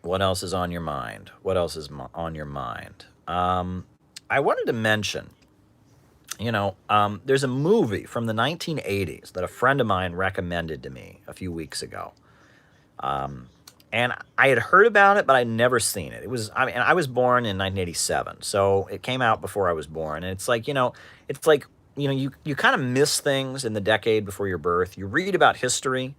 what else is on your mind? What else is on your mind? I wanted to mention, there's a movie from the 1980s that a friend of mine recommended to me a few weeks ago. And I had heard about it, but I'd never seen it. I was born in 1987, so it came out before I was born. And it's like, you kind of miss things in the decade before your birth. You read about history,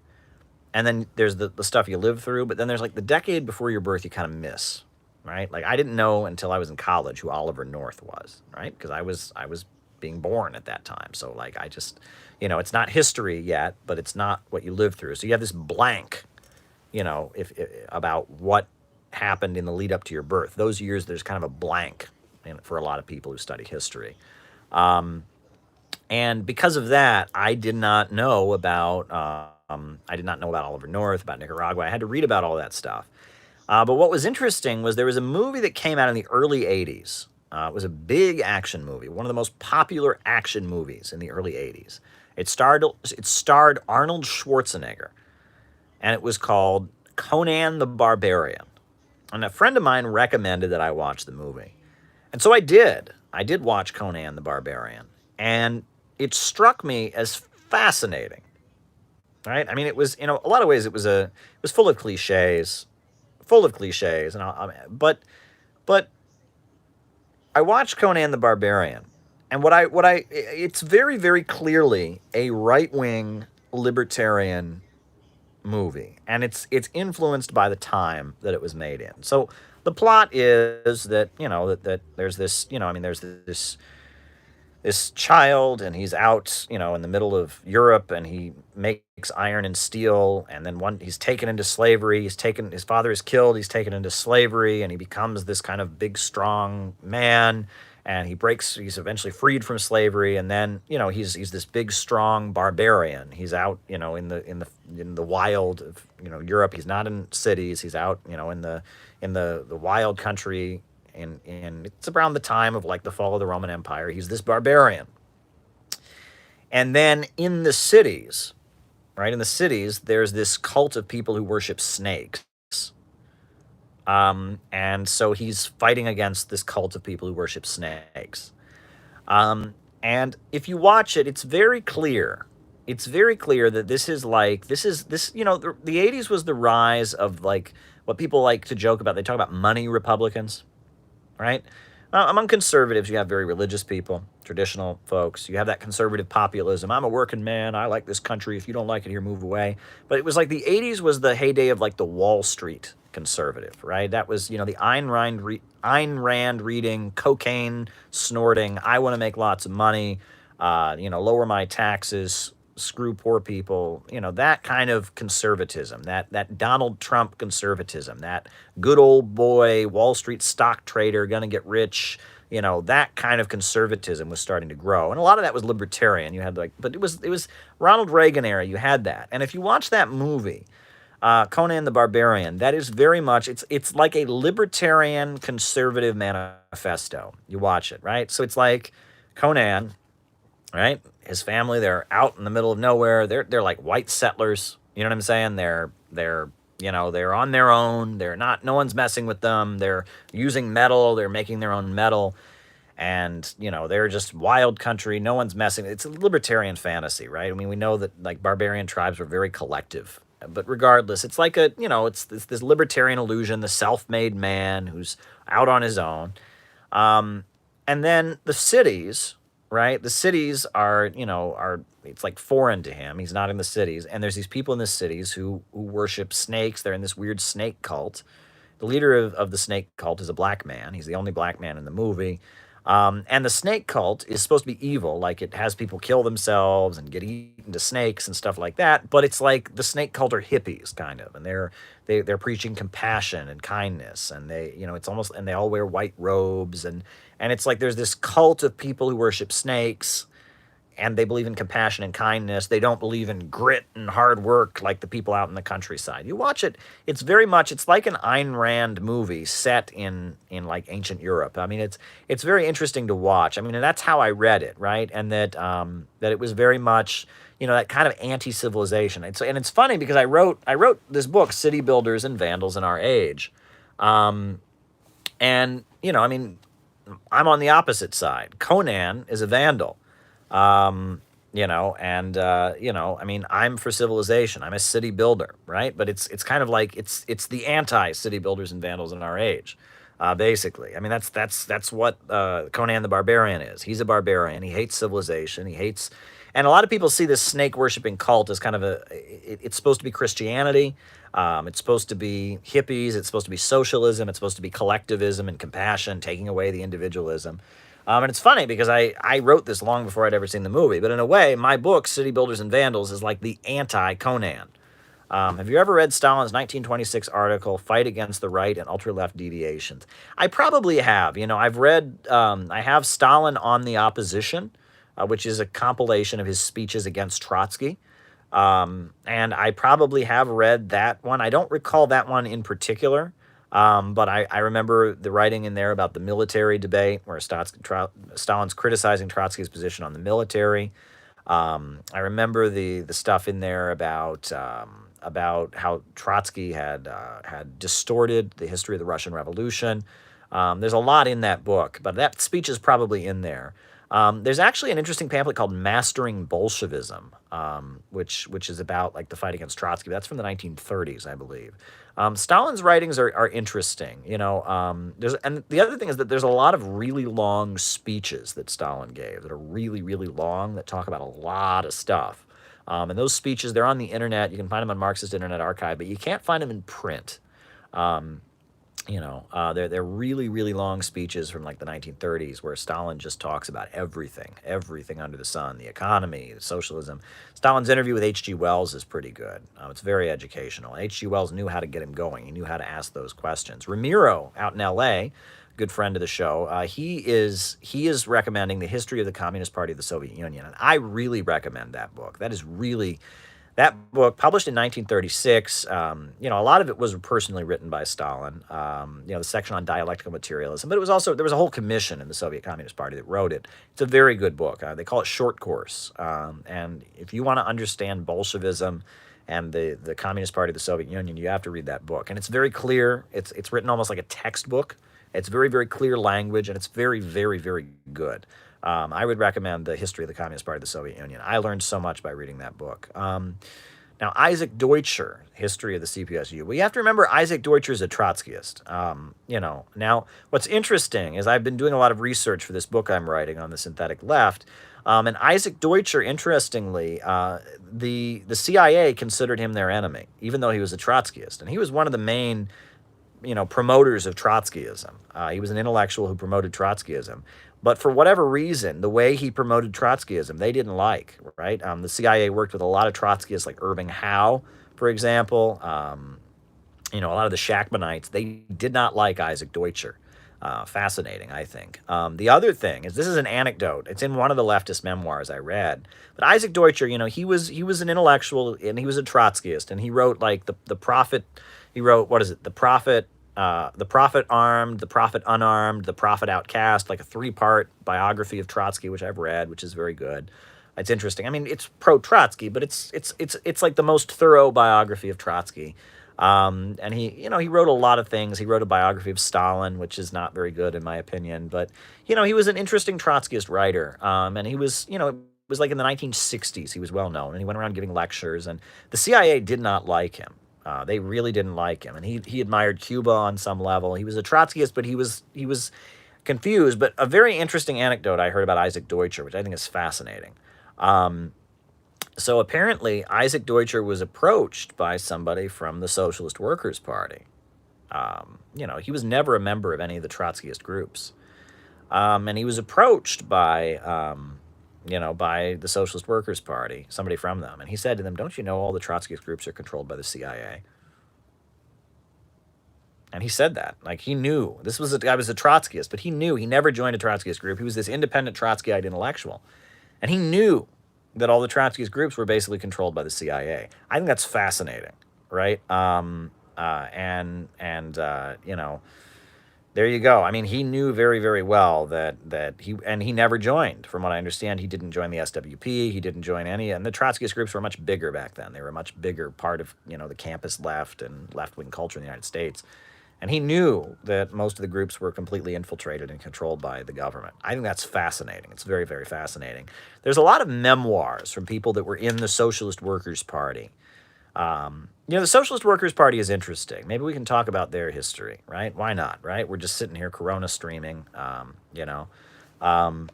and then there's the stuff you live through, but then there's like the decade before your birth you kind of miss, right? Like I didn't know until I was in college who Oliver North was, right? Because I was being born at that time. So like I just, it's not history yet, but it's not what you live through. So you have this blank, if about what happened in the lead up to your birth. Those years, there's kind of a blank for a lot of people who study history. And because of that, I did not know about Oliver North, about Nicaragua. I had to read about all that stuff. But what was interesting was there was a movie that came out in the early 80s. It was a big action movie, one of the most popular action movies in the early 80s. It starred Arnold Schwarzenegger, and it was called Conan the Barbarian. And a friend of mine recommended that I watch the movie. And so I did. I did watch Conan the Barbarian. And it struck me as fascinating. Right? I mean, it was, a lot of ways it was full of cliches, but I watched Conan the Barbarian, and it's very, very clearly a right wing libertarian movie, and it's influenced by the time that it was made in. So the plot is that that there's this there's this child, and he's out in the middle of Europe, and he makes iron and steel, and then he's taken into slavery. His father is killed, he's taken into slavery, and he becomes this kind of big strong man, and he's eventually freed from slavery, and then he's this big strong barbarian. He's out in the wild of Europe. He's not in cities, he's out in the wild country, and it's around the time of like the fall of the Roman Empire. He's this barbarian. And then in the cities, right, there's this cult of people who worship snakes. And so he's fighting against this cult of people who worship snakes. And if you watch it, it's very clear. It's very clear that the 80s was the rise of like what people like to joke about. They talk about money Republicans, right? Among conservatives, you have very religious people, traditional folks. You have that conservative populism. I'm a working man. I like this country. If you don't like it here, move away. But it was like the 80s was the heyday of like the Wall Street conservative, right? That was, the Ayn Rand reading, cocaine snorting, I want to make lots of money, lower my taxes, screw poor people, that kind of conservatism, that Donald Trump conservatism, that good old boy Wall Street stock trader gonna get rich, that kind of conservatism was starting to grow. And a lot of that was libertarian. You had but it was Ronald Reagan era, you had that. And if you watch that movie, Conan the Barbarian, that is very much, it's like a libertarian conservative manifesto. You watch it, right? So it's like Conan, right? His family, they're out in the middle of nowhere. They're like white settlers. You know what I'm saying? They're on their own. No one's messing with them. They're using metal. They're making their own metal. And, they're just wild country. No one's messing. It's a libertarian fantasy, right? I mean, we know that like barbarian tribes were very collective. But regardless, it's like it's this libertarian illusion, the self-made man who's out on his own. And then the cities, right? The cities are it's like foreign to him. He's not in the cities. And there's these people in the cities who worship snakes. They're in this weird snake cult. The leader of the snake cult is a black man. He's the only black man in the movie. And the snake cult is supposed to be evil. Like it has people kill themselves and get eaten to snakes and stuff like that. But it's like the snake cult are hippies kind of. And they're preaching compassion and kindness. And it's almost, and they all wear white robes. And it's like there's this cult of people who worship snakes. and they believe in compassion and kindness. They don't believe in grit and hard work like the people out in the countryside. You watch it, it's very much, it's like an Ayn Rand movie set in like ancient Europe. I mean, it's very interesting to watch. I mean, and that's how I read it, right? And that it was very much, that kind of anti-civilization. And it's funny because I wrote this book, City Builders and Vandals in Our Age. And, I mean, I'm on the opposite side. Conan is a vandal. I mean, I'm for civilization. I'm a city builder, right? But it's kind of like it's the anti-city builders and vandals in our age, basically. I mean, that's what Conan the Barbarian is. He's a barbarian. He hates civilization. And a lot of people see this snake worshiping cult as kind of it's supposed to be Christianity. It's supposed to be hippies. It's supposed to be socialism. It's supposed to be collectivism and compassion, taking away the individualism. And it's funny because I wrote this long before I'd ever seen the movie. But in a way, my book, City Builders and Vandals, is like the anti-Conan. Have you ever read Stalin's 1926 article, Fight Against the Right and Ultra-Left Deviations? I probably have. I've read, I have Stalin on the Opposition, which is a compilation of his speeches against Trotsky. And I probably have read that one. I don't recall that one in particular. But I remember the writing in there about the military debate, where Stalin's criticizing Trotsky's position on the military. I remember the stuff in there about how Trotsky had distorted the history of the Russian Revolution. There's a lot in that book, but that speech is probably in there. There's actually an interesting pamphlet called Mastering Bolshevism, which is about like the fight against Trotsky. That's from the 1930s, I believe. Stalin's writings are interesting, and the other thing is that there's a lot of really long speeches that Stalin gave that are really, really long, that talk about a lot of stuff. And those speeches, they're on the internet. You can find them on Marxist Internet Archive, but you can't find them in print. They're really, really long speeches from like the 1930s where Stalin just talks about everything under the sun, the economy, socialism. Stalin's interview with H.G. Wells is pretty good. It's very educational. H.G. Wells knew how to get him going. He knew how to ask those questions. Ramiro, out in L.A., good friend of the show, he is recommending The History of the Communist Party of the Soviet Union, and I really recommend that book. That book, published in 1936, a lot of it was personally written by Stalin, the section on dialectical materialism, but there was a whole commission in the Soviet Communist Party that wrote it. It's a very good book. They call it Short Course. And if you want to understand Bolshevism and the Communist Party of the Soviet Union, you have to read that book. And it's very clear. It's written almost like a textbook. It's very, very clear language, and it's very, very, very good. I would recommend The History of the Communist Party of the Soviet Union. I learned so much by reading that book. Now, Isaac Deutscher, History of the CPSU. Well, you have to remember Isaac Deutscher is a Trotskyist. Now, what's interesting is I've been doing a lot of research for this book I'm writing on the synthetic left. And Isaac Deutscher, interestingly, the CIA considered him their enemy, even though he was a Trotskyist. And he was one of the main promoters of Trotskyism. He was an intellectual who promoted Trotskyism. But for whatever reason, the way he promoted Trotskyism, they didn't like, right? The CIA worked with a lot of Trotskyists like Irving Howe, for example. A lot of the Shachtmanites, they did not like Isaac Deutscher. Fascinating, I think. The other thing is, this is an anecdote. It's in one of the leftist memoirs I read. But Isaac Deutscher, he was an intellectual, and he was a Trotskyist, and he wrote like the Prophet. He wrote, what is it? The Prophet Armed, The Prophet Unarmed, The Prophet Outcast, like a 3-part biography of Trotsky, which I've read, which is very good. It's interesting. I mean, it's pro-Trotsky, but it's like the most thorough biography of Trotsky. And he wrote a lot of things. He wrote a biography of Stalin, which is not very good in my opinion, but he was an interesting Trotskyist writer. And he was, it was like in the 1960s, he was well known, and he went around giving lectures, and the CIA did not like him. They really didn't like him, and he admired Cuba on some level. He was a Trotskyist, but he was confused. But a very interesting anecdote I heard about Isaac Deutscher, which I think is fascinating. So apparently, Isaac Deutscher was approached by somebody from the Socialist Workers' Party. He was never a member of any of the Trotskyist groups, and he was approached by by the Socialist Workers' Party, somebody from them. And he said to them, "Don't you know all the Trotskyist groups are controlled by the CIA?" And he said that. Like, he knew. This was a guy was a Trotskyist, but he knew. He never joined a Trotskyist group. He was this independent Trotskyite intellectual. And he knew that all the Trotskyist groups were basically controlled by the CIA. I think that's fascinating, right? You know, there you go. I mean, he knew very, very well that he never joined. From what I understand, he didn't join the SWP. He didn't join any, and the Trotskyist groups were much bigger back then. They were a much bigger part of the campus left and left wing culture in the United States. And he knew that most of the groups were completely infiltrated and controlled by the government. I think that's fascinating. It's very, very fascinating. There's a lot of memoirs from people that were in the Socialist Workers' Party. The Socialist Workers' Party is interesting. Maybe we can talk about their history, right? Why not, right? We're just sitting here, Corona streaming, but what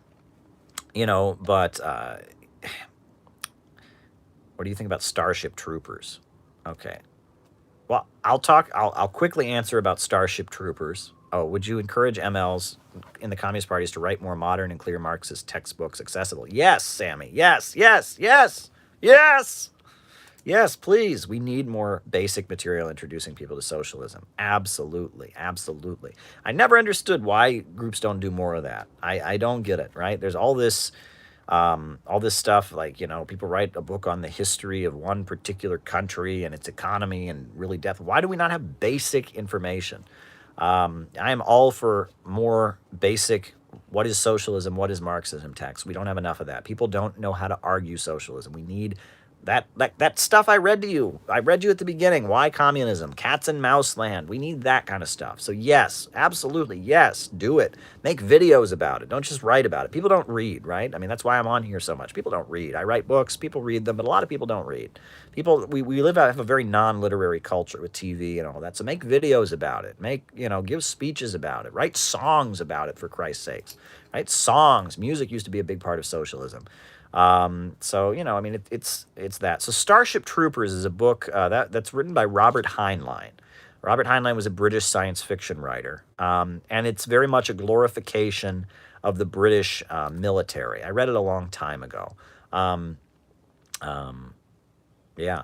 do you think about Starship Troopers? Okay. Well, I'll quickly answer about Starship Troopers. Oh, would you encourage MLs in the Communist parties to write more modern and clear Marxist textbooks accessible? Yes, Sammy. Yes, yes, yes, yes. Yes, please. We need more basic material introducing people to socialism. Absolutely. Absolutely. I never understood why groups don't do more of that. I don't get it, right? There's all this stuff like, people write a book on the history of one particular country and its economy and really depth. Why do we not have basic information? I am all for more basic, what is socialism, what is Marxism text. We don't have enough of that. People don't know how to argue socialism. We need that stuff I read to you. I read you at the beginning. Why communism? Cats and Mouseland. We need that kind of stuff. So yes, absolutely, yes, do it. Make videos about it. Don't just write about it. People don't read, right? I mean, that's why I'm on here so much. People don't read. I write books. People read them, but a lot of people don't read. We have a very non-literary culture with TV and all that. So make videos about it. Give speeches about it. Write songs about it, for Christ's sakes. Right? Songs. Music used to be a big part of socialism. It's that. So Starship Troopers is a book that's written by Robert Heinlein. Robert Heinlein was a British science fiction writer, and it's very much a glorification of the British military. I read it a long time ago. Yeah.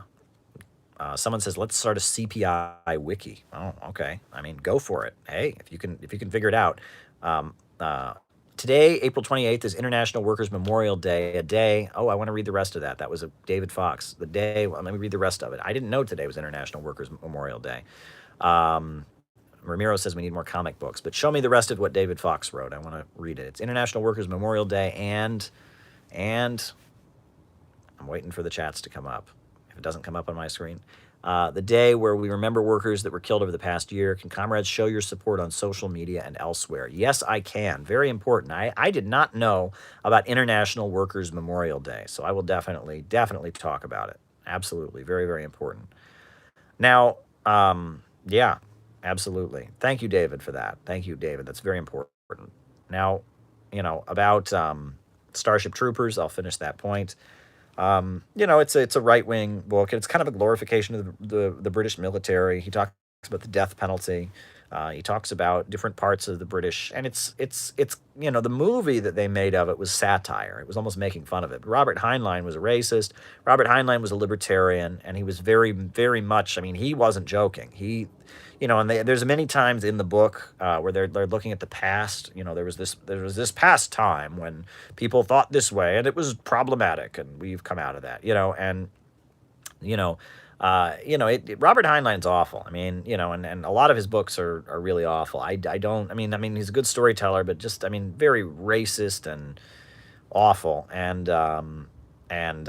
Someone says, let's start a CPI wiki. Oh, okay. I mean, go for it. Hey, if you can figure it out. Today, April 28th, is International Workers' Memorial Day. Oh, I want to read the rest of that. That was a David Fox. Let me read the rest of it. I didn't know today was International Workers' Memorial Day. Ramiro says we need more comic books, but show me the rest of what David Fox wrote. I want to read it. It's International Workers' Memorial Day, and I'm waiting for the chats to come up. If it doesn't come up on my screen. The day where we remember workers that were killed over the past year. Can comrades show your support on social media and elsewhere? Yes, I can. Very important. I did not know about International Workers' Memorial Day, so I will definitely talk about it. Absolutely. Very, very important. Now, yeah, absolutely. Thank you, David, for that. Thank you, David. That's very important. Now, about Starship Troopers, I'll finish that point. It's a right-wing book. It's kind of a glorification of the British military. He talks about the death penalty. He talks about different parts of the British, and it's the movie that they made of it was satire. It was almost making fun of it. But Robert Heinlein was a racist. Robert Heinlein was a libertarian, and he was very, very much. I mean, he wasn't joking. There's many times in the book where they're looking at the past. There was this past time when people thought this way, and it was problematic, and we've come out of that. Robert Heinlein's awful. I mean, and a lot of his books are really awful. I mean, he's a good storyteller, but just, very racist and awful. And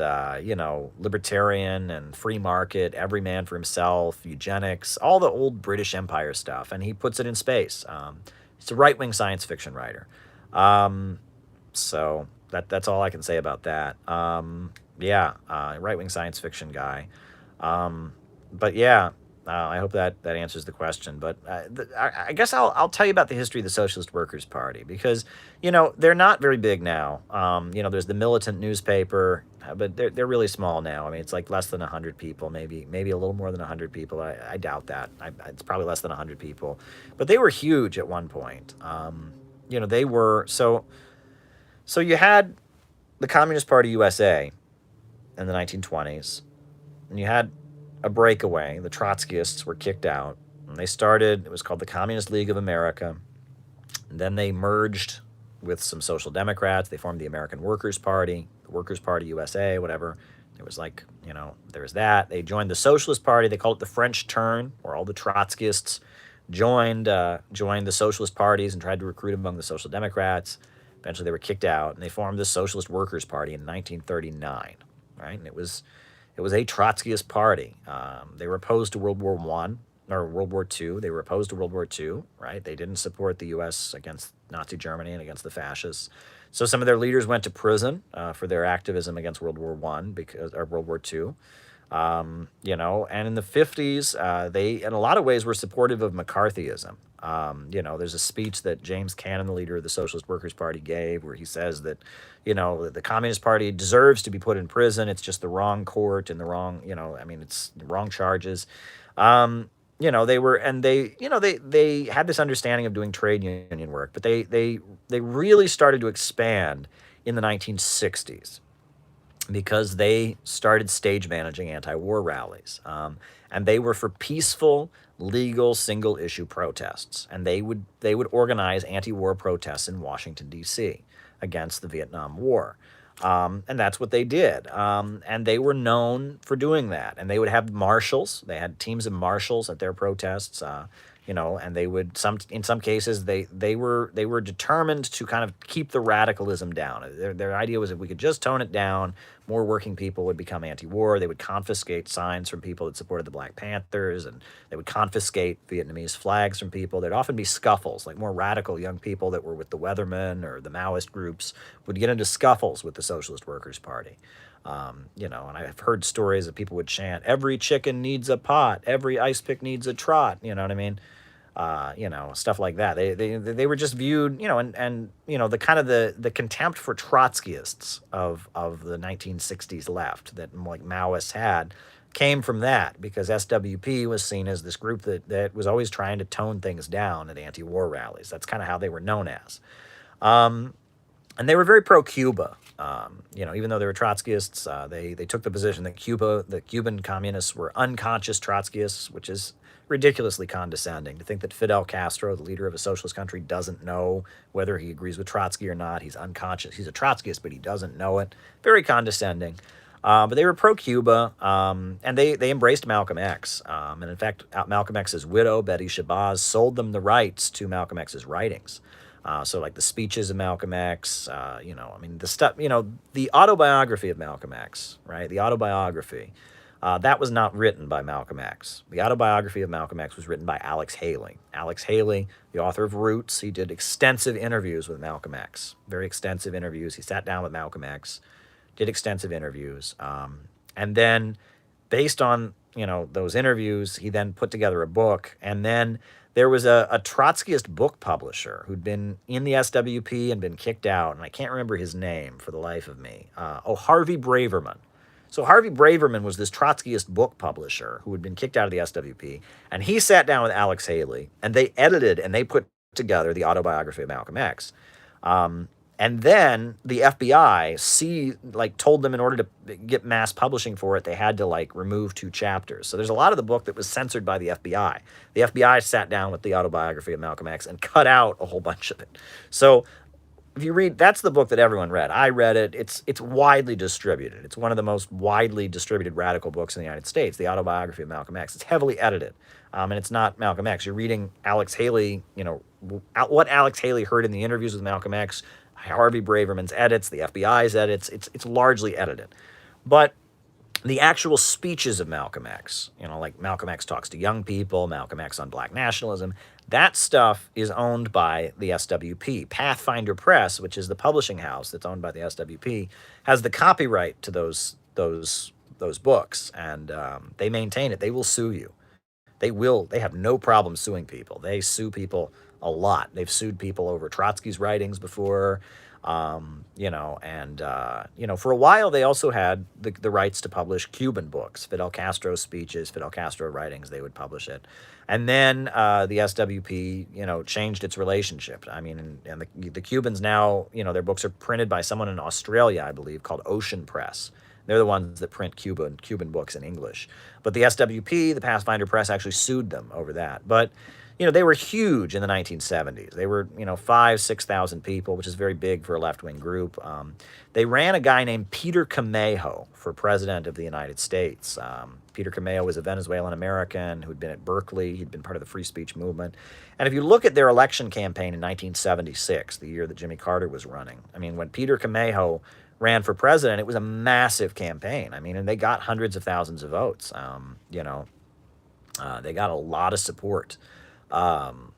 libertarian and free market, every man for himself, eugenics, all the old British Empire stuff. And he puts it in space. He's a right-wing science fiction writer. So that's all I can say about that. Right-wing science fiction guy. But yeah, I hope that answers the question. But I guess I'll tell you about the history of the Socialist Workers' Party, because they're not very big now. There's the Militant newspaper, but they're really small now. I mean, it's like less than 100 people, maybe a little more than 100 people. I doubt that. It's probably less than 100 people, but they were huge at one point. They were so you had the Communist Party USA in the 1920s, and you had a breakaway. The Trotskyists were kicked out, and it was called the Communist League of America. And then they merged with some Social Democrats. They formed the American Workers' Party. the Workers' Party USA, whatever. There was there was that. They joined the Socialist Party. They called it the French Turn, where all the Trotskyists joined the socialist parties and tried to recruit among the Social Democrats. Eventually, they were kicked out, and they formed the Socialist Workers' Party in 1939. Right, and it was a Trotskyist party. They were opposed to World War One or World War II. They were opposed to World War II. Right, they didn't support the U.S. against Nazi Germany and against the fascists. So some of their leaders went to prison for their activism against World War One or World War II. And in the 50s, they, in a lot of ways, were supportive of McCarthyism. There's a speech that James Cannon, the leader of the Socialist Workers' Party, gave where he says that, the Communist Party deserves to be put in prison. It's just the wrong court and the wrong, it's the wrong charges. They were, and they had this understanding of doing trade union work, but they really started to expand in the 1960s. Because they started stage managing anti-war rallies, and they were for peaceful, legal, single-issue protests, and they would organize anti-war protests in Washington D.C. against the Vietnam War, and that's what they did, and they were known for doing that. And they would have marshals; they had teams of marshals at their protests. And they would in some cases they were determined to kind of keep the radicalism down. Their idea was if we could just tone it down, more working people would become anti-war. They would confiscate signs from people that supported the Black Panthers, and they would confiscate Vietnamese flags from people. There'd often be scuffles, like more radical young people that were with the Weathermen or the Maoist groups would get into scuffles with the Socialist Workers' Party. And I've heard stories that people would chant, "Every chicken needs a pot, every ice pick needs a trot." You know what I mean? Stuff like that. They were just viewed, and the kind of the contempt for Trotskyists of the 1960s left that like Maoists had came from that, because SWP was seen as this group that was always trying to tone things down at anti-war rallies. That's kind of how they were known as. And they were very pro-Cuba. Even though they were Trotskyists, they took the position that the Cuban communists were unconscious Trotskyists, which is ridiculously condescending to think that Fidel Castro, the leader of a socialist country, doesn't know whether he agrees with Trotsky or not. He's unconscious. He's a Trotskyist, but he doesn't know it. Very condescending. But they were pro-Cuba, and they embraced Malcolm X. And in fact, Malcolm X's widow, Betty Shabazz, sold them the rights to Malcolm X's writings. So like the speeches of Malcolm X, the stuff, the autobiography of Malcolm X, right? The autobiography, that was not written by Malcolm X. The autobiography of Malcolm X was written by Alex Haley. Alex Haley, the author of Roots, he did extensive interviews with Malcolm X, very extensive interviews. He sat down with Malcolm X, did extensive interviews. And then based on, those interviews, he then put together a book. And then there was a Trotskyist book publisher who'd been in the SWP and been kicked out, and I can't remember his name for the life of me. Harvey Braverman. So Harvey Braverman was this Trotskyist book publisher who had been kicked out of the SWP, and he sat down with Alex Haley, and they edited and they put together the autobiography of Malcolm X. And then the FBI told them in order to get mass publishing for it, they had to remove 2 chapters. So there's a lot of the book that was censored by the FBI. The FBI sat down with the autobiography of Malcolm X and cut out a whole bunch of it. So if you read, that's the book that everyone read. I read it. It's widely distributed. It's one of the most widely distributed radical books in the United States, the autobiography of Malcolm X. It's heavily edited, and it's not Malcolm X. You're reading Alex Haley, what Alex Haley heard in the interviews with Malcolm X, Harvey Braverman's edits, the FBI's edits. It's largely edited. But the actual speeches of Malcolm X, like Malcolm X talks to young people, Malcolm X on black nationalism, that stuff is owned by the SWP. Pathfinder Press, which is the publishing house that's owned by the SWP, has the copyright to those books, and they maintain it. They will sue you. They have no problem suing people. They sue people a lot. They've sued people over Trotsky's writings before, for a while they also had the rights to publish Cuban books, Fidel Castro speeches, Fidel Castro writings. They would publish it. And then the SWP, changed its relationship. I mean, and the Cubans now, their books are printed by someone in Australia, I believe, called Ocean Press. They're the ones that print Cuban books in English. But the SWP, the Pathfinder Press, actually sued them over that. But they were huge in the 1970s. They were, 6,000 people, which is very big for a left-wing group. They ran a guy named Peter Camejo for president of the United States. Peter Camejo was a Venezuelan American who'd been at Berkeley. He'd been part of the free speech movement. And if you look at their election campaign in 1976, the year that Jimmy Carter was running, when Peter Camejo ran for president, it was a massive campaign. And they got hundreds of thousands of votes. They got a lot of support. And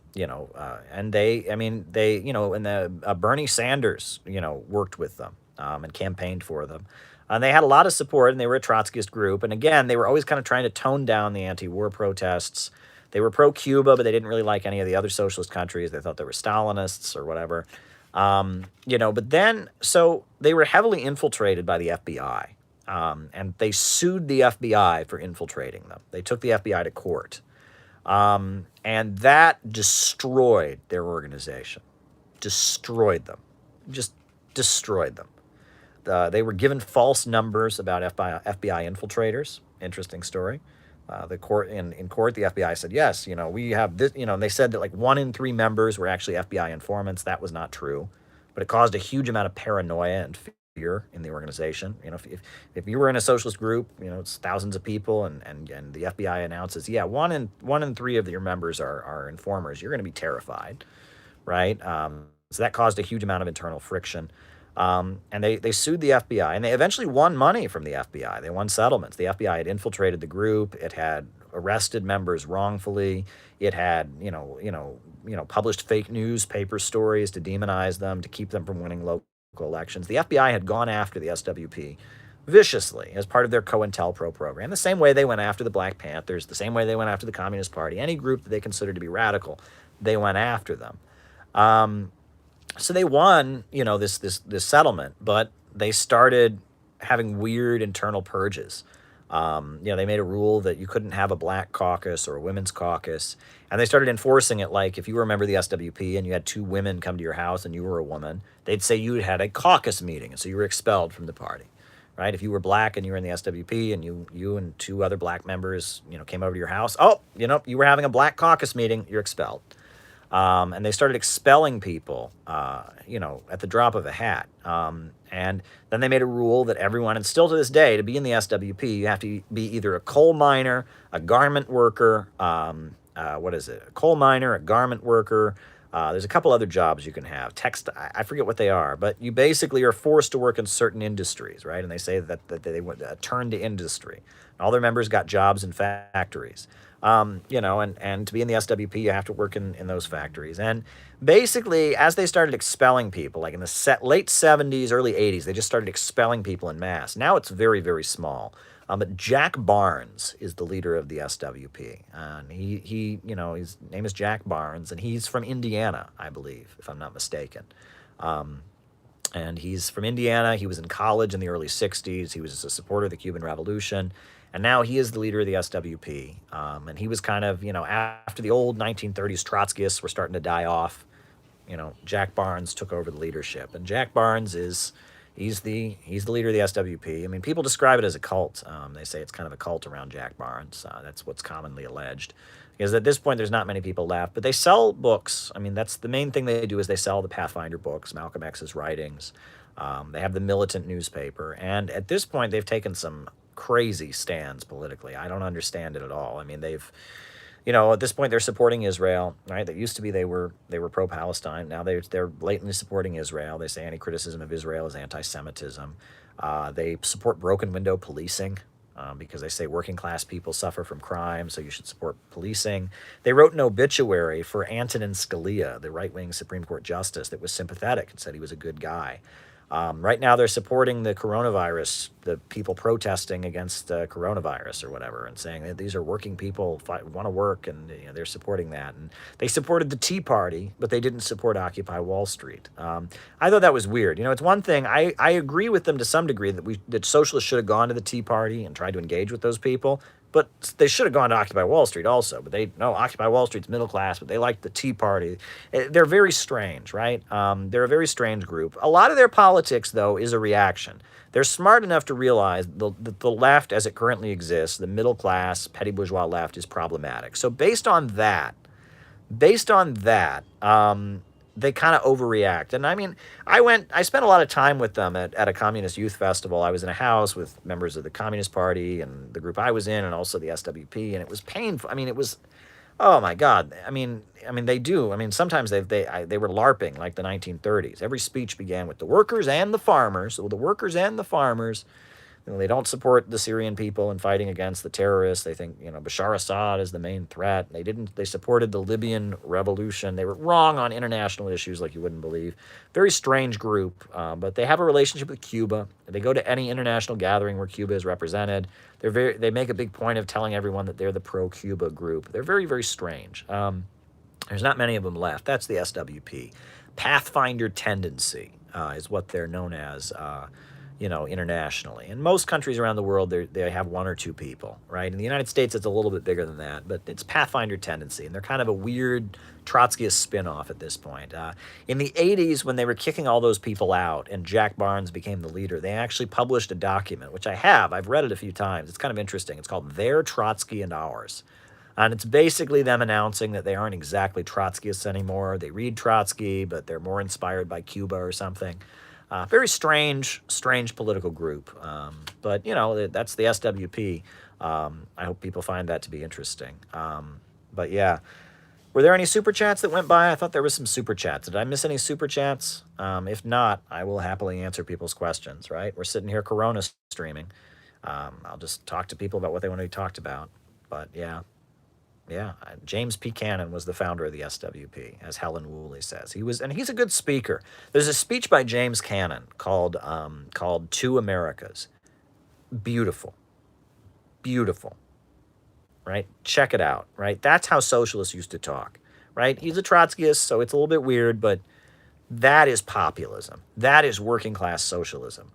Bernie Sanders, worked with them and campaigned for them. And they had a lot of support, and they were a Trotskyist group. And again, they were always kind of trying to tone down the anti-war protests. They were pro-Cuba, but they didn't really like any of the other socialist countries. They thought they were Stalinists or whatever. But then, so they were heavily infiltrated by the FBI. And they sued the FBI for infiltrating them. They took the FBI to court. And that destroyed their organization. Destroyed them. Just destroyed them. They were given false numbers about FBI infiltrators. Interesting story. The court in court, the FBI said, yes, we have this, and they said that like 1 in 3 members were actually FBI informants. That was not true, but it caused a huge amount of paranoia and fear in the organization. If you were in a socialist group, it's thousands of people, and the FBI announces, yeah, 1 in 3 of your members are informers, you're going to be terrified, right? So that caused a huge amount of internal friction. And they sued the FBI, and they eventually won money from the FBI. They won settlements. The FBI had infiltrated the group. It had arrested members wrongfully. It had, published fake newspaper stories to demonize them, to keep them from winning local elections. The FBI had gone after the SWP viciously as part of their COINTELPRO program, the same way they went after the Black Panthers, the same way they went after the Communist Party. Any group that they considered to be radical, they went after them. So they won, this settlement, but they started having weird internal purges. They made a rule that you couldn't have a black caucus or a women's caucus, and they started enforcing it. Like if you were a member of the SWP and you had 2 women come to your house and you were a woman, they'd say you had a caucus meeting, and so you were expelled from the party, right? If you were black and you were in the SWP and you and 2 other black members, came over to your house, you were having a black caucus meeting, you're expelled. And they started expelling people, at the drop of a hat. And then they made a rule that everyone, and still to this day, to be in the SWP, you have to be either a coal miner, a garment worker, a coal miner, a garment worker. There's a couple other jobs you can have. I forget what they are, but you basically are forced to work in certain industries, right? And they say that they would turn to industry. And all their members got jobs in factories. And to be in the SWP, you have to work in those factories. And basically, as they started expelling people, like in the late 70s, early 80s, they just started expelling people in mass. Now it's very, very small. But Jack Barnes is the leader of the SWP. And his name is Jack Barnes, and he's from Indiana, I believe, if I'm not mistaken. And he's from Indiana. He was in college in the early 60s. He was a supporter of the Cuban Revolution. And now he is the leader of the SWP. And he was kind of, after the old 1930s Trotskyists were starting to die off, Jack Barnes took over the leadership. And Jack Barnes he's the leader of the SWP. People describe it as a cult. They say it's kind of a cult around Jack Barnes. That's what's commonly alleged. Because at this point, there's not many people left. But they sell books. That's the main thing they do is they sell the Pathfinder books, Malcolm X's writings. They have the Militant newspaper. And at this point, they've taken some crazy stands politically. I don't understand it at all. They've, at this point they're supporting Israel, right? That used to be they were pro-Palestine. Now they're blatantly supporting Israel. They say any criticism of Israel is anti-Semitism. They support broken window policing because they say working class people suffer from crime, so you should support policing. They wrote an obituary for Antonin Scalia, the right-wing Supreme Court justice, that was sympathetic and said he was a good guy. Right now, they're supporting the coronavirus, the people protesting against coronavirus or whatever, and saying that these are working people, want to work, and they're supporting that. And they supported the Tea Party, but they didn't support Occupy Wall Street. I thought that was weird. It's one thing, I agree with them to some degree that socialists should have gone to the Tea Party and tried to engage with those people. But they should have gone to Occupy Wall Street also. But they no, Occupy Wall Street's middle class, but they like the Tea Party. They're very strange, right? They're a very strange group. A lot of their politics, though, is a reaction. They're smart enough to realize the left, as it currently exists, the middle class, petty bourgeois left, is problematic. So based on that, they kind of overreact. And I mean, I spent a lot of time with them at a communist youth festival. I was in a house with members of the Communist Party and the group I was in, and also the SWP, and it was painful. I mean, it was, oh my God. They do. I mean, sometimes they were LARPing like the 1930s. Every speech began with the workers and the farmers. So the workers and the farmers. They don't support the Syrian people in fighting against the terrorists. They think, Bashar Assad is the main threat. They supported the Libyan revolution. They were wrong on international issues like you wouldn't believe. Very strange group, but they have a relationship with Cuba. They go to any international gathering where Cuba is represented. They make a big point of telling everyone that they're the pro-Cuba group. They're very, very strange. There's not many of them left. That's the SWP. Pathfinder tendency is what they're known as. Internationally. In most countries around the world, they have one or two people, right? In the United States, it's a little bit bigger than that, but it's Pathfinder tendency, and they're kind of a weird Trotskyist spin-off at this point. In the 80s, when they were kicking all those people out and Jack Barnes became the leader, they actually published a document, which I've read it a few times. It's kind of interesting. It's called Their Trotsky and Ours. And it's basically them announcing that they aren't exactly Trotskyists anymore. They read Trotsky, but they're more inspired by Cuba or something. Very strange political group. But, that's the SWP. I hope people find that to be interesting. But, yeah. Were there any super chats that went by? I thought there was some super chats. Did I miss any super chats? If not, I will happily answer people's questions, right? We're sitting here Corona streaming. I'll just talk to people about what they want to be talked about. But, yeah. Yeah, James P. Cannon was the founder of the SWP, as Helen Woolley says. And he's a good speaker. There's a speech by James Cannon called Two Americas. Beautiful. Beautiful. Right? Check it out, right? That's how socialists used to talk, right? He's a Trotskyist, so it's a little bit weird, but that is populism. That is working class socialism.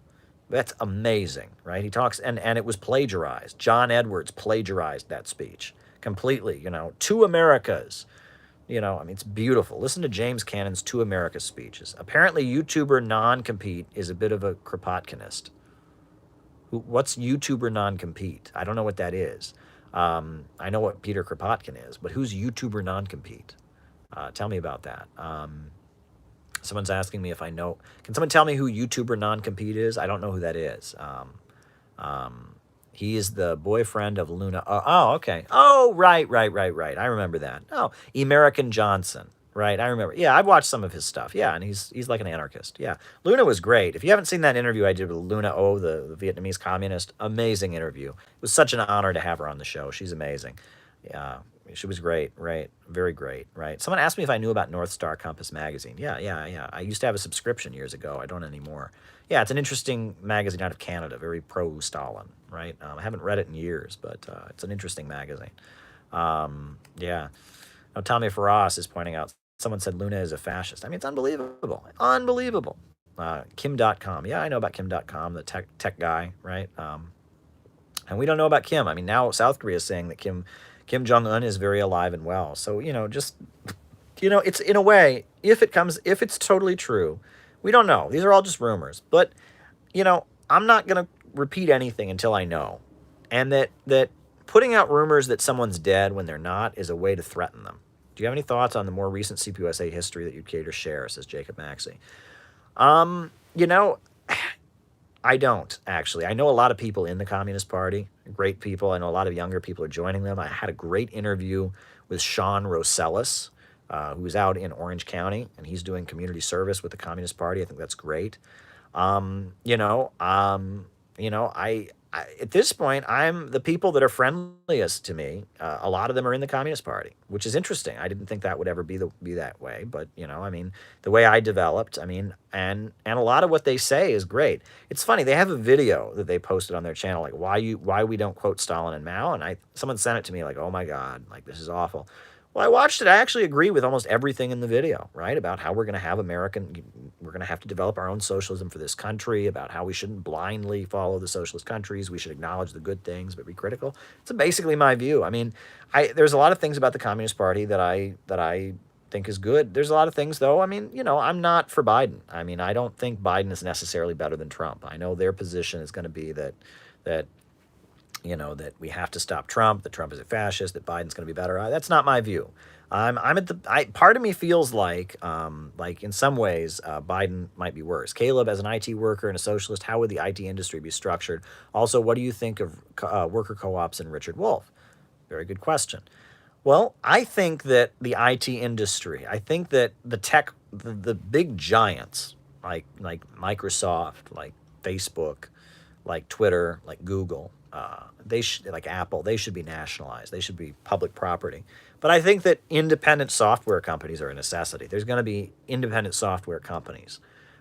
That's amazing, right? He talks, and it was plagiarized. John Edwards plagiarized that speech. Completely, Two Americas. It's beautiful. Listen to James Cannon's Two Americas speeches. Apparently, YouTuber non-compete is a bit of a Kropotkinist. What's YouTuber non-compete? I don't know what that is. I know what Peter Kropotkin is, but who's YouTuber non-compete? Tell me about that. Someone's asking me if I know. Can someone tell me who YouTuber non-compete is? I don't know who that is. He is the boyfriend of Luna. Oh, okay. Oh, right. I remember that. Oh, American Johnson. Right, I remember. Yeah, I've watched some of his stuff. Yeah, and he's like an anarchist. Yeah, Luna was great. If you haven't seen that interview I did with Luna Oh, the Vietnamese communist, amazing interview. It was such an honor to have her on the show. She's amazing. Yeah, she was great. Right, very great. Right. Someone asked me if I knew about North Star Compass magazine. Yeah. I used to have a subscription years ago. I don't anymore. Yeah, it's an interesting magazine out of Canada, very pro-Stalin, right? I haven't read it in years, but it's an interesting magazine. Yeah. Now, Tommy Farras is pointing out, someone said Luna is a fascist. I mean, it's unbelievable. Unbelievable. Kim.com. Yeah, I know about Kim.com, the tech guy, right? And we don't know about Kim. I mean, now South Korea is saying that Kim Jong-un is very alive and well. So, it's in a way, if it's totally true, we don't know. These are all just rumors. But, I'm not going to repeat anything until I know. And that putting out rumors that someone's dead when they're not is a way to threaten them. Do you have any thoughts on the more recent CPUSA history that you'd care to share, says Jacob Maxey? I don't, actually. I know a lot of people in the Communist Party, great people. I know a lot of younger people are joining them. I had a great interview with Sean Rosellis, who's out in Orange County, and he's doing community service with the Communist Party. I think that's great. At this point, I'm the people that are friendliest to me. A lot of them are in the Communist Party, which is interesting. I didn't think that would ever be that way, but the way I developed, and a lot of what they say is great. It's funny. They have a video that they posted on their channel, like why we don't quote Stalin and Mao, and someone sent it to me, like, oh my God, like this is awful. Well, I watched it. I actually agree with almost everything in the video, right? About how we're going to have American, we're going to have to develop our own socialism for this country, about how we shouldn't blindly follow the socialist countries. We should acknowledge the good things, but be critical. It's basically my view. I mean, there's a lot of things about the Communist Party that I think is good. There's a lot of things, though. I mean, I'm not for Biden. I mean, I don't think Biden is necessarily better than Trump. I know their position is going to be that that we have to stop Trump, that Trump is a fascist, that Biden's going to be better. That's not my view. I'm at the. Part of me feels like in some ways, Biden might be worse. Caleb, as an IT worker and a socialist, how would the IT industry be structured? Also, what do you think of worker co-ops and Richard Wolff? Very good question. Well, I think that the IT industry, I think that the big giants like Microsoft, like Facebook, like Twitter, like Google, like Apple, they should be nationalized. They should be public property. But I think that independent software companies are a necessity. There's going to be independent software companies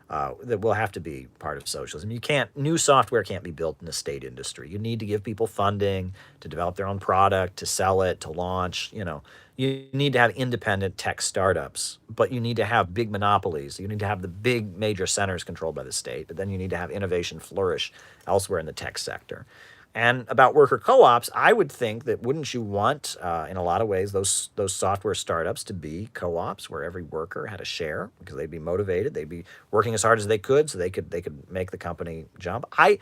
that will have to be part of socialism. New software can't be built in the state industry. You need to give people funding to develop their own product, to sell it, to launch. You need to have independent tech startups, but you need to have big monopolies. You need to have the big major centers controlled by the state, but then you need to have innovation flourish elsewhere in the tech sector. And about worker co-ops, I would think that wouldn't you want, in a lot of ways, those software startups to be co-ops where every worker had a share because they'd be motivated, they'd be working as hard as they could, so they could make the company jump. I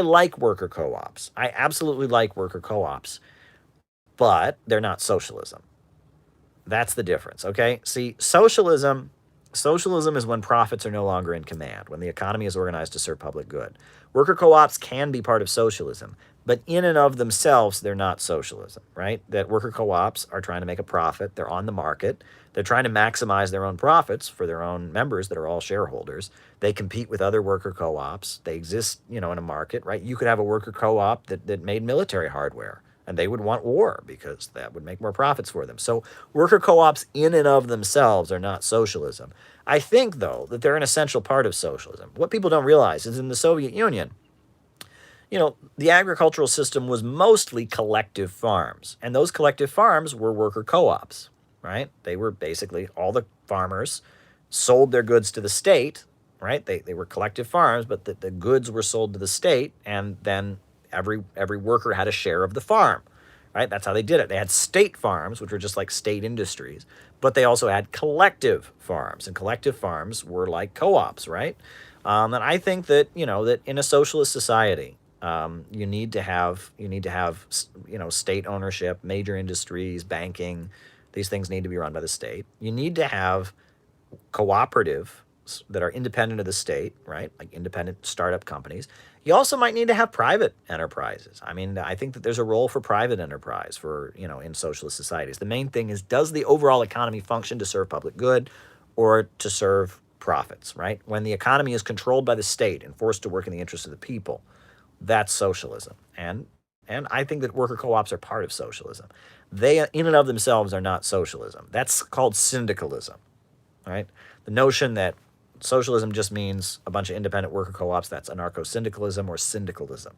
like worker co-ops. I absolutely like worker co-ops, but they're not socialism. That's the difference. Okay, see, socialism is when profits are no longer in command, when the economy is organized to serve public good. Worker co-ops can be part of socialism, but in and of themselves, they're not socialism, right? That worker co-ops are trying to make a profit. They're on the market. They're trying to maximize their own profits for their own members that are all shareholders. They compete with other worker co-ops. They exist, in a market, right? You could have a worker co-op that made military hardware, and they would want war because that would make more profits for them. So worker co-ops in and of themselves are not socialism. I think, though, that they're an essential part of socialism. What people don't realize is in the Soviet Union, the agricultural system was mostly collective farms, and those collective farms were worker co-ops, right? They were basically all the farmers sold their goods to the state, right? They were collective farms, but the goods were sold to the state, and then every worker had a share of the farm, right? That's how they did it. They had state farms, which were just like state industries, but they also had collective farms, and collective farms were like co-ops, right? And I think that that in a socialist society, you need to have state ownership, major industries, banking. These things need to be run by the state. You need to have cooperatives that are independent of the state, right? Like independent startup companies. You also might need to have private enterprises. I mean, I think that there's a role for private enterprise for, in socialist societies. The main thing is, does the overall economy function to serve public good or to serve profits, right? When the economy is controlled by the state and forced to work in the interest of the people, that's socialism. And I think that worker co-ops are part of socialism. They, in and of themselves, are not socialism. That's called syndicalism, right? The notion that socialism just means a bunch of independent worker co-ops, that's anarcho-syndicalism or syndicalism.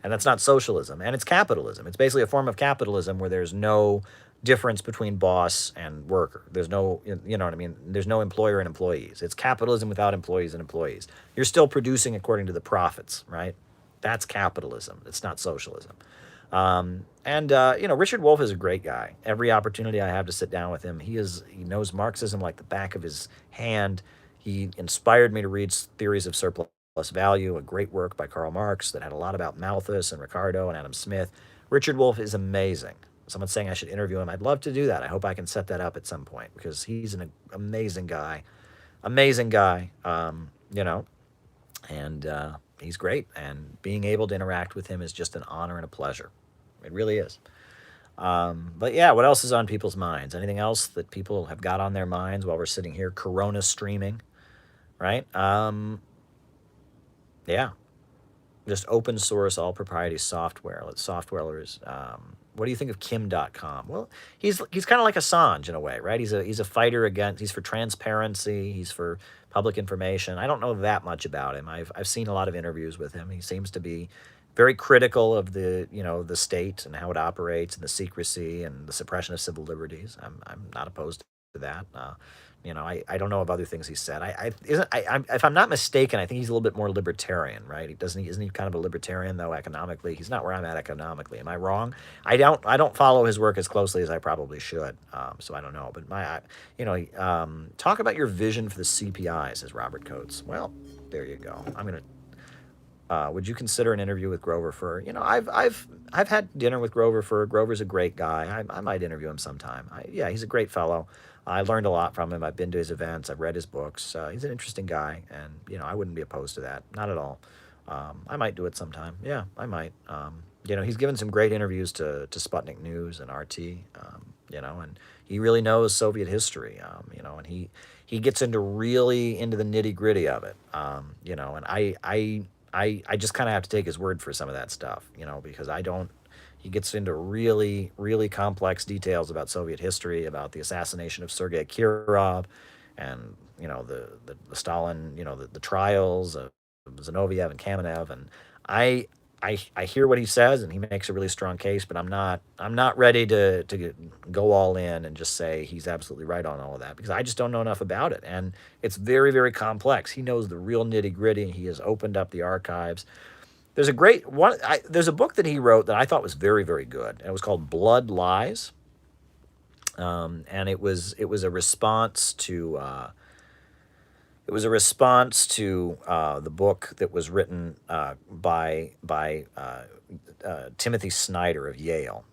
And that's not socialism. And it's capitalism. It's basically a form of capitalism where there's no difference between boss and worker. There's no, you know what I mean? There's no employer and employees. It's capitalism without employees and employees. You're still producing according to the profits, right? That's capitalism. It's not socialism. Richard Wolff is a great guy. Every opportunity I have to sit down with him, he knows Marxism like the back of his hand. He inspired me to read Theories of Surplus Value, a great work by Karl Marx that had a lot about Malthus and Ricardo and Adam Smith. Richard Wolff is amazing. Someone's saying I should interview him. I'd love to do that. I hope I can set that up at some point because he's an amazing guy. Amazing guy, and he's great. And being able to interact with him is just an honor and a pleasure. It really is. But yeah, what else is on people's minds? Anything else that people have got on their minds while we're sitting here Corona streaming, right? Yeah, just open source all propriety software. Let softwareers. What do you think of Kim.com? Well, he's kind of like Assange in a way, right? He's a fighter against. He's for transparency. He's for public information. I don't know that much about him. I've seen a lot of interviews with him. He seems to be very critical of the state and how it operates and the secrecy and the suppression of civil liberties. I'm not opposed that. I don't know of other things he said. If I'm not mistaken, I think he's a little bit more libertarian, right? Isn't he kind of a libertarian though economically? He's not where I'm at economically. Am I wrong? I don't follow his work as closely as I probably should. So I don't know. But talk about your vision for the CPI, says Robert Coates. Well, there you go. I'm gonna would you consider an interview with Grover Furr? I've had dinner with Grover Furr. Grover's a great guy. I might interview him sometime. Yeah, he's a great fellow. I learned a lot from him. I've been to his events. I've read his books. He's an interesting guy, and I wouldn't be opposed to that. Not at all. I might do it sometime. Yeah, I might. He's given some great interviews to Sputnik News and RT. And he really knows Soviet history. And he gets really into the nitty gritty of it. And I just kind of have to take his word for some of that stuff, because I don't. He gets into really, really complex details about Soviet history, about the assassination of Sergei Kirov, and the Stalin, the trials of Zinoviev and Kamenev, and I hear what he says, and he makes a really strong case, but I'm not ready to go all in and just say he's absolutely right on all of that, because I just don't know enough about it, and it's very, very complex. He knows the real nitty gritty. He has opened up the archives. There's a great one. There's a book that he wrote that I thought was very, very good, and it was called Blood Lies, and it was a response to the book that was written by Timothy Snyder of Yale,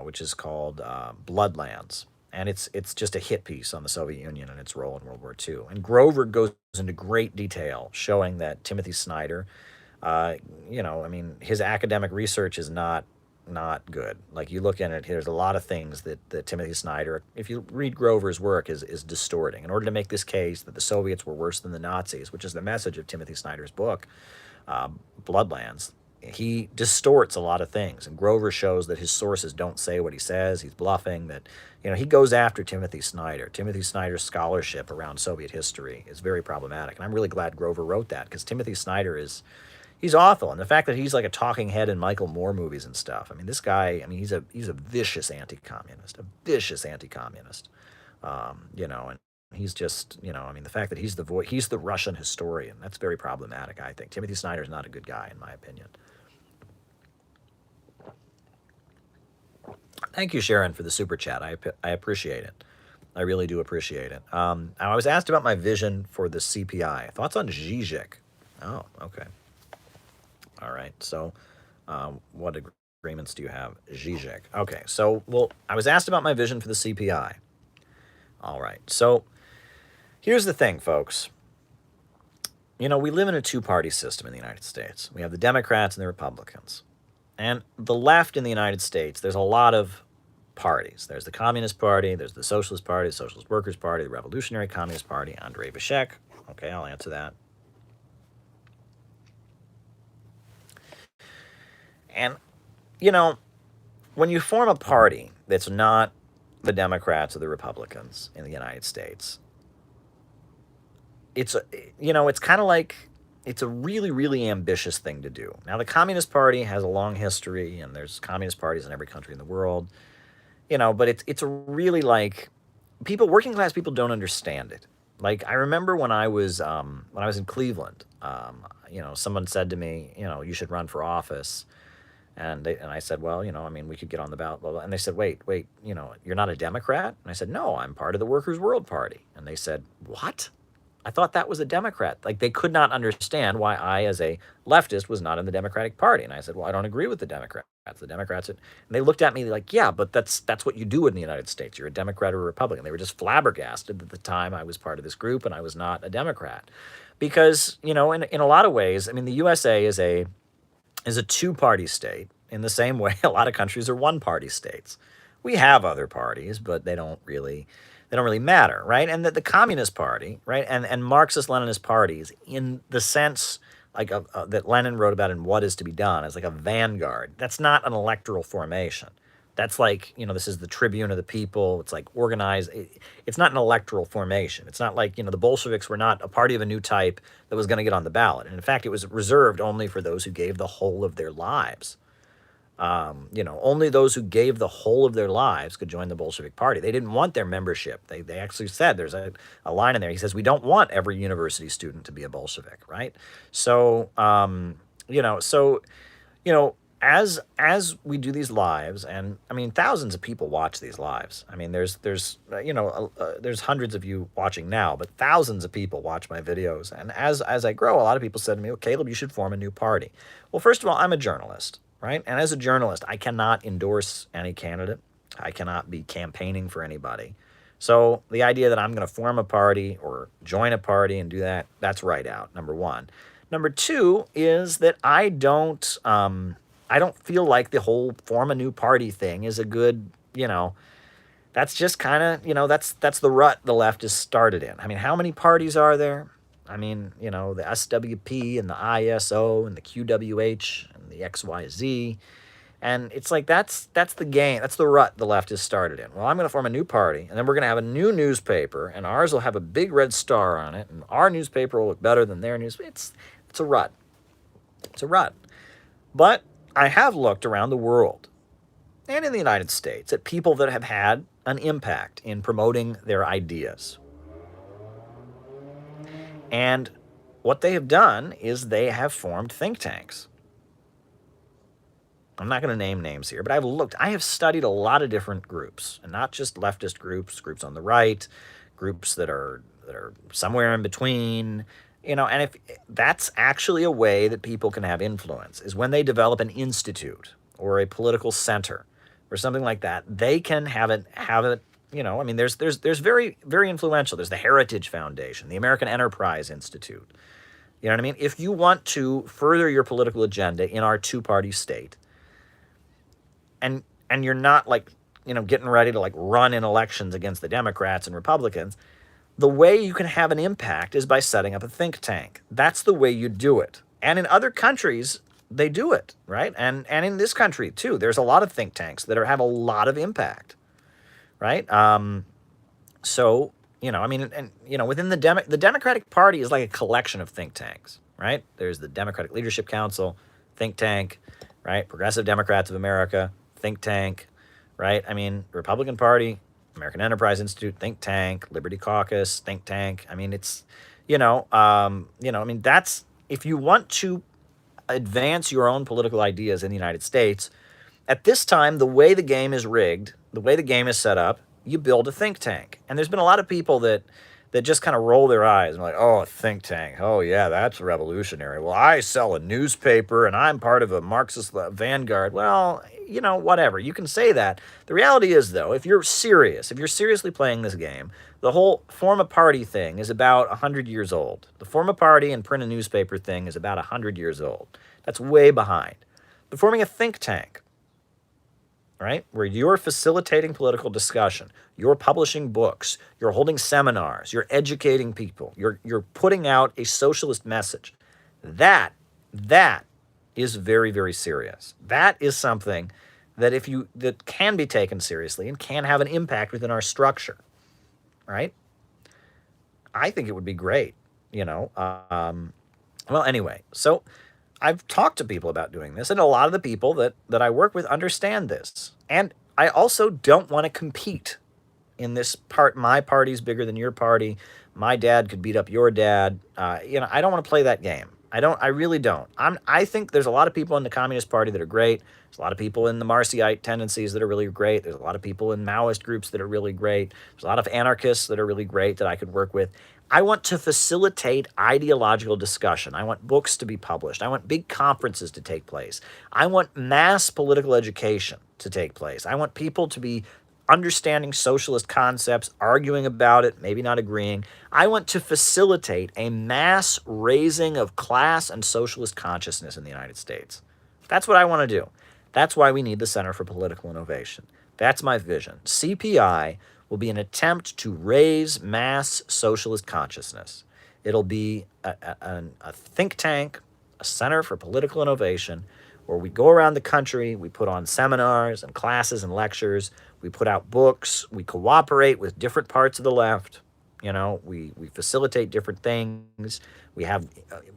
which is called Bloodlands. And it's just a hit piece on the Soviet Union and its role in World War II. And Grover goes into great detail showing that Timothy Snyder, his academic research is not good. Like, you look at it, there's a lot of things that Timothy Snyder, if you read Grover's work, is distorting. In order to make this case that the Soviets were worse than the Nazis, which is the message of Timothy Snyder's book, Bloodlands, he distorts a lot of things. And Grover shows that his sources don't say what he says. He's bluffing. That he goes after Timothy Snyder. Timothy Snyder's scholarship around Soviet history is very problematic. And I'm really glad Grover wrote that, because Timothy Snyder he's awful. And the fact that he's like a talking head in Michael Moore movies and stuff. I mean, this guy, he's a vicious anti-communist, and he's just, the fact that he's the Russian historian, that's very problematic, I think. Timothy Snyder's not a good guy, in my opinion. Thank you, Sharon, for the super chat. I appreciate it. I really do appreciate it. I was asked about my vision for the CPI. Thoughts on Zizek? Oh, okay. All right. So, what agreements do you have? Zizek. Okay. So, I was asked about my vision for the CPI. All right. So, here's the thing, folks. We live in a two-party system in the United States. We have the Democrats and the Republicans. And the left in the United States, there's a lot of parties. There's the Communist Party, there's the Socialist Party, the Socialist Workers' Party, the Revolutionary Communist Party, Andrei Vashek. Okay, I'll answer that. And, when you form a party that's not the Democrats or the Republicans in the United States, it's kind of like, it's a really, really ambitious thing to do. Now, the Communist Party has a long history, and there's communist parties in every country in the world, but it's really like, working class people don't understand it. Like, I remember when I was in Cleveland, someone said to me, you should run for office. And I said, well, we could get on the ballot, blah, blah. And they said, wait, you're not a Democrat? And I said, no, I'm part of the Workers' World Party. And they said, what? I thought that was a Democrat. Like, they could not understand why I, as a leftist, was not in the Democratic Party. And I said, well, I don't agree with the Democrats. The Democrats, and they looked at me like, yeah, but that's what you do in the United States. You're a Democrat or a Republican. They were just flabbergasted at the time I was part of this group and I was not a Democrat. Because, in a lot of ways, the USA is a two-party state in the same way a lot of countries are one-party states. We have other parties, but they don't really matter, right? And that the Communist Party, right, and Marxist-Leninist parties, in the sense like that Lenin wrote about in What Is to Be Done, as like a vanguard. That's not an electoral formation. That's like, this is the tribune of the people. It's like organized. It's not an electoral formation. It's not like, the Bolsheviks were not a party of a new type that was going to get on the ballot. And in fact, it was reserved only for those who gave the whole of their lives Only those who gave the whole of their lives could join the Bolshevik Party. They didn't want their membership. They actually said, there's a line in there. He says, we don't want every university student to be a Bolshevik, right? So, you know, as we do these lives, and I mean, thousands of people watch these lives. I mean, there's hundreds of you watching now, but thousands of people watch my videos. And as I grow, a lot of people said to me, "Oh, Caleb, you should form a new party." Well, first of all, I'm a journalist, right? And as a journalist, I cannot endorse any candidate. I cannot be campaigning for anybody. So the idea that I'm going to form a party or join a party and do that, that's right out, number one. Number two is that I don't feel like the whole form a new party thing is a good, that's just kind of, that's the rut the left has started in. I mean, how many parties are there? I mean, the SWP and the ISO and the QWH and the XYZ. And it's like, that's the game. That's the rut the left has started in. Well, I'm going to form a new party, and then we're going to have a new newspaper, and ours will have a big red star on it, and our newspaper will look better than their newspaper. It's a rut. It's a rut. But I have looked around the world and in the United States at people that have had an impact in promoting their ideas. And what they have done is they have formed think tanks. I'm not going to name names here, but I have studied a lot of different groups, and not just leftist groups, groups on the right, groups that are somewhere in between, and if that's actually a way that people can have influence, is when they develop an institute or a political center or something like that, they can have it, I mean, there's very, very influential. There's the Heritage Foundation, the American Enterprise Institute. You know what I mean? If you want to further your political agenda in our two-party state, and you're not getting ready to run in elections against the Democrats and Republicans, the way you can have an impact is by setting up a think tank. That's the way you do it. And in other countries, they do it, right? And in this country, too, there's a lot of think tanks that have a lot of impact, right? So, within the Democratic Party is like a collection of think tanks, right? There's the Democratic Leadership Council, think tank, right? Progressive Democrats of America, think tank, right? I mean, Republican Party, American Enterprise Institute, think tank, Liberty Caucus, think tank. I mean, it's, that's, if you want to advance your own political ideas in the United States, at this time, the way the game is rigged, the way the game is set up, you build a think tank. And there's been a lot of people that just kind of roll their eyes and like, oh, a think tank. Oh, yeah, that's revolutionary. Well, I sell a newspaper and I'm part of a Marxist vanguard. Well, whatever. You can say that. The reality is, though, if you're seriously playing this game, the whole form a party thing is about 100 years old. The form a party and print a newspaper thing is about 100 years old. That's way behind. But forming a think tank, right, where you're facilitating political discussion, you're publishing books, you're holding seminars, you're educating people, you're putting out a socialist message. That is very, very serious. That is something that that can be taken seriously and can have an impact within our structure, right? I think it would be great, Well, anyway, so I've talked to people about doing this, and a lot of the people that I work with understand this. And I also don't want to compete in this part. My party's bigger than your party. My dad could beat up your dad. I don't want to play that game. I really don't. I think there's a lot of people in the Communist Party that are great. There's a lot of people in the Marxist tendencies that are really great. There's a lot of people in Maoist groups that are really great. There's a lot of anarchists that are really great that I could work with. I want to facilitate ideological discussion. I want books to be published. I want big conferences to take place. I want mass political education to take place. I want people to be understanding socialist concepts, arguing about it, maybe not agreeing. I want to facilitate a mass raising of class and socialist consciousness in the United States. That's what I want to do. That's why we need the Center for Political Innovation. That's my vision. CPI will be an attempt to raise mass socialist consciousness. It'll be a think tank, a Center for Political Innovation, where we go around the country, we put on seminars and classes and lectures, we put out books, we cooperate with different parts of the left, we facilitate different things, we have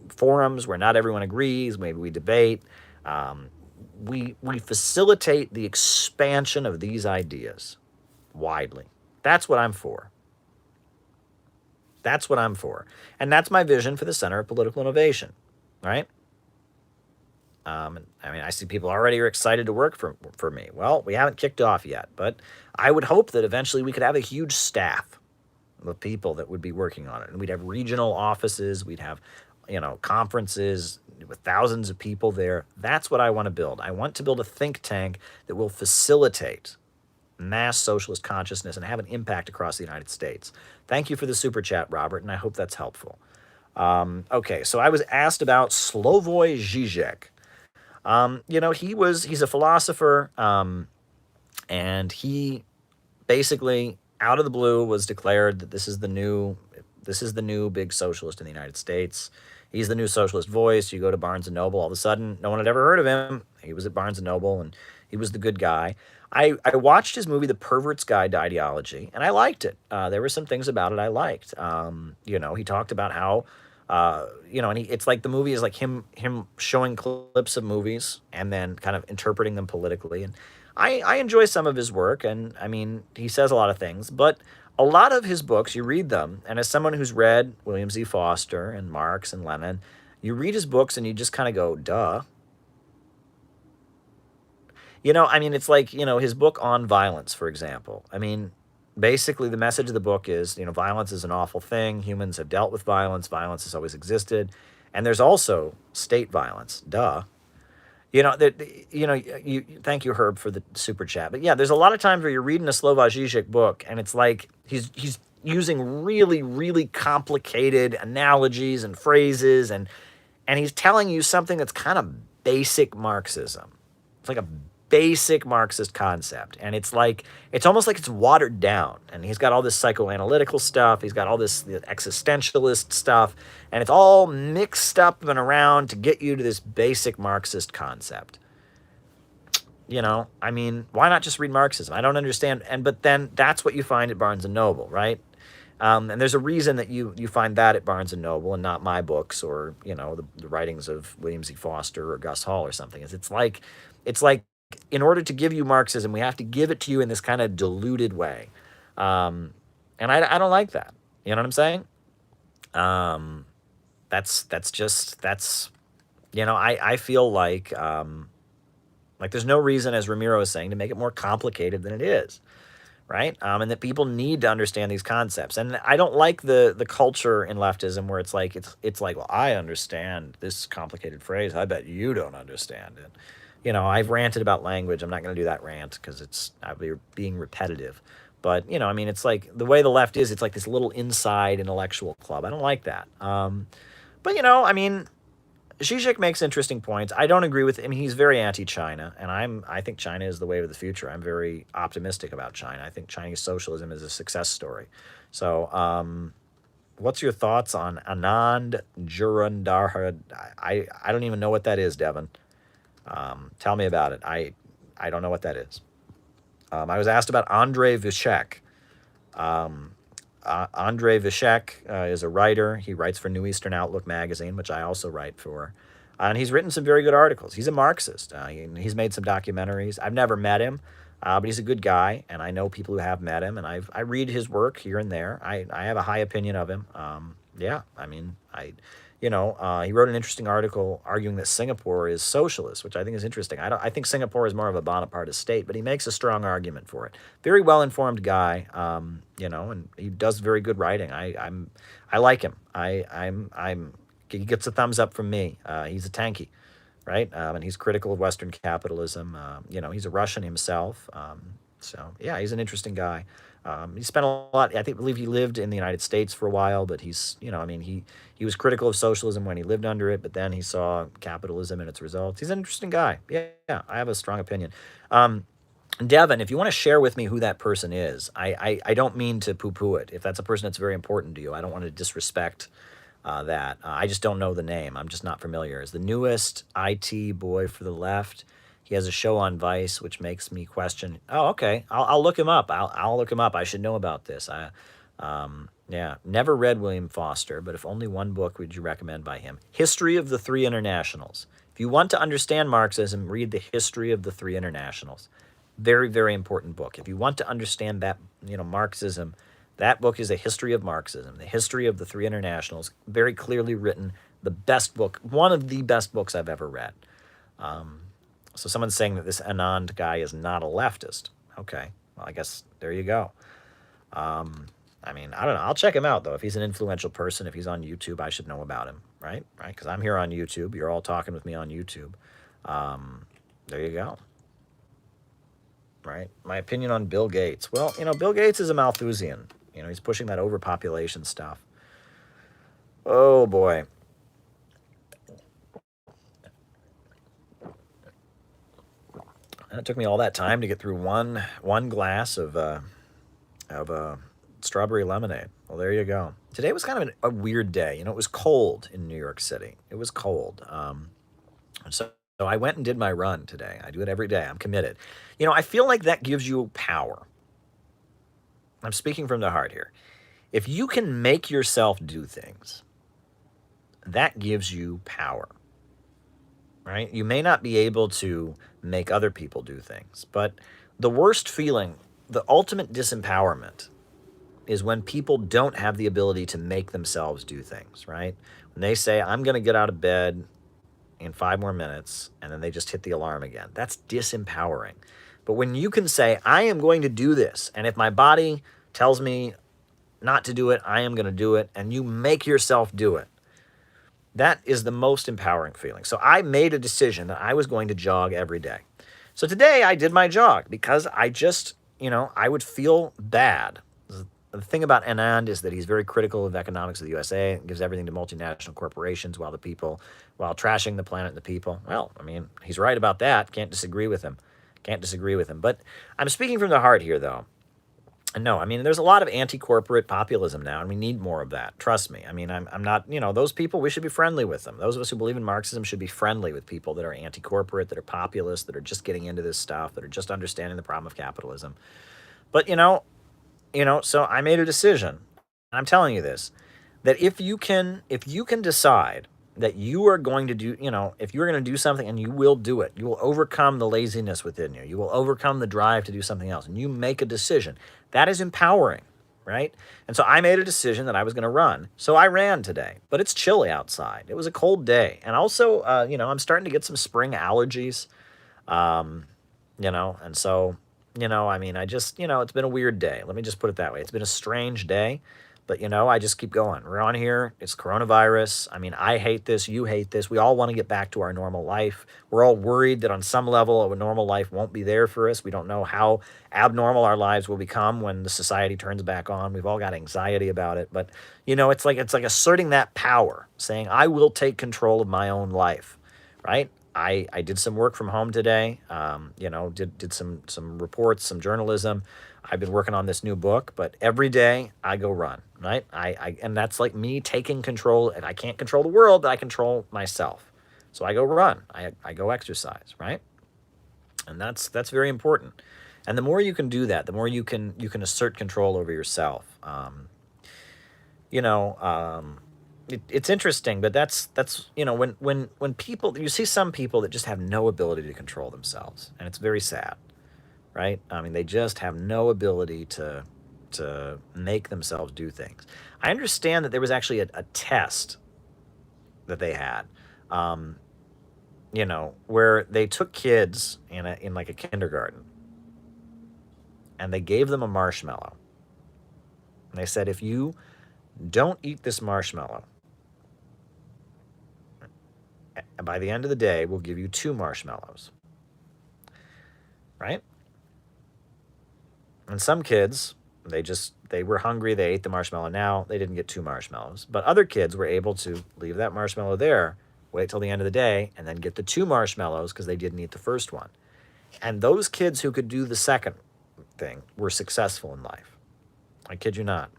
forums where not everyone agrees, maybe we debate, we facilitate the expansion of these ideas widely. That's what I'm for. That's what I'm for. And that's my vision for the Center of Political Innovation, right? I mean, I see people already are excited to work for me. Well, we haven't kicked off yet, but I would hope that eventually we could have a huge staff of people that would be working on it. And we'd have regional offices, we'd have, conferences with thousands of people there. That's what I want to build. I want to build a think tank that will facilitate mass socialist consciousness and have an impact across the United States. Thank you for the super chat, Robert, and I hope that's helpful. Okay, so I was asked about Slavoj Žižek. He's a philosopher, and he basically, out of the blue, was declared that this is the new big socialist in the United States. He's the new socialist voice. You go to Barnes and Noble, all of a sudden, no one had ever heard of him. He was at Barnes and Noble, and he was the good guy. I watched his movie, The Pervert's Guide to Ideology, and I liked it. There were some things about it I liked. He talked about how, it's like the movie is like him showing clips of movies and then kind of interpreting them politically. And I enjoy some of his work, and I mean, he says a lot of things, but a lot of his books, you read them, and as someone who's read William Z. Foster and Marx and Lenin, you read his books and you just kind of go, duh. It's like, his book on violence, for example. I mean, basically the message of the book is, violence is an awful thing. Humans have dealt with violence. Violence has always existed. And there's also state violence. Duh. Thank you, Herb, for the super chat. But yeah, there's a lot of times where you're reading a Slavoj Žižek book and it's like he's using really, really complicated analogies and phrases and he's telling you something that's kind of basic Marxism. It's like a basic Marxist concept. And it's almost like it's watered down. And he's got all this psychoanalytical stuff. He's got all this existentialist stuff. And it's all mixed up and around to get you to this basic Marxist concept. Why not just read Marxism? I don't understand. But then that's what you find at Barnes & Noble, right? And there's a reason that you find that at Barnes & Noble and not my books or, the writings of William Z. Foster or Gus Hall or something. It's like in order to give you Marxism, we have to give it to you in this kind of diluted way. And I don't like that. You know what I'm saying? I feel like there's no reason, as Ramiro is saying, to make it more complicated than it is. Right? And that people need to understand these concepts. And I don't like the culture in leftism where it's like, well, I understand this complicated phrase. I bet you don't understand it. I've ranted about language. I'm not going to do that rant because I'd be being repetitive. But, it's like the way the left is, it's like this little inside intellectual club. I don't like that. But, Zizek makes interesting points. I don't agree with him. He's very anti-China, and I think China is the way of the future. I'm very optimistic about China. I think Chinese socialism is a success story. So, what's your thoughts on Anand Jurandhar? I don't even know what that is, Devin. Tell me about it. I don't know what that is. I was asked about Andrei Vishek. Andrei Vishek is a writer. He writes for New Eastern Outlook magazine, which I also write for. And he's written some very good articles. He's a Marxist. He's made some documentaries. I've never met him, but he's a good guy, and I know people who have met him, and I read his work here and there. I have a high opinion of him. He wrote an interesting article arguing that Singapore is socialist, which I think is interesting. I think Singapore is more of a Bonapartist state, but he makes a strong argument for it. Very well-informed guy, and he does very good writing. I like him. He gets a thumbs up from me. He's a tanky, right? And he's critical of Western capitalism. He's a Russian himself. He's an interesting guy. He spent a lot, I believe he lived in the United States for a while, but he's, he was critical of socialism when he lived under it, but then he saw capitalism and its results. He's an interesting guy. Yeah, I have a strong opinion. Devin, if you want to share with me who that person is, I don't mean to poo-poo it. If that's a person that's very important to you, I don't want to disrespect that. I just don't know the name. I'm just not familiar. Is the newest IT boy for the left. He has a show on Vice, which makes me question. Oh, okay. I'll look him up. I'll look him up. I should know about this. Never read William Foster, but if only one book would you recommend by him? History of the Three Internationals. If you want to understand Marxism, read The History of the Three Internationals. Very, very important book. If you want to understand that, Marxism, that book is A History of Marxism, The History of the Three Internationals, very clearly written, the best book, one of the best books I've ever read. So someone's saying that this Anand guy is not a leftist. Okay, well, I guess there you go. I mean, I don't know. I'll check him out, though. If he's an influential person, if he's on YouTube, I should know about him, right? Right? Because I'm here on YouTube. You're all talking with me on YouTube. There you go. Right? My opinion on Bill Gates. Well, Bill Gates is a Malthusian. He's pushing that overpopulation stuff. Oh, boy. And it took me all that time to get through one glass of strawberry lemonade. Well, there you go. Today was kind of a weird day. It was cold in New York City. It was cold. So I went and did my run today. I do it every day. I'm committed. I feel like that gives you power. I'm speaking from the heart here. If you can make yourself do things, that gives you power. Right? You may not be able to make other people do things, but the worst feeling, the ultimate disempowerment, is when people don't have the ability to make themselves do things, right? When they say, I'm going to get out of bed in 5 more minutes, and then they just hit the alarm again. That's disempowering. But when you can say, I am going to do this, and if my body tells me not to do it, I am going to do it, and you make yourself do it, that is the most empowering feeling. So I made a decision that I was going to jog every day. So today I did my jog because I just, I would feel bad. The thing about Anand is that he's very critical of economics of the USA and gives everything to multinational corporations while trashing the planet and the people. Well, I mean, he's right about that. Can't disagree with him. But I'm speaking from the heart here, though. And no, I mean, there's a lot of anti-corporate populism now, and we need more of that. Trust me. I mean, I'm not, those people, we should be friendly with them. Those of us who believe in Marxism should be friendly with people that are anti-corporate, that are populist, that are just getting into this stuff, that are just understanding the problem of capitalism. But, so I made a decision, and I'm telling you this, that if you can decide that you are going to do, if you're going to do something and you will do it, you will overcome the laziness within you. You will overcome the drive to do something else, and you make a decision. That is empowering, right? And so I made a decision that I was going to run. So I ran today, but it's chilly outside. It was a cold day. And also, I'm starting to get some spring allergies, and so, I mean, I just, it's been a weird day. Let me just put it that way. It's been a strange day. But, I just keep going. We're on here. It's coronavirus. I mean, I hate this. You hate this. We all want to get back to our normal life. We're all worried that on some level, a normal life won't be there for us. We don't know how abnormal our lives will become when the society turns back on. We've all got anxiety about it. But, it's like asserting that power, saying, I will take control of my own life, right? I did some work from home today, did some reports, some journalism. I've been working on this new book, but every day I go run, right? And that's like me taking control, and I can't control the world, but I control myself. So I go run, I go exercise, right? And that's very important. And the more you can do that, the more you can assert control over yourself. It's interesting, but that's when people, you see some people that just have no ability to control themselves, and it's very sad, right? I mean, they just have no ability to make themselves do things. I understand that there was actually a test that they had, where they took kids in like a kindergarten, and they gave them a marshmallow, and they said, if you don't eat this marshmallow, by the end of the day, we'll give you 2 marshmallows, right? And some kids, they were hungry, they ate the marshmallow now, they didn't get 2 marshmallows. But other kids were able to leave that marshmallow there, wait till the end of the day, and then get the 2 marshmallows because they didn't eat the first one. And those kids who could do the second thing were successful in life. I kid you not.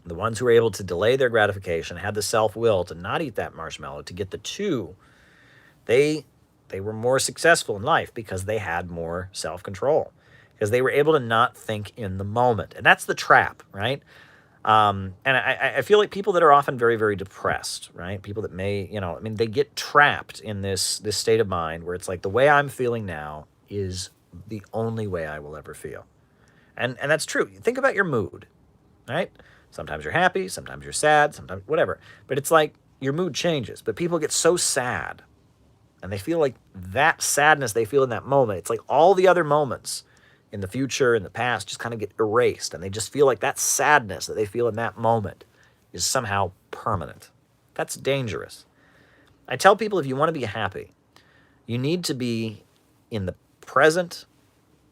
The ones who were able to delay their gratification, had the self-will to not eat that marshmallow, to get the 2, they were more successful in life because they had more self-control, because they were able to not think in the moment. And that's the trap, right? And I feel like people that are often very, very depressed, right? People that may, I mean, they get trapped in this state of mind where it's like the way I'm feeling now is the only way I will ever feel. And that's true. Think about your mood, right? Sometimes you're happy, sometimes you're sad, sometimes whatever. But it's like your mood changes. But people get so sad and they feel like that sadness they feel in that moment, it's like all the other moments in the future, in the past, just kind of get erased. And they just feel like that sadness that they feel in that moment is somehow permanent. That's dangerous. I tell people if you want to be happy, you need to be in the present,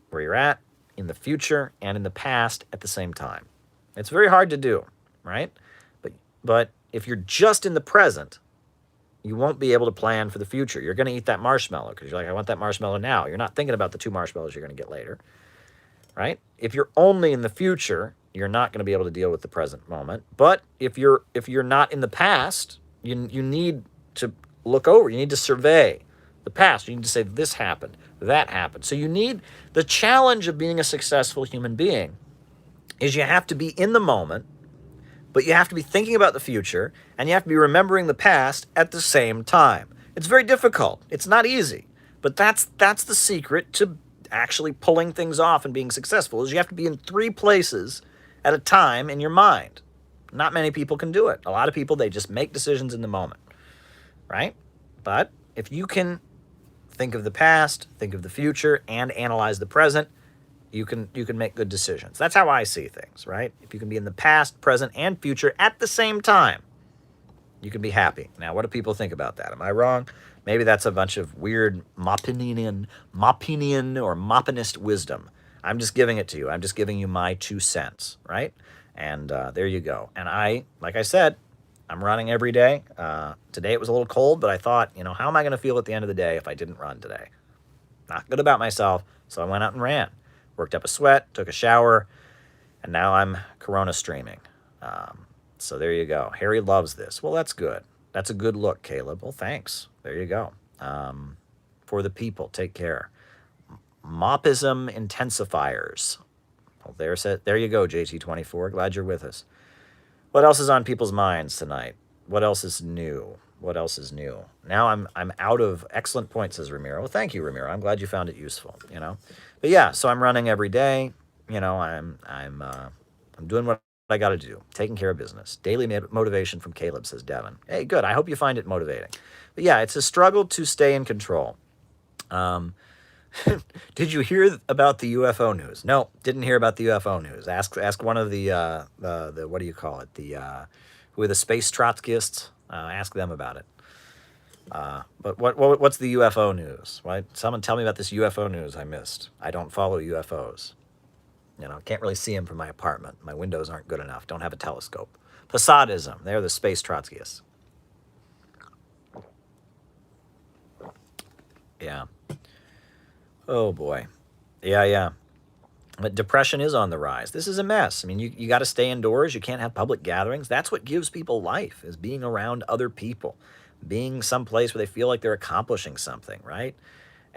where you're at, in the future, and in the past at the same time. It's very hard to do, right? But if you're just in the present, you won't be able to plan for the future. You're going to eat that marshmallow because you're like, I want that marshmallow now. You're not thinking about the 2 marshmallows you're going to get later, right? If you're only in the future, you're not going to be able to deal with the present moment. But if you're not in the past, you need to look over. You need to survey the past. You need to say this happened, that happened. So you need the challenge of being a successful human being is you have to be in the moment, but you have to be thinking about the future, and you have to be remembering the past at the same time. It's very difficult. It's not easy, but that's the secret to actually pulling things off and being successful is you have to be in 3 places at a time in your mind. Not many people can do it. A lot of people, they just make decisions in the moment, right? But if you can think of the past, think of the future, and analyze the present, you can make good decisions. That's how I see things, right? If you can be in the past, present, and future at the same time, you can be happy. Now, what do people think about that? Am I wrong? Maybe that's a bunch of weird Maupinian or Maupinist wisdom. I'm just giving it to you. I'm just giving you my 2 cents, right? And there you go. And like I said, I'm running every day. Today it was a little cold, but I thought, how am I going to feel at the end of the day if I didn't run today? Not good about myself, so I went out and ran. Worked up a sweat, took a shower, and now I'm Corona streaming. So there you go. Harry loves this. Well, that's good. That's a good look, Caleb. Well, thanks. There you go. For the people, take care. Maupism intensifiers. Well, there you go, JT24. Glad you're with us. What else is on people's minds tonight? What else is new? What else is new? Now I'm out of excellent points, says Ramiro. Well, thank you, Ramiro. I'm glad you found it useful. But yeah, so I'm running every day. I'm doing what I got to do, taking care of business. Daily motivation from Caleb, says Devin. Hey, good. I hope you find it motivating. But yeah, it's a struggle to stay in control. Did you hear about the UFO news? No, didn't hear about the UFO news. Ask one of the what do you call it? Who are the space Trotskyists? Ask them about it. But what's the UFO news? Someone tell me about this UFO news I missed. I don't follow UFOs. Can't really see them from my apartment. My windows aren't good enough. Don't have a telescope. Passadism. They're the space Trotskyists. Yeah. Oh, boy. Yeah. But depression is on the rise. This is a mess. I mean, you got to stay indoors. You can't have public gatherings. That's what gives people life, is being around other people, being someplace where they feel like they're accomplishing something, right?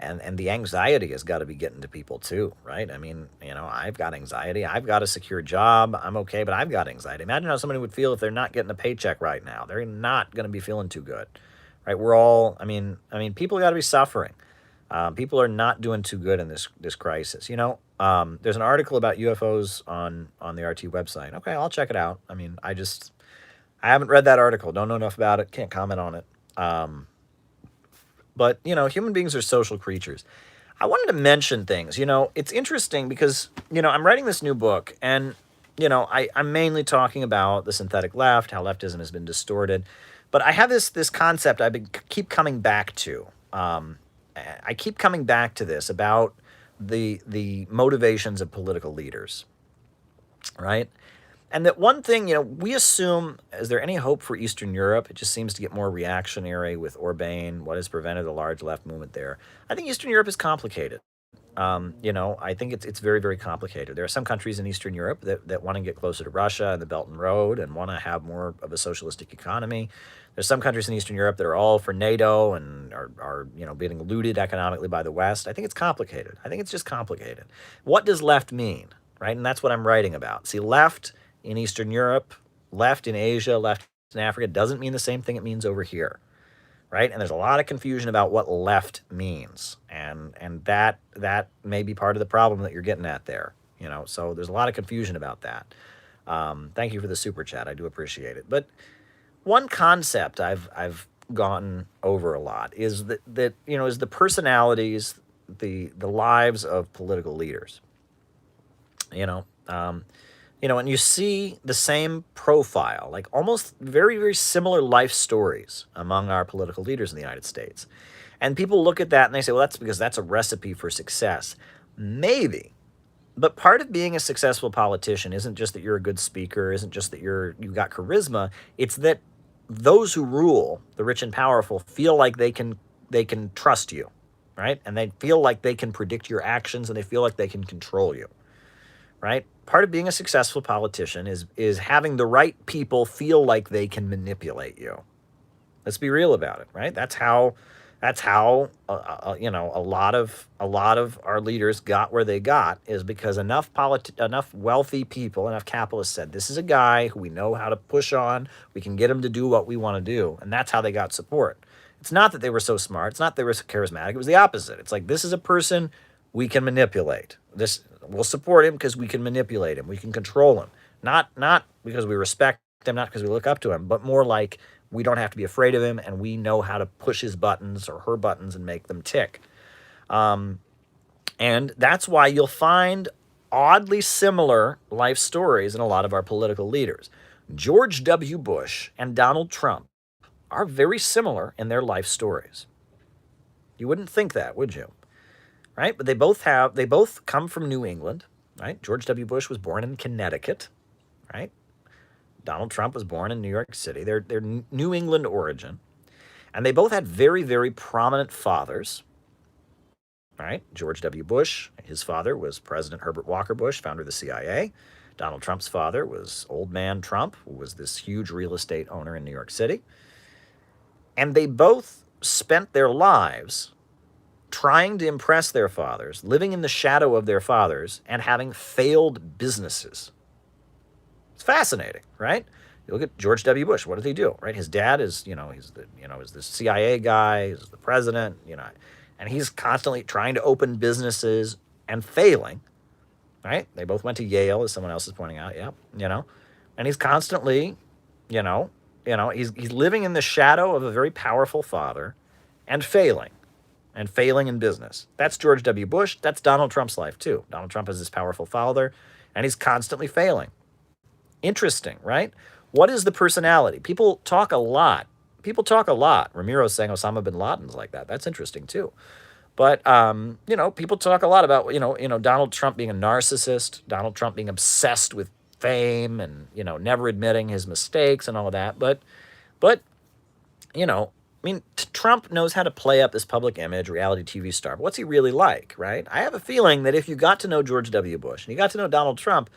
And the anxiety has got to be getting to people too, right? I mean, I've got anxiety. I've got a secure job. I'm okay, but I've got anxiety. Imagine how somebody would feel if they're not getting a paycheck right now. They're not going to be feeling too good, right? We're all, I mean, people got to be suffering. People are not doing too good in this crisis. There's an article about UFOs on the RT website. Okay, I'll check it out. I mean, I haven't read that article. Don't know enough about it. Can't comment on it. But, human beings are social creatures. I wanted to mention things. It's interesting because, I'm writing this new book and, I'm mainly talking about the synthetic left, how leftism has been distorted. But I have this concept keep coming back to. I keep coming back to this about the motivations of political leaders, right? And that one thing, we assume, is there any hope for Eastern Europe? It just seems to get more reactionary with Orbán. What has prevented the large left movement there? I think Eastern Europe is complicated. I think it's very, very complicated. There are some countries in Eastern Europe that want to get closer to Russia and the Belt and Road and want to have more of a socialistic economy. There's some countries in Eastern Europe that are all for NATO and are being looted economically by the West. I think it's complicated. I think it's just complicated. What does left mean, right? And that's what I'm writing about. See, left in Eastern Europe, left in Asia, left in Africa doesn't mean the same thing it means over here, right? And there's a lot of confusion about what left means, and that may be part of the problem that you're getting at there. So there's a lot of confusion about that. Thank you for the super chat. I do appreciate it. But one concept I've gone over a lot is that is the personalities, the lives of political leaders. And you see the same profile, like almost very, very similar life stories among our political leaders in the United States. And people look at that and they say, well, that's because that's a recipe for success. Maybe. But part of being a successful politician isn't just that you're a good speaker, isn't just that you've got charisma. It's that those who rule, the rich and powerful, feel like they can trust you, right? And they feel like they can predict your actions, and they feel like they can control you, right? Part of being a successful politician is having the right people feel like they can manipulate you. Let's be real about it, right? That's how a lot of our leaders got where they got, is because enough wealthy people, enough capitalists said, this is a guy who we know how to push on. We can get him to do what we want to do, and that's how they got support. It's not that they were so smart. It's not that they were so charismatic. It was the opposite. It's like, this is a person we can manipulate. We'll support him because we can manipulate him. We can control him. Not because we respect him, not because we look up to him, but more like we don't have to be afraid of him, and we know how to push his buttons or her buttons and make them tick. And that's why you'll find oddly similar life stories in a lot of our political leaders. George W. Bush and Donald Trump are very similar in their life stories. You wouldn't think that, would you? Right? But they both come from New England, right? George W. Bush was born in Connecticut, right? Donald Trump was born in New York City. They're New England origin. And they both had very, very prominent fathers, right? George W. Bush, his father was President Herbert Walker Bush, founder of the CIA. Donald Trump's father was Old Man Trump, who was this huge real estate owner in New York City. And they both spent their lives trying to impress their fathers, living in the shadow of their fathers, and having failed businesses. It's fascinating, right? You look at George W. Bush. What did he do? Right? His dad is, he's the CIA guy, he's the president, and he's constantly trying to open businesses and failing, right? They both went to Yale, as someone else is pointing out. Yeah, and he's constantly, he's living in the shadow of a very powerful father and failing in business. That's George W. Bush. That's Donald Trump's life too. Donald Trump has this powerful father, and he's constantly failing. Interesting, right? What is the personality? People talk a lot. Ramiro's saying Osama bin Laden's like that. That's interesting too. But, people talk a lot about, Donald Trump being a narcissist, Donald Trump being obsessed with fame and, never admitting his mistakes and all of that. But Trump knows how to play up this public image, reality TV star. But what's he really like, right? I have a feeling that if you got to know George W. Bush and you got to know Donald Trump,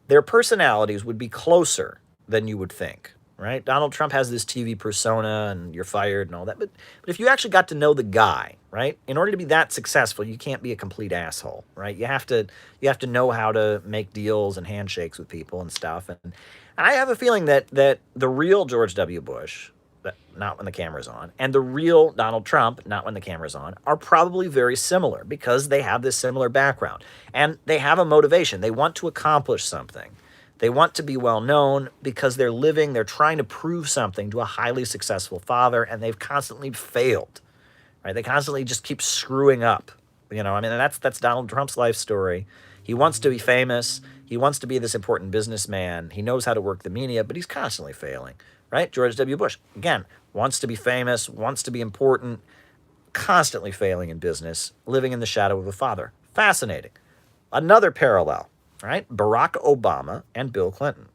their personalities would be closer than you would think, right? Donald Trump has this TV persona and you're fired and all that. But if you actually got to know the guy, right? In order to be that successful, you can't be a complete asshole, right? You have to know how to make deals and handshakes with people and stuff. And I have a feeling that the real George W. Bush, not when the camera's on, and the real Donald Trump, not when the camera's on, are probably very similar because they have this similar background. And they have a motivation. They want to accomplish something. They want to be well known because they're trying to prove something to a highly successful father, and they've constantly failed, right? They constantly just keep screwing up. That's Donald Trump's life story. He wants to be famous. He wants to be this important businessman. He knows how to work the media, but he's constantly failing. Right? George W. Bush, again, wants to be famous, wants to be important, constantly failing in business, living in the shadow of a father. Fascinating. Another parallel, right? Barack Obama and Bill Clinton.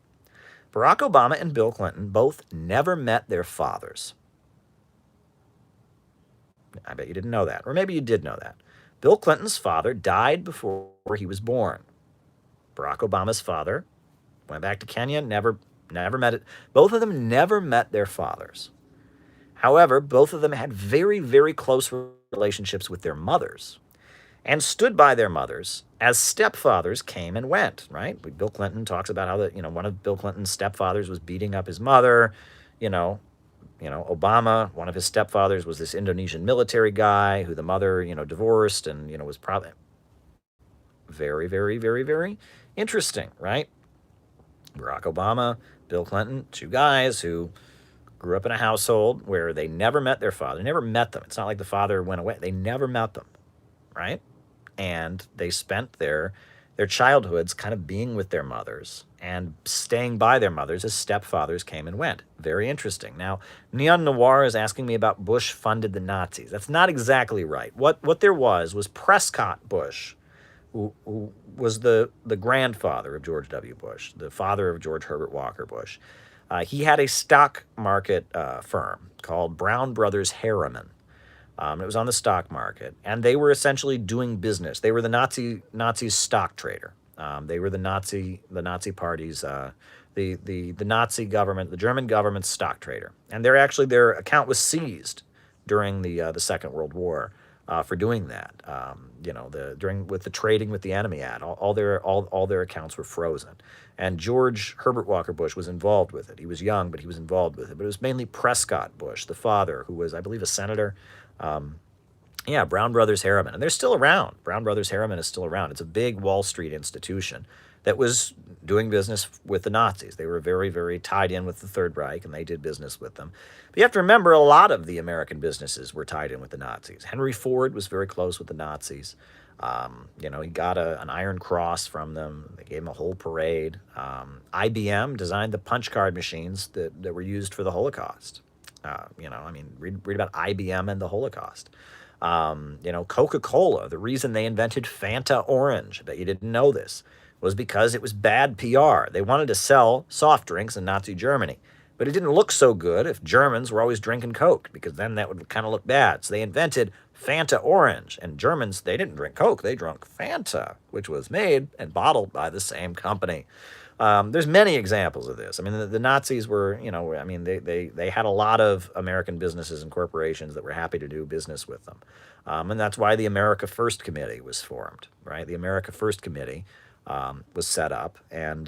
Barack Obama and Bill Clinton both never met their fathers. I bet you didn't know that. Or maybe you did know that. Bill Clinton's father died before he was born. Barack Obama's father went back to Kenya, never met it. Both of them never met their fathers. However, both of them had very, very close relationships with their mothers. and stood by their mothers as stepfathers came and went, right? Bill Clinton talks about how one of Bill Clinton's stepfathers was beating up his mother. You know, Obama, one of his stepfathers was this Indonesian military guy who the mother, divorced and, was probably very, very, very, very interesting, right? Barack Obama, Bill Clinton, two guys who grew up in a household where they never met their father, never met them. It's not like the father went away. They never met them, right? And they spent their childhoods kind of being with their mothers and staying by their mothers as stepfathers came and went. Very interesting. Now, Neon Noir is asking me about Bush funded the Nazis. That's not exactly right. What there was Prescott Bush, who was the grandfather of George W. Bush, the father of George Herbert Walker Bush. He had a stock market firm called Brown Brothers Harriman. It was on the stock market, and they were essentially doing business. They were the Nazi stock trader. They were the Nazi party's, the Nazi government, the German government's stock trader. And their account was seized during the Second World War for doing that. With the trading with the enemy all their accounts were frozen. And George Herbert Walker Bush was involved with it. He was young, but he was involved with it. But it was mainly Prescott Bush, the father, who was, I believe, a senator. Brown Brothers Harriman. And they're still around. Brown Brothers Harriman is still around. It's a big Wall Street institution that was doing business with the Nazis. They were very, very tied in with the Third Reich, and they did business with them. But you have to remember, a lot of the American businesses were tied in with the Nazis. Henry Ford was very close with the Nazis. He got an Iron Cross from them. They gave him a whole parade. IBM designed the punch card machines that were used for the Holocaust. Read about IBM and the Holocaust. Coca-Cola, the reason they invented Fanta Orange, I bet you didn't know this, was because it was bad PR. They wanted to sell soft drinks in Nazi Germany, but it didn't look so good if Germans were always drinking Coke, because then that would kind of look bad. So they invented Fanta Orange, and Germans, they didn't drink Coke, they drank Fanta, which was made and bottled by the same company. There's many examples of this. I mean, the Nazis were, they had a lot of American businesses and corporations that were happy to do business with them. And that's why the America First Committee was formed, right? The America First Committee was set up, and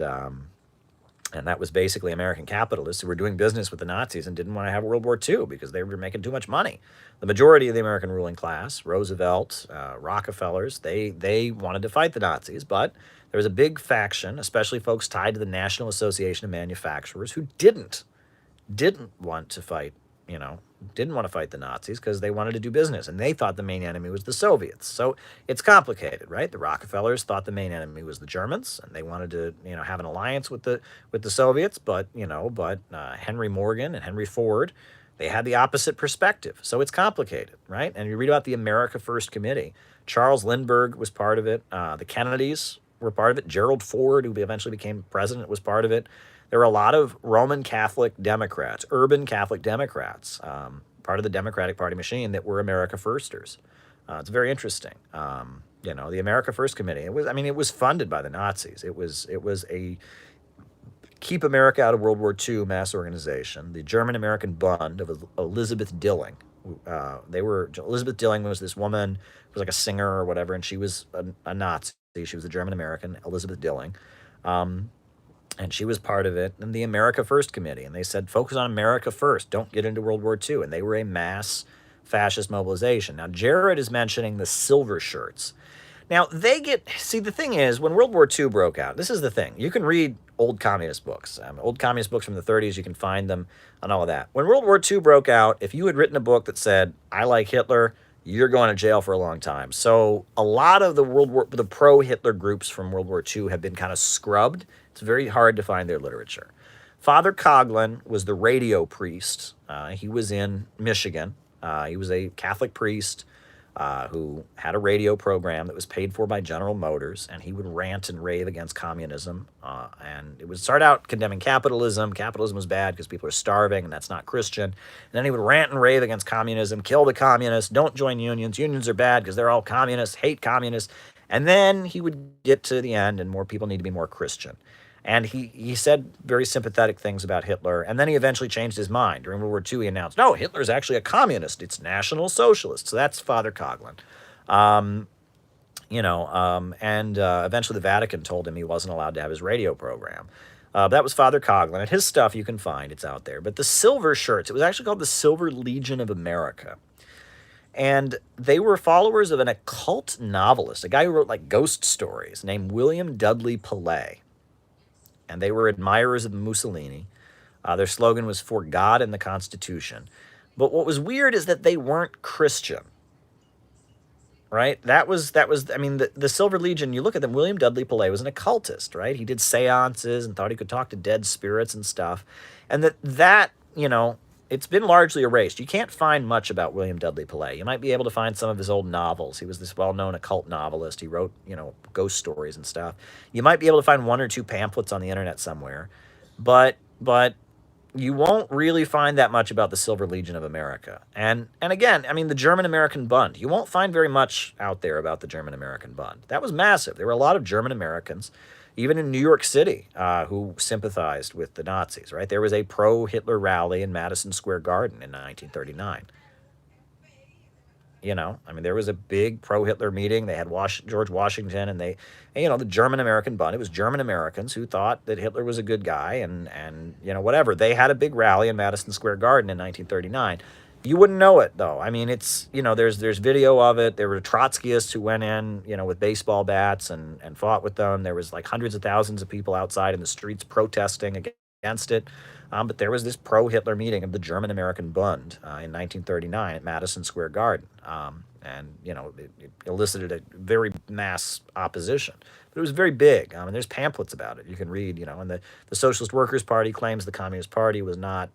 that was basically American capitalists who were doing business with the Nazis and didn't want to have World War II because they were making too much money. The majority of the American ruling class, Roosevelt, Rockefellers, they wanted to fight the Nazis, but there was a big faction, especially folks tied to the National Association of Manufacturers, who didn't want to fight, didn't want to fight the Nazis because they wanted to do business, and they thought the main enemy was the Soviets. So it's complicated, right? The Rockefellers thought the main enemy was the Germans, and they wanted to, have an alliance with the Soviets, but Henry Morgan and Henry Ford, they had the opposite perspective. So it's complicated, right? And you read about the America First Committee. Charles Lindbergh was part of it. The Kennedys were part of it. Gerald Ford, who eventually became president, was part of it. There were a lot of Roman Catholic Democrats, urban Catholic Democrats, part of the Democratic Party machine that were America Firsters. It's very interesting. The America First Committee, it was funded by the Nazis. It was a Keep America Out of World War II mass organization. The German-American Bund of Elizabeth Dilling. Elizabeth Dilling was this woman who was like a singer or whatever, and she was a Nazi. She was a German-American, Elizabeth Dilling. And she was part of it, and the America First Committee. And they said, focus on America first. Don't get into World War II. And they were a mass fascist mobilization. Now, Jared is mentioning the silver shirts. Now, the thing is, when World War II broke out, this is the thing. You can read old communist books. Old communist books from the 30s, you can find them and all of that. When World War II broke out, if you had written a book that said, I like Hitler, you're going to jail for a long time. So a lot of the pro-Hitler groups from World War II have been kind of scrubbed. It's very hard to find their literature. Father Coughlin was the radio priest. He was in Michigan. He was a Catholic priest who had a radio program that was paid for by General Motors, and he would rant and rave against communism. And it would start out condemning capitalism. Capitalism was bad because people are starving, and that's not Christian. And then he would rant and rave against communism, kill the communists, don't join unions. Unions are bad because they're all communists, hate communists. And then he would get to the end, and more people need to be more Christian. And he said very sympathetic things about Hitler, and then he eventually changed his mind. During World War II, he announced, no, Hitler's actually a communist. It's National Socialist. So that's Father Coughlin. and eventually the Vatican told him he wasn't allowed to have his radio program. That was Father Coughlin, and his stuff you can find, it's out there. But the Silver Shirts, it was actually called the Silver Legion of America. And they were followers of an occult novelist, a guy who wrote like ghost stories, named William Dudley Pillay. And they were admirers of Mussolini. Their slogan was "For God and the Constitution." But what was weird is that they weren't Christian, right? I mean, the Silver Legion, you look at them, William Dudley Pillay was an occultist, right? He did seances and thought he could talk to dead spirits and stuff. And it's been largely erased. You can't find much about William Dudley Pillay. You might be able to find some of his old novels. He was this well-known occult novelist. He wrote, ghost stories and stuff. You might be able to find one or two pamphlets on the internet somewhere. But you won't really find that much about the Silver Legion of America. And again, I mean, the German-American Bund. You won't find very much out there about the German-American Bund. That was massive. There were a lot of German Americans, even in New York City, who sympathized with the Nazis, right? There was a pro-Hitler rally in Madison Square Garden in 1939. I mean, there was a big pro-Hitler meeting. They had George Washington, and the German-American Bund. It was German Americans who thought that Hitler was a good guy, and whatever. They had a big rally in Madison Square Garden in 1939. You wouldn't know it, though. I mean, it's, there's video of it. There were Trotskyists who went in, with baseball bats and fought with them. There was like hundreds of thousands of people outside in the streets protesting against it. But there was this pro-Hitler meeting of the German-American Bund in 1939 at Madison Square Garden. It elicited a very mass opposition. But it was very big. And there's pamphlets about it you can read, and the Socialist Workers' Party claims the Communist Party was not,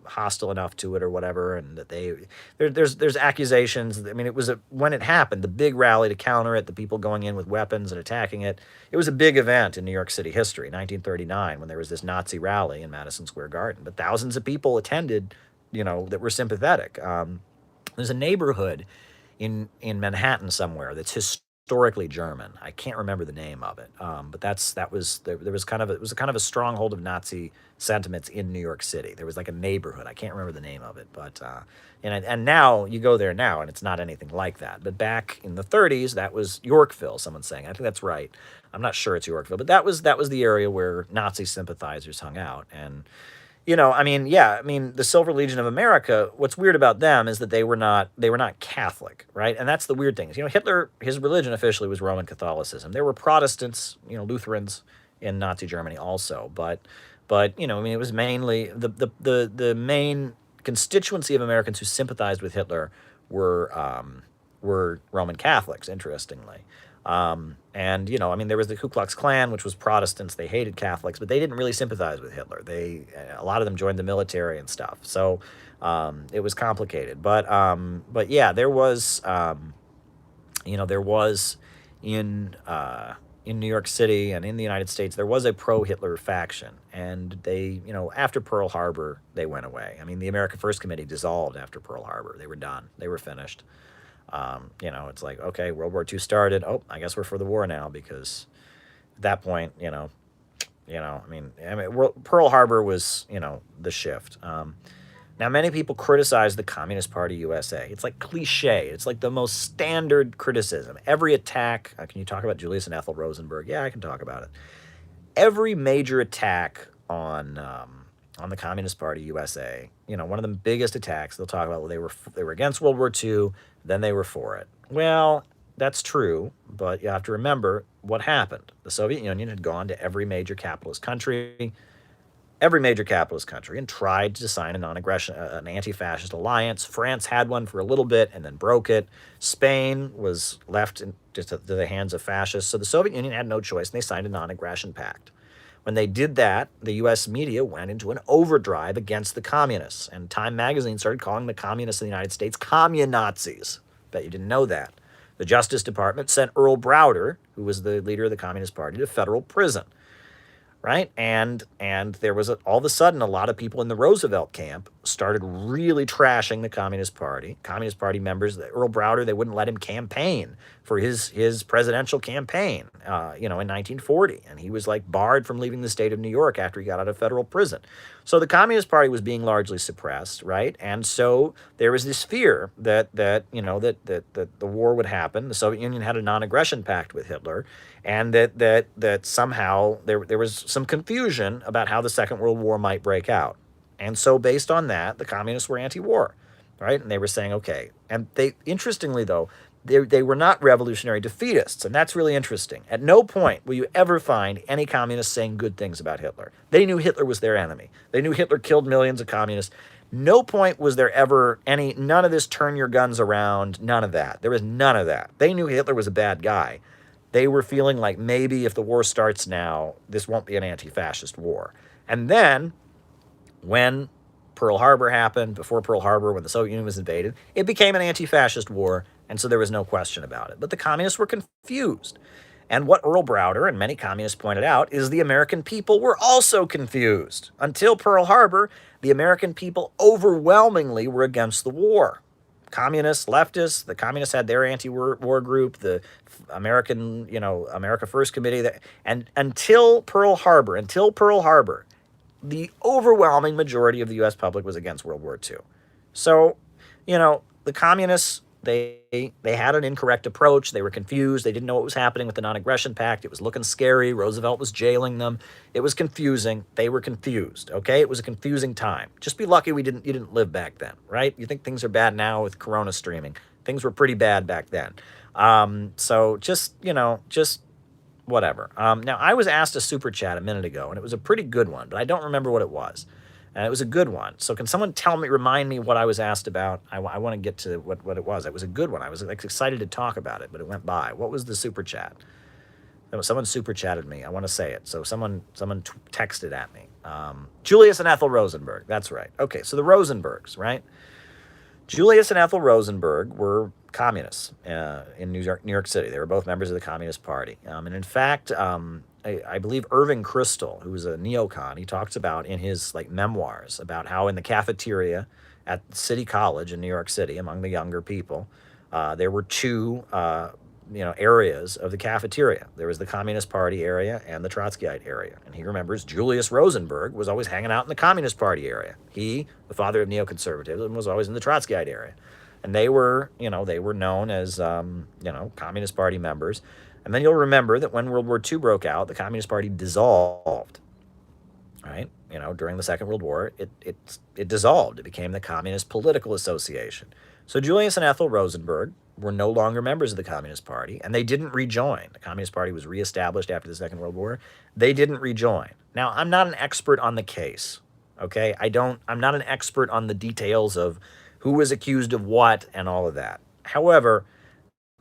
hostile enough to it or whatever, and that there's accusations. I mean, it was when it happened, the big rally to counter it, the people going in with weapons and attacking it. It was a big event in New York City history, 1939, when there was this Nazi rally in Madison Square Garden. But thousands of people attended, that were sympathetic. There's a neighborhood in Manhattan somewhere that's historically German. I can't remember the name of it, but there was kind of a stronghold of Nazi sentiments in New York City. There was like a neighborhood. I can't remember the name of it, but and now you go there now, and it's not anything like that. But back in the 30s, that was Yorkville. Someone's saying, I think that's right. I'm not sure it's Yorkville, but that was the area where Nazi sympathizers hung out. And the Silver Legion of America, what's weird about them is that they were not Catholic, right? And that's the weird thing. Hitler, his religion officially was Roman Catholicism. There were Protestants, Lutherans in Nazi Germany also, but it was mainly the main constituency of Americans who sympathized with Hitler were Roman Catholics, interestingly. There was the Ku Klux Klan, which was Protestants. They hated Catholics, but they didn't really sympathize with Hitler. A lot of them joined the military and stuff. So it was complicated. But yeah, there was in New York City and in the United States, there was a pro-Hitler faction, and they, after Pearl Harbor, they went away. I mean, the America First Committee dissolved after Pearl Harbor. They were done. They were finished. It's like, okay, World War II started. Oh, I guess we're for the war now, because at that point, Pearl Harbor was, the shift. Now, many people criticize the Communist Party USA. It's like cliche. It's like the most standard criticism. Every attack, can you talk about Julius and Ethel Rosenberg? Yeah, I can talk about it. Every major attack on the Communist Party USA, one of the biggest attacks they'll talk about, they were against World War II, then they were for it. Well, that's true, but you have to remember what happened. The Soviet Union had gone to every major capitalist country, and tried to sign a non-aggression, an anti-fascist alliance. France had one for a little bit and then broke it. Spain was left to the hands of fascists. So the Soviet Union had no choice, and they signed a non-aggression pact. When they did that, the U.S. media went into an overdrive against the communists, and Time magazine started calling the communists in the United States communazis. Bet you didn't know that. The Justice Department sent Earl Browder, who was the leader of the Communist Party, to federal prison. Right? And there was all of a sudden, a lot of people in the Roosevelt camp started really trashing the Communist Party. Communist Party members, Earl Browder, they wouldn't let him campaign for his presidential campaign, in 1940, and he was like barred from leaving the state of New York after he got out of federal prison. So the Communist Party was being largely suppressed, right? And so there was this fear that the war would happen. The Soviet Union had a non-aggression pact with Hitler, and that somehow there was some confusion about how the Second World War might break out. And so based on that, the communists were anti-war, right? And they were saying, okay. And they, interestingly though, they were not revolutionary defeatists, and that's really interesting. At no point will you ever find any communists saying good things about Hitler. They knew Hitler was their enemy. They knew Hitler killed millions of communists. No point was there ever none of this turn your guns around, none of that. There was none of that. They knew Hitler was a bad guy. They were feeling like maybe if the war starts now, this won't be an anti-fascist war. And then when Pearl Harbor happened, before Pearl Harbor, when the Soviet Union was invaded, it became an anti-fascist war, and so there was no question about it. But the communists were confused. And what Earl Browder and many communists pointed out is the American people were also confused. Until Pearl Harbor, the American people overwhelmingly were against the war. Communists, leftists, the communists had their anti-war group, the America First Committee, and until Pearl Harbor, the overwhelming majority of the U.S. public was against World War II. So, the communists, they had an incorrect approach. They were confused. They didn't know what was happening with the non-aggression pact. It was looking scary. Roosevelt was jailing them. It was confusing. They were confused, okay? It was a confusing time. Just be lucky you didn't live back then, right? You think things are bad now with Corona streaming. Things were pretty bad back then. So just whatever. Now, I was asked a super chat a minute ago, and it was a pretty good one, but I don't remember what it was. And it was a good one. So can someone remind me what I was asked about? I want to get to what it was. It was a good one. I was excited to talk about it, but it went by. What was the super chat? Someone super chatted me. I want to say it. So someone texted at me. Julius and Ethel Rosenberg. That's right. Okay, so the Rosenbergs, right? Julius and Ethel Rosenberg were communists in New York City. They were both members of the Communist Party. And in fact, I believe Irving Kristol, who was a neocon, he talks about in his memoirs about how in the cafeteria at City College in New York City, among the younger people, there were two areas of the cafeteria. There was the Communist Party area and the Trotskyite area. And he remembers Julius Rosenberg was always hanging out in the Communist Party area. He, the father of neoconservatism, was always in the Trotskyite area. And they were known as, Communist Party members. And then you'll remember that when World War II broke out, the Communist Party dissolved, right? During the Second World War, it dissolved. It became the Communist Political Association. So Julius and Ethel Rosenberg were no longer members of the Communist Party, and they didn't rejoin. The Communist Party was reestablished after the Second World War. They didn't rejoin. Now, I'm not an expert on the case, okay? I'm not an expert on the details of who was accused of what and all of that. However,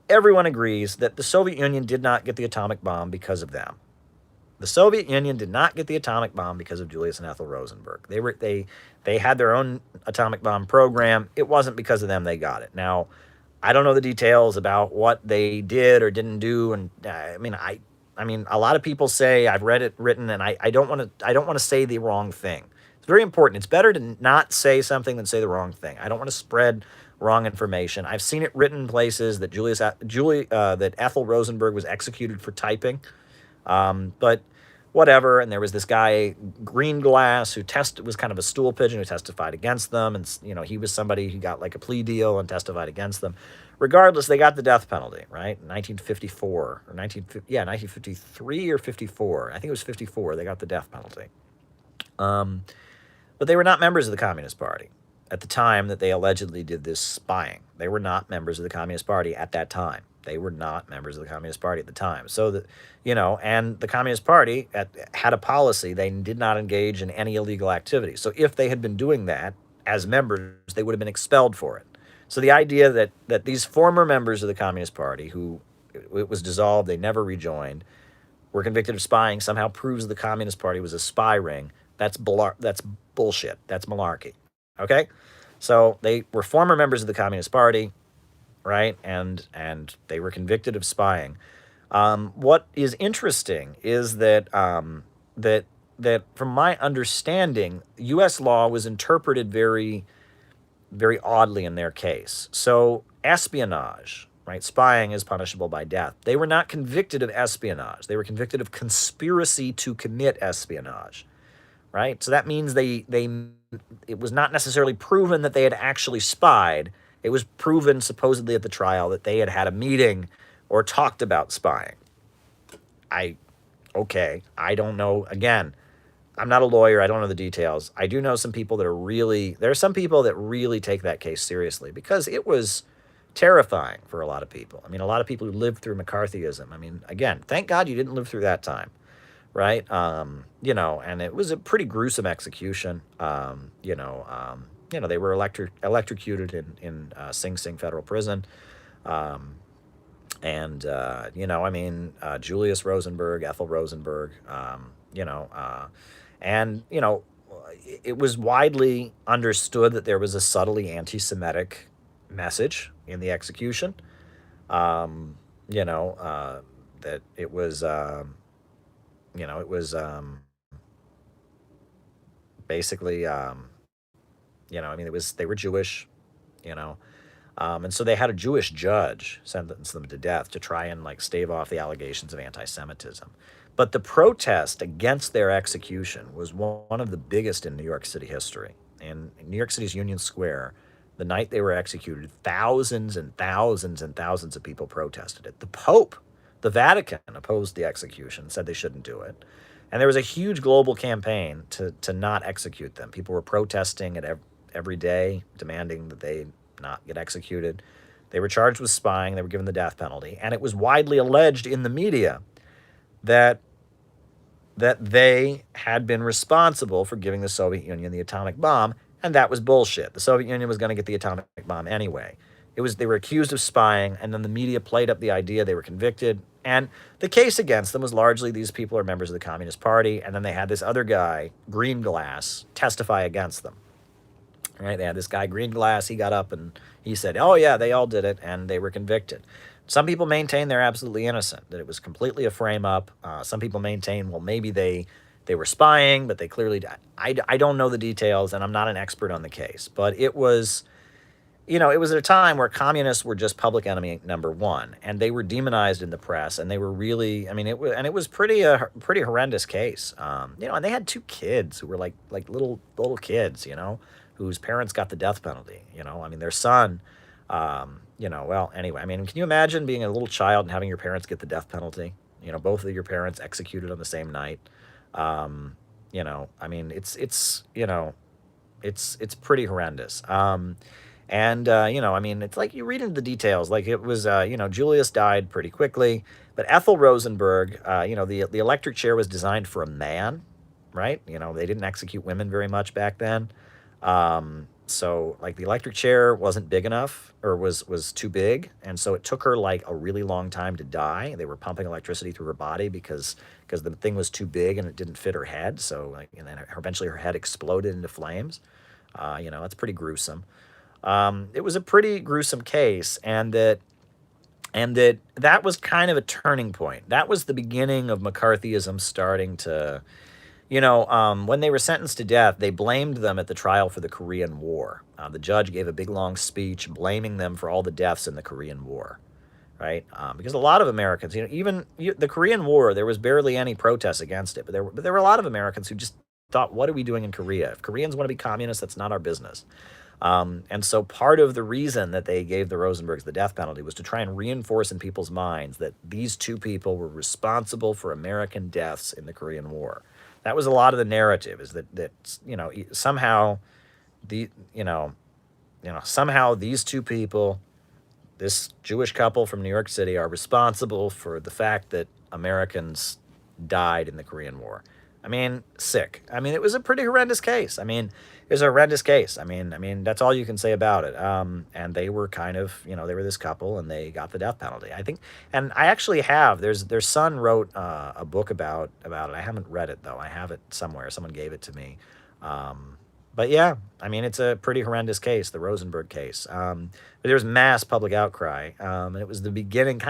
everyone agrees that the Soviet Union did not get the atomic bomb because of them. The Soviet Union did not get the atomic bomb because of Julius and Ethel Rosenberg. They had their own atomic bomb program. It wasn't because of them they got it. Now, I don't know the details about what they did or didn't do, and I mean, a lot of people say, I've read it written, and I don't want to say the wrong thing. It's very important. It's better to not say something than say the wrong thing. I don't want to spread wrong information. I've seen it written places that that Ethel Rosenberg was executed for typing, but whatever. And there was this guy Greenglass who was kind of a stool pigeon who testified against them, and he was somebody who got a plea deal and testified against them. Regardless, they got the death penalty, right? 1954 or 1953 or 54. I think it was 54. They got the death penalty. But they were not members of the Communist Party at the time that they allegedly did this spying. They were not members of the Communist Party at that time. They were not members of the Communist Party at the time. So, and the Communist Party had a policy. They did not engage in any illegal activity. So if they had been doing that as members, they would have been expelled for it. So the idea that these former members of the Communist Party, who it was dissolved, they never rejoined, were convicted of spying, somehow proves the Communist Party was a spy ring. That's bullshit. That's malarkey. Okay? So they were former members of the Communist Party, right? And they were convicted of spying. What is interesting is that from my understanding, U.S. law was interpreted very, very oddly in their case. So espionage, right? Spying is punishable by death. They were not convicted of espionage. They were convicted of conspiracy to commit espionage, right? So that means it was not necessarily proven that they had actually spied. It was proven supposedly at the trial that they had had a meeting or talked about spying. Okay, I don't know. Again, I'm not a lawyer. I don't know the details. I do know some people that there are some people that really take that case seriously because it was terrifying for a lot of people. I mean, a lot of people who lived through McCarthyism. I mean, again, thank God you didn't live through that time, right? And it was a pretty gruesome execution. They were electrocuted in Sing Sing federal prison. Um, Julius Rosenberg, Ethel Rosenberg, and, it was widely understood that there was a subtly anti-Semitic message in the execution. Um, that it was basically, they were Jewish, you know, and so they had a Jewish judge sentence them to death to try and like stave off the allegations of anti-Semitism. But the protest against their execution was one of the biggest in New York City history. In New York City's Union Square, the night they were executed, thousands and thousands and thousands of people protested it. The Pope, the Vatican, opposed the execution, said they shouldn't do it. And there was a huge global campaign to not execute them. People were protesting it every day, demanding that they not get executed. They were charged with spying. They were given the death penalty. And it was widely alleged in the media that they had been responsible for giving the Soviet Union the atomic bomb, and that was bullshit. The Soviet Union was going to get the atomic bomb anyway. They were accused of spying, and then the media played up the idea. They were convicted, and the case against them was largely these people are members of the Communist Party, and then they had this other guy, Greenglass, testify against them. Right? They had this guy, Greenglass. He got up and he said, "Oh yeah, they all did it," and they were convicted. Some people maintain they're absolutely innocent, that it was completely a frame-up. Some people maintain, well, maybe they were spying, but they clearly... I don't know the details, and I'm not an expert on the case. But it was, it was at a time where communists were just public enemy number one, and they were demonized in the press, and they were really... it was pretty horrendous case. And they had two kids who were like little kids, whose parents got the death penalty. Their son... anyway, can you imagine being a little child and having your parents get the death penalty? Both of your parents executed on the same night. It's pretty horrendous. It's like you read into the details, like it was, Julius died pretty quickly, but Ethel Rosenberg, the electric chair was designed for a man, right? They didn't execute women very much back then. So like the electric chair wasn't big enough, or was too big. And so it took her like a really long time to die. They were pumping electricity through her body because the thing was too big and it didn't fit her head. So and then eventually her head exploded into flames. That's pretty gruesome. It was a pretty gruesome case, and that was kind of a turning point. That was the beginning of McCarthyism starting to... when they were sentenced to death, they blamed them at the trial for the Korean War. The judge gave a big, long speech blaming them for all the deaths in the Korean War, right? Because a lot of Americans, the Korean War, there was barely any protests against it, but there were a lot of Americans who just thought, what are we doing in Korea? If Koreans want to be communists, that's not our business. And so part of the reason that they gave the Rosenbergs the death penalty was to try and reinforce in people's minds that these two people were responsible for American deaths in the Korean War. That was a lot of the narrative, is that somehow somehow these two people, this Jewish couple from New York City, are responsible for the fact that Americans died in the Korean War. Sick. It was a pretty horrendous case. It was a horrendous case. That's all you can say about it. And they were kind of, they were this couple, and they got the death penalty, I think. And I actually have, their son wrote a book about it. I haven't read it, though. I have it somewhere. Someone gave it to me. But yeah, it's a pretty horrendous case, the Rosenberg case. But there was mass public outcry. And it was the beginning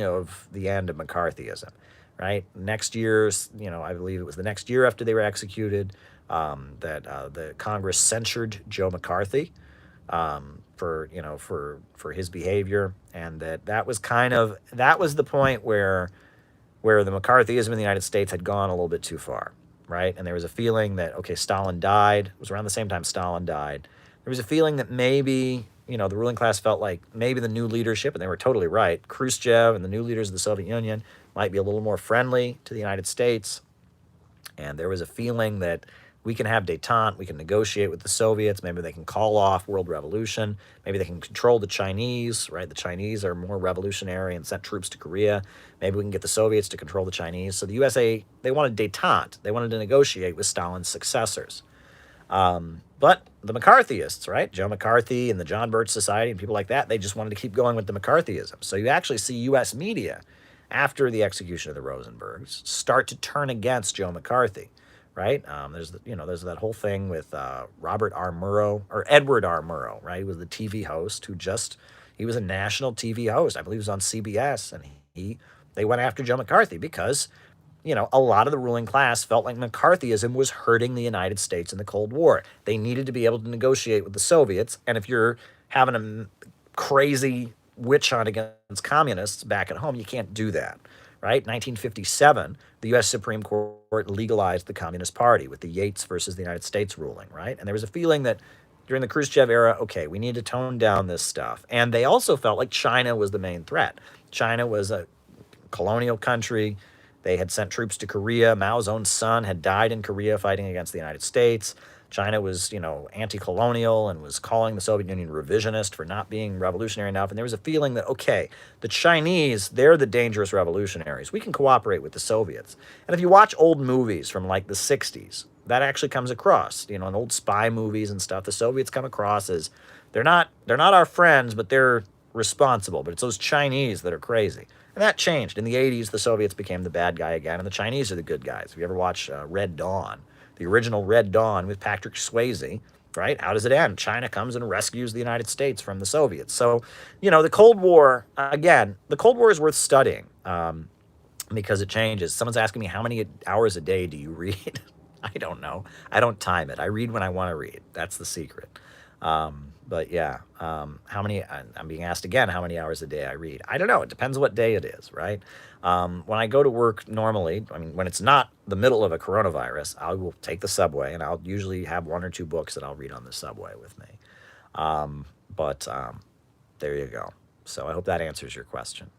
of the end of McCarthyism. Right? Next year, I believe it was the next year after they were executed, that the Congress censured Joe McCarthy for his behavior, and that was the point where the McCarthyism in the United States had gone a little bit too far, right? And there was a feeling that, okay, Stalin died. It was around the same time Stalin died. There was a feeling that maybe, the ruling class felt like maybe the new leadership, and they were totally right, Khrushchev and the new leaders of the Soviet Union might be a little more friendly to the United States. And there was a feeling that we can have détente, we can negotiate with the Soviets, maybe they can call off world revolution, maybe they can control the Chinese, right? The Chinese are more revolutionary and sent troops to Korea. Maybe we can get the Soviets to control the Chinese. So the USA, they wanted détente. They wanted to negotiate with Stalin's successors. But the McCarthyists, right? Joe McCarthy and the John Birch Society and people like that, they just wanted to keep going with the McCarthyism. So you actually see U.S. media after the execution of the Rosenbergs start to turn against Joe McCarthy, right? There's that whole thing with Robert R. Murrow, or Edward R. Murrow, right? He was the TV host he was a national TV host. I believe he was on CBS, and they went after Joe McCarthy because a lot of the ruling class felt like McCarthyism was hurting the United States in the Cold War. They needed to be able to negotiate with the Soviets. And if you're having a crazy witch hunt against communists back at home, you can't do that, right? 1957, the U.S. Supreme Court legalized the Communist Party with the Yates versus the United States ruling, right? And there was a feeling that during the Khrushchev era, okay, we need to tone down this stuff. And they also felt like China was the main threat. China was a colonial country. They had sent troops to Korea. Mao's own son had died in Korea fighting against the United States. China was, anti-colonial and was calling the Soviet Union revisionist for not being revolutionary enough. And there was a feeling that, okay, the Chinese, they're the dangerous revolutionaries. We can cooperate with the Soviets. And if you watch old movies from like the 60s, that actually comes across, in old spy movies and stuff. The Soviets come across as they're not our friends, but they're responsible. But it's those Chinese that are crazy. And that changed. In the 80s, the Soviets became the bad guy again, and the Chinese are the good guys. If you ever watch Red Dawn, the original Red Dawn with Patrick Swayze, right? How does it end? China comes and rescues the United States from the Soviets. So, the Cold War, again, the Cold War is worth studying because it changes. Someone's asking me, how many hours a day do you read? I don't know. I don't time it. I read when I want to read. That's the secret. But yeah, how many, I'm being asked again, how many hours a day I read. I don't know. It depends what day it is, right? When I go to work normally, when it's not the middle of a coronavirus, I will take the subway and I'll usually have one or two books that I'll read on the subway with me. But there you go. So I hope that answers your question.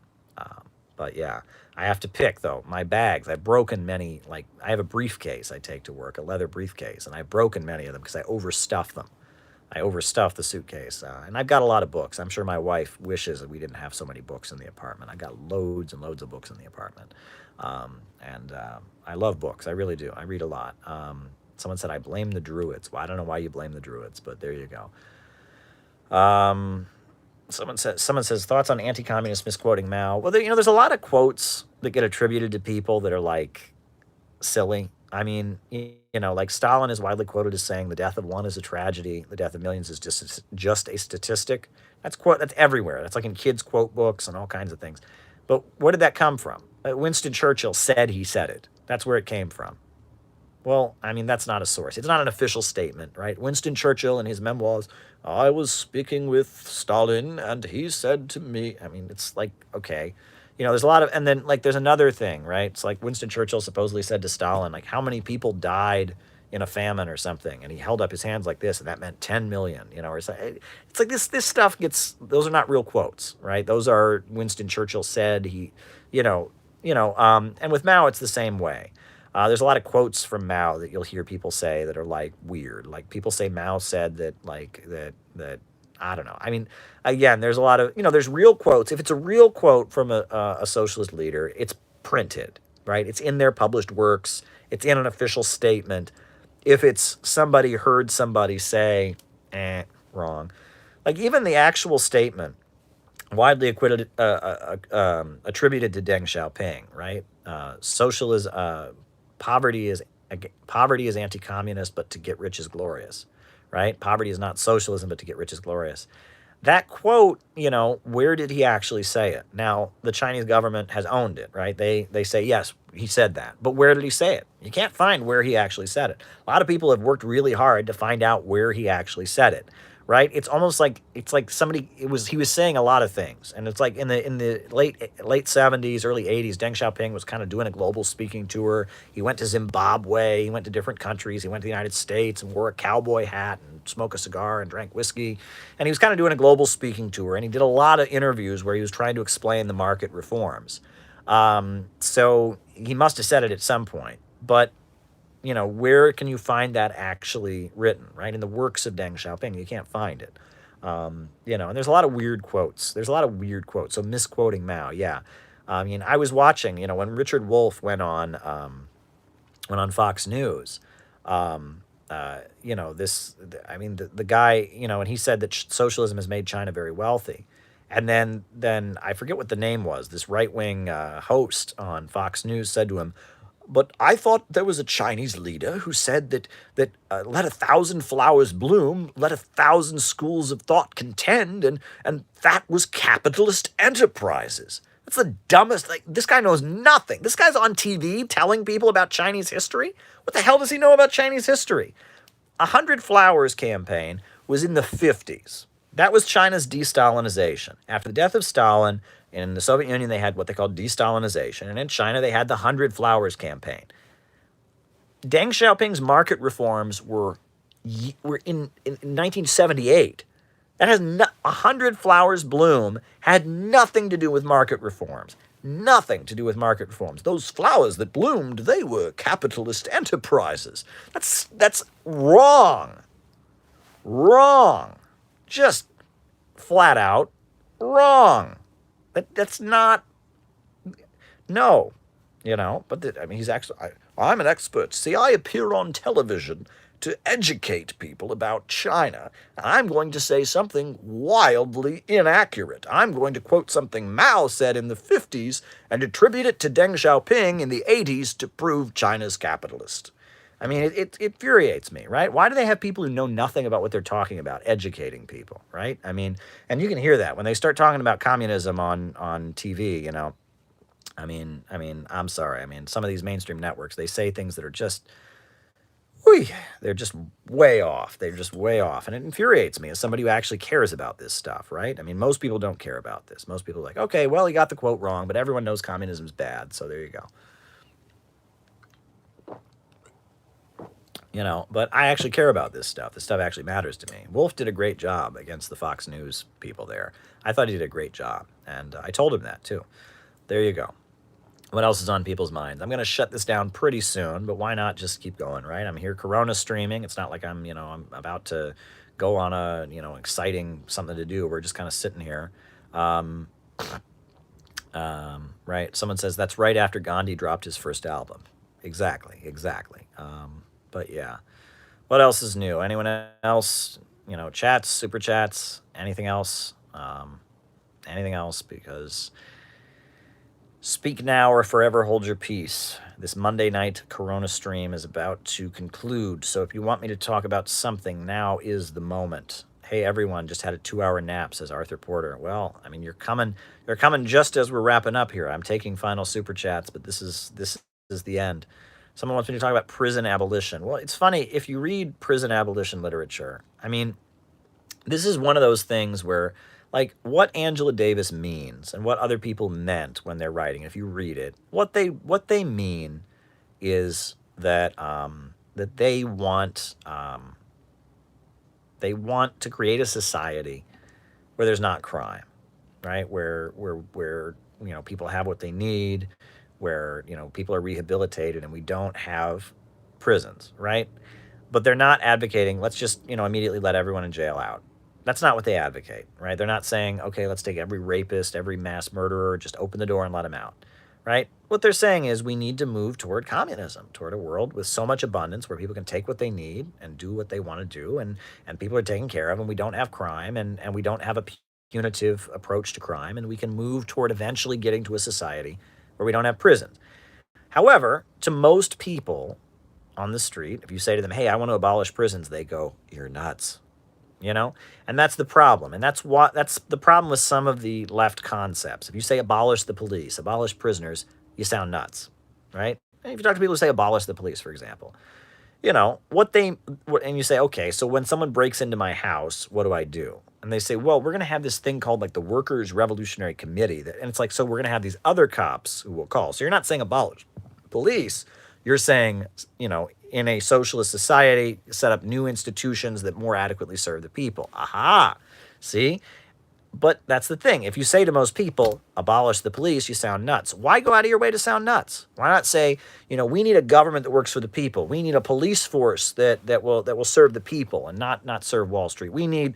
But yeah, I have to pick though. My bags, I've broken many, I have a briefcase I take to work, a leather briefcase, and I've broken many of them because I overstuff them. I overstuffed the suitcase, and I've got a lot of books. I'm sure my wife wishes that we didn't have so many books in the apartment. I got loads and loads of books in the apartment, and I love books. I really do. I read a lot. Someone said I blame the Druids. Well, I don't know why you blame the Druids, but there you go. Someone says thoughts on anti-communist misquoting Mao. Well, there's a lot of quotes that get attributed to people that are like silly. Like Stalin is widely quoted as saying, the death of one is a tragedy. The death of millions is just a statistic. That's everywhere. That's like in kids' quote books and all kinds of things. But where did that come from? Winston Churchill said he said it. That's where it came from. Well, that's not a source. It's not an official statement, right? Winston Churchill in his memoirs, I was speaking with Stalin and he said to me, it's like, okay. There's a lot of, and then there's another thing, right? It's like Winston Churchill supposedly said to Stalin, how many people died in a famine or something? And he held up his hands like this, and that meant 10 million, or it's like this stuff those are not real quotes, right? Those are Winston Churchill said, and with Mao, it's the same way. There's a lot of quotes from Mao that you'll hear people say that are weird. People say Mao said that I don't know. Again, there's a lot of, there's real quotes. If it's a real quote from a socialist leader, it's printed, right? It's in their published works. It's in an official statement. If it's somebody heard somebody say, wrong. Even the actual statement, widely attributed to Deng Xiaoping, right? Socialism, poverty is anti-communist, but to get rich is glorious. Right? Poverty is not socialism, but to get rich is glorious. That quote, where did he actually say it? Now, the Chinese government has owned it, right? They say, yes, he said that. But where did he say it? You can't find where he actually said it. A lot of people have worked really hard to find out where he actually said it, right? It's like somebody he was saying a lot of things, and it's like in the late 70s, early 80s, Deng Xiaoping was kind of doing a global speaking tour. He went to Zimbabwe, he went to different countries, he went to the United States and wore a cowboy hat and smoked a cigar and drank whiskey, and he was kind of doing a global speaking tour, and he did a lot of interviews where he was trying to explain the market reforms. So he must have said it at some point, but where can you find that actually written, right? In the works of Deng Xiaoping, you can't find it. And there's a lot of weird quotes. So misquoting Mao, yeah. I mean, I was watching, when Richard Wolff went on Fox News. The guy, and he said that socialism has made China very wealthy. And then I forget what the name was. This right wing host on Fox News said to him, "But I thought there was a Chinese leader who said that let 1,000 flowers bloom, let 1,000 schools of thought contend, and that was capitalist enterprises." That's the dumbest. Like, this guy knows nothing. This guy's on TV telling people about Chinese history. What the hell does he know about Chinese history? 100 Flowers campaign was in the 50s. That was China's de-Stalinization. After the death of Stalin, in the Soviet Union, they had what they called de-Stalinization. And in China, they had the 100 Flowers campaign. Deng Xiaoping's market reforms were in 1978. That has 100 Flowers bloom had nothing to do with market reforms. Nothing to do with market reforms. Those flowers that bloomed, they were capitalist enterprises. That's wrong. Wrong. Just flat out wrong. That's not, no, but he's actually, I'm an expert. See, I appear on television to educate people about China. And I'm going to say something wildly inaccurate. I'm going to quote something Mao said in the 50s and attribute it to Deng Xiaoping in the 80s to prove China's capitalist. I mean, it infuriates me, right? Why do they have people who know nothing about what they're talking about educating people, right? I mean, and you can hear that when they start talking about communism on TV, I'm sorry. I mean, some of these mainstream networks, they say things that are just, they're just way off. They're just way off. And it infuriates me as somebody who actually cares about this stuff, right? I mean, most people don't care about this. Most people are like, okay, well, he got the quote wrong, but everyone knows communism's bad, so there you go. But I actually care about this stuff. This stuff actually matters to me. Wolf did a great job against the Fox News people there. I thought he did a great job, and I told him that, too. There you go. What else is on people's minds? I'm going to shut this down pretty soon, but why not just keep going, right? I'm here Corona streaming. It's not like I'm about to go on a, exciting something to do. We're just kind of sitting here. Right? Someone says that's right after Gandhi dropped his first album. Exactly. But yeah. What else is new? Anyone else? Chats, super chats, anything else? Anything else? Because speak now or forever hold your peace. This Monday night Corona stream is about to conclude. So if you want me to talk about something, now is the moment. Hey, everyone, just had a 2-hour nap, says Arthur Porter. Well, I mean, you're coming just as we're wrapping up here. I'm taking final super chats, but this is the end. Someone wants me to talk about prison abolition. Well, it's funny, if you read prison abolition literature, I mean, this is one of those things where, like, what Angela Davis means and what other people meant when they're writing, if you read it, what they mean is that that they want to create a society where there's not crime, right? Where people have what they need, where people are rehabilitated, and we don't have prisons, right? But they're not advocating, let's just immediately let everyone in jail out. That's not what they advocate, right? They're not saying, okay, let's take every rapist, every mass murderer, just open the door and let them out, right? What they're saying is we need to move toward communism, toward a world with so much abundance where people can take what they need and do what they want to do, and people are taken care of, and we don't have crime, and we don't have a punitive approach to crime, and we can move toward eventually getting to a society where we don't have prisons. However, to most people on the street, if you say to them, hey, I want to abolish prisons, they go, you're nuts. And that's the problem. And that's the problem with some of the left concepts. If you say abolish the police, abolish prisoners, you sound nuts, right? If you talk to people who say abolish the police, for example, and you say, okay, so when someone breaks into my house, what do I do? And they say, well, we're going to have this thing called like the Workers' Revolutionary Committee. And it's like, so we're going to have these other cops who will call. So you're not saying abolish police. You're saying, in a socialist society, set up new institutions that more adequately serve the people. Aha. See? But that's the thing. If you say to most people, abolish the police, you sound nuts. Why go out of your way to sound nuts? Why not say, we need a government that works for the people. We need a police force that will serve the people and not serve Wall Street. We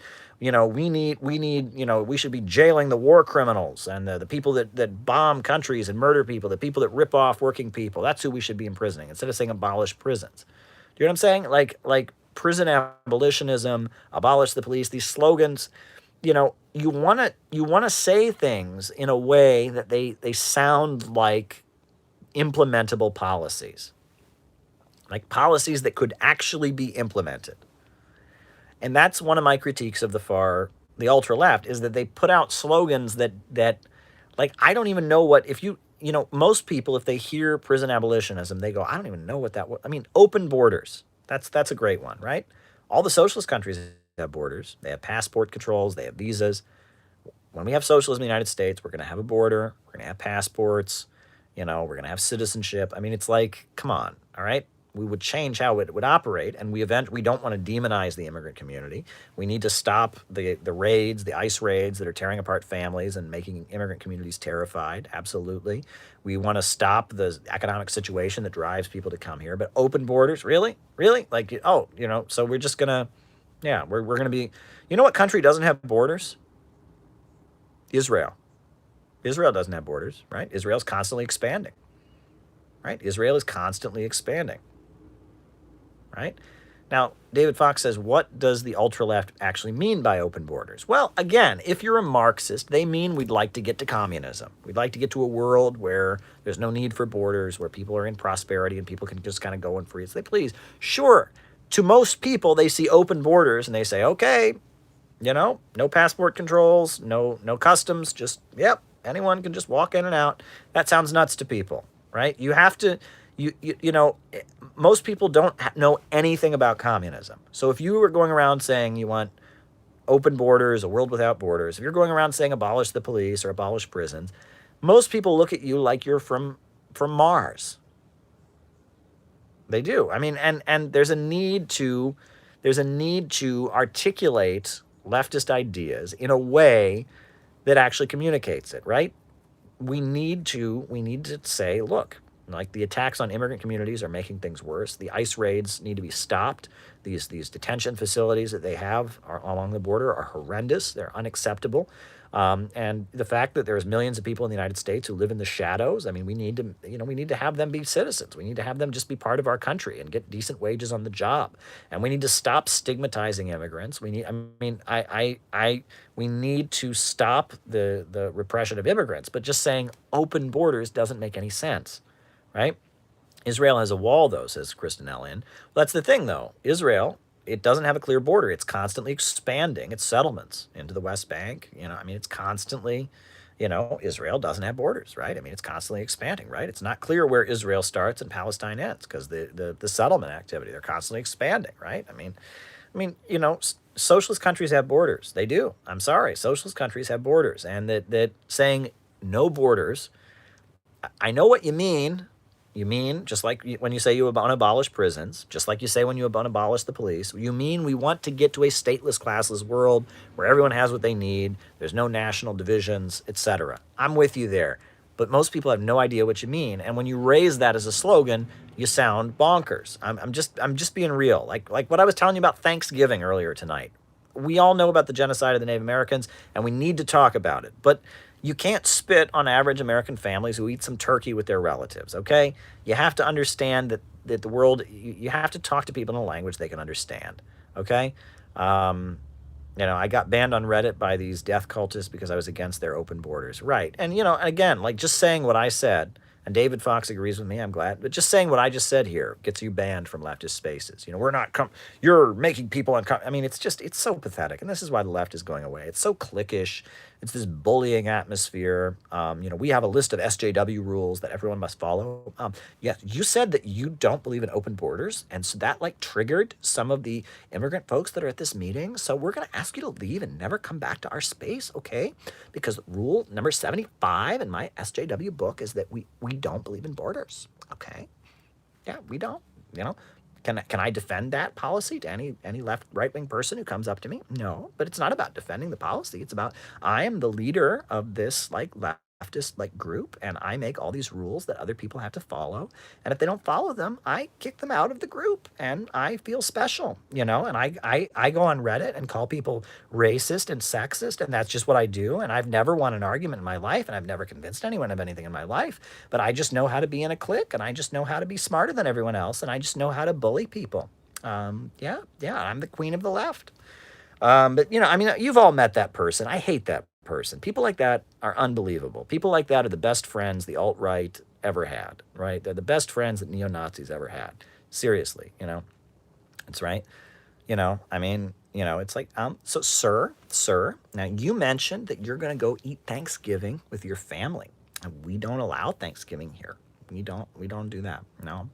should be jailing the war criminals and the people that bomb countries and murder people, the people that rip off working people. That's who we should be imprisoning instead of saying abolish prisons. Do you know what I'm saying? Like prison abolitionism, abolish the police, these slogans, you want to say things in a way that they sound like implementable policies, like policies that could actually be implemented. And that's one of my critiques of the ultra left, is that they put out slogans that like, I don't even know what, if most people, if they hear prison abolitionism, they go, I don't even know what that was. I mean, open borders. That's a great one, right? All the socialist countries have borders. They have passport controls. They have visas. When we have socialism in the United States, we're going to have a border. We're going to have passports. We're going to have citizenship. I mean, it's like, come on, all right? We would change how it would operate, and we don't want to demonize the immigrant community. We need to stop the raids, the ICE raids that are tearing apart families and making immigrant communities terrified. Absolutely. We want to stop the economic situation that drives people to come here. But open borders, really? Like, so we're just going to, we're going to be, what country doesn't have borders? Israel. Israel doesn't have borders, right? Israel's constantly expanding, right? Israel is constantly expanding, right? Now, David Fox says, what does the ultra-left actually mean by open borders? Well, again, if you're a Marxist, they mean we'd like to get to communism. We'd like to get to a world where there's no need for borders, where people are in prosperity and people can just kind of go and free as they please. Sure, to most people, they see open borders and they say, okay, no passport controls, no customs, just, anyone can just walk in and out. That sounds nuts to people, right? You have to, most people don't know anything about communism. So if you were going around saying you want open borders, a world without borders, if you're going around saying abolish the police or abolish prisons, most people look at you like you're from Mars. They do. I mean, and there's a need to articulate leftist ideas in a way that actually communicates it, right? We need to say, look, like the attacks on immigrant communities are making things worse. The ICE raids need to be stopped. These detention facilities that they have along the border are horrendous. They're unacceptable. And the fact that there's millions of people in the United States who live in the shadows, I mean, we need to have them be citizens. We need to have them just be part of our country and get decent wages on the job. And we need to stop stigmatizing immigrants. We need to stop the repression of immigrants. But just saying open borders doesn't make any sense, right? Israel has a wall, though, says Kristen Ellen. Well, that's the thing, though. Israel, it doesn't have a clear border. It's constantly expanding its settlements into the West Bank. It's constantly, Israel doesn't have borders, right? I mean, it's constantly expanding, right? It's not clear where Israel starts and Palestine ends because the settlement activity, they're constantly expanding, right? I mean, socialist countries have borders. They do. I'm sorry. Socialist countries have borders. And that saying no borders, I know what you mean. You mean, just like when you say you want to abolish prisons, just like you say when you want to abolish the police, you mean we want to get to a stateless, classless world where everyone has what they need, there's no national divisions, etc. I'm with you there. But most people have no idea what you mean. And when you raise that as a slogan, you sound bonkers. I'm just being real. Like what I was telling you about Thanksgiving earlier tonight. We all know about the genocide of the Native Americans, and we need to talk about it. But you can't spit on average American families who eat some turkey with their relatives, okay? You have to understand that the world, you have to talk to people in a language they can understand, okay? I got banned on Reddit by these death cultists because I was against their open borders. Right. And, again, like just saying what I said, And David Fox agrees with me. I'm glad. But just saying what I just said here gets you banned from leftist spaces. We're not, you're making people uncomfortable. I mean, it's so pathetic. And this is why the left is going away. It's so cliquish. It's this bullying atmosphere. We have a list of SJW rules that everyone must follow. Yeah, you said that you don't believe in open borders. And so that triggered some of the immigrant folks that are at this meeting. So we're going to ask you to leave and never come back to our space, okay? Because rule number 75 in my SJW book is that we don't believe in borders, okay? Yeah, we don't. Can I defend that policy to any left right-wing person who comes up to me? No, but it's not about defending the policy. It's about I am the leader of this leftist group, and I make all these rules that other people have to follow. And if they don't follow them, I kick them out of the group, and I feel special, and I go on Reddit and call people racist and sexist, and that's just what I do. And I've never won an argument in my life, and I've never convinced anyone of anything in my life, but I just know how to be in a clique, and I just know how to be smarter than everyone else, and I just know how to bully people. Yeah, I'm the queen of the left. But you've all met that person. I hate that person. People like that are unbelievable. People like that are the best friends the alt-right ever had, right? They're the best friends that neo-Nazis ever had. Seriously, It's right. It's like, so sir, now you mentioned that you're going to go eat Thanksgiving with your family. And we don't allow Thanksgiving here. We don't do that. No,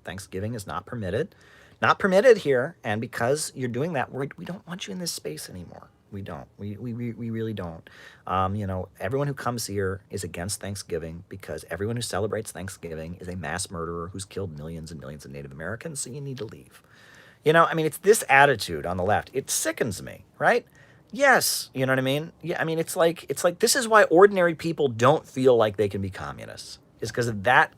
Thanksgiving is not permitted. Not permitted here. And because you're doing that, we don't want you in this space anymore. We don't. We really don't. Everyone who comes here is against Thanksgiving because everyone who celebrates Thanksgiving is a mass murderer who's killed millions and millions of Native Americans, so you need to leave. It's this attitude on the left. It sickens me, right? Yes, you know what I mean? Yeah, it's like this is why ordinary people don't feel like they can be communists. Is because of that.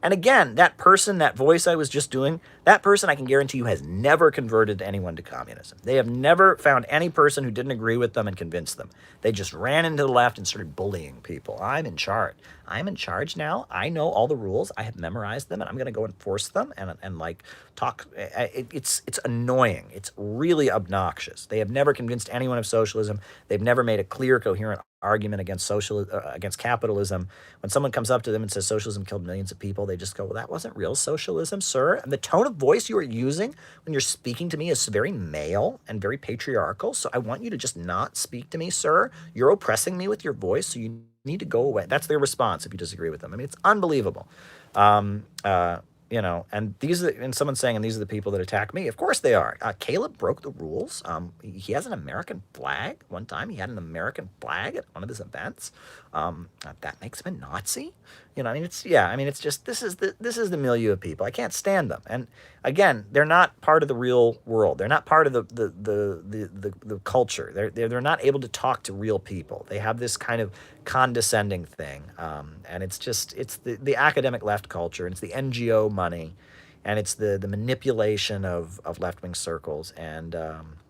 And again, that person, that voice I was just doing, that person I can guarantee you has never converted anyone to communism. They have never found any person who didn't agree with them and convinced them. They just ran into the left and started bullying people. I'm in charge. I'm in charge now. I know all the rules. I have memorized them, and I'm going to go enforce them and talk. It's annoying. It's really obnoxious. They have never convinced anyone of socialism. They've never made a clear, coherent argument against capitalism. When someone comes up to them and says socialism killed millions of people, they just go, well, that wasn't real socialism, sir. And the tone of voice you are using when you're speaking to me is very male and very patriarchal. So I want you to just not speak to me, sir. You're oppressing me with your voice, so you need to go away. That's their response if you disagree with them. It's unbelievable. And someone's saying, and these are the people that attack me. Of course they are. Caleb broke the rules. He has an American flag. One time he had an American flag at one of his events. That makes him a Nazi. It's just, this is the milieu of people. I can't stand them. And again, they're not part of the real world. They're not part of the culture. They're not able to talk to real people. They have this kind of condescending thing. And it's the academic left culture, and it's the NGO money, and it's the manipulation of left-wing circles. And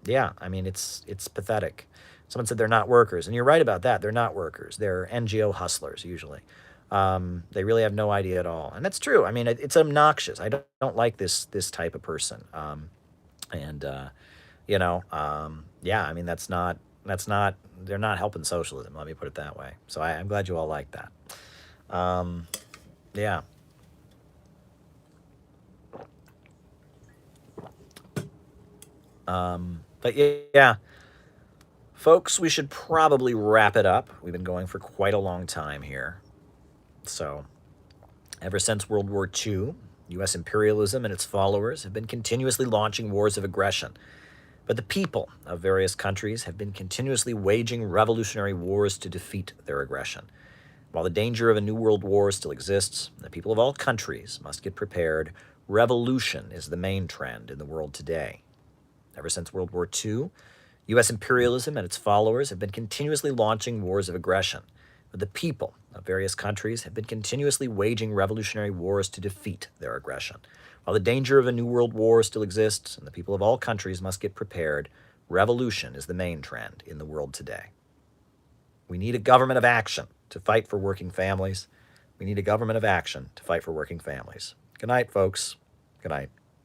it's pathetic. Someone said they're not workers, and you're right about that. They're not workers. They're NGO hustlers usually. They really have no idea at all, and that's true. It's obnoxious. I don't like this type of person. That's not. They're not helping socialism. Let me put it that way. So I'm glad you all like that. Yeah. But yeah. Folks, we should probably wrap it up. We've been going for quite a long time here. So, ever since World War II, U.S. imperialism and its followers have been continuously launching wars of aggression. But the people of various countries have been continuously waging revolutionary wars to defeat their aggression. While the danger of a new world war still exists, the people of all countries must get prepared. Revolution is the main trend in the world today. Ever since World War II, U.S. imperialism and its followers have been continuously launching wars of aggression, but the people of various countries have been continuously waging revolutionary wars to defeat their aggression. While the danger of a new world war still exists, and the people of all countries must get prepared, revolution is the main trend in the world today. We need a government of action to fight for working families. We need a government of action to fight for working families. Good night, folks. Good night.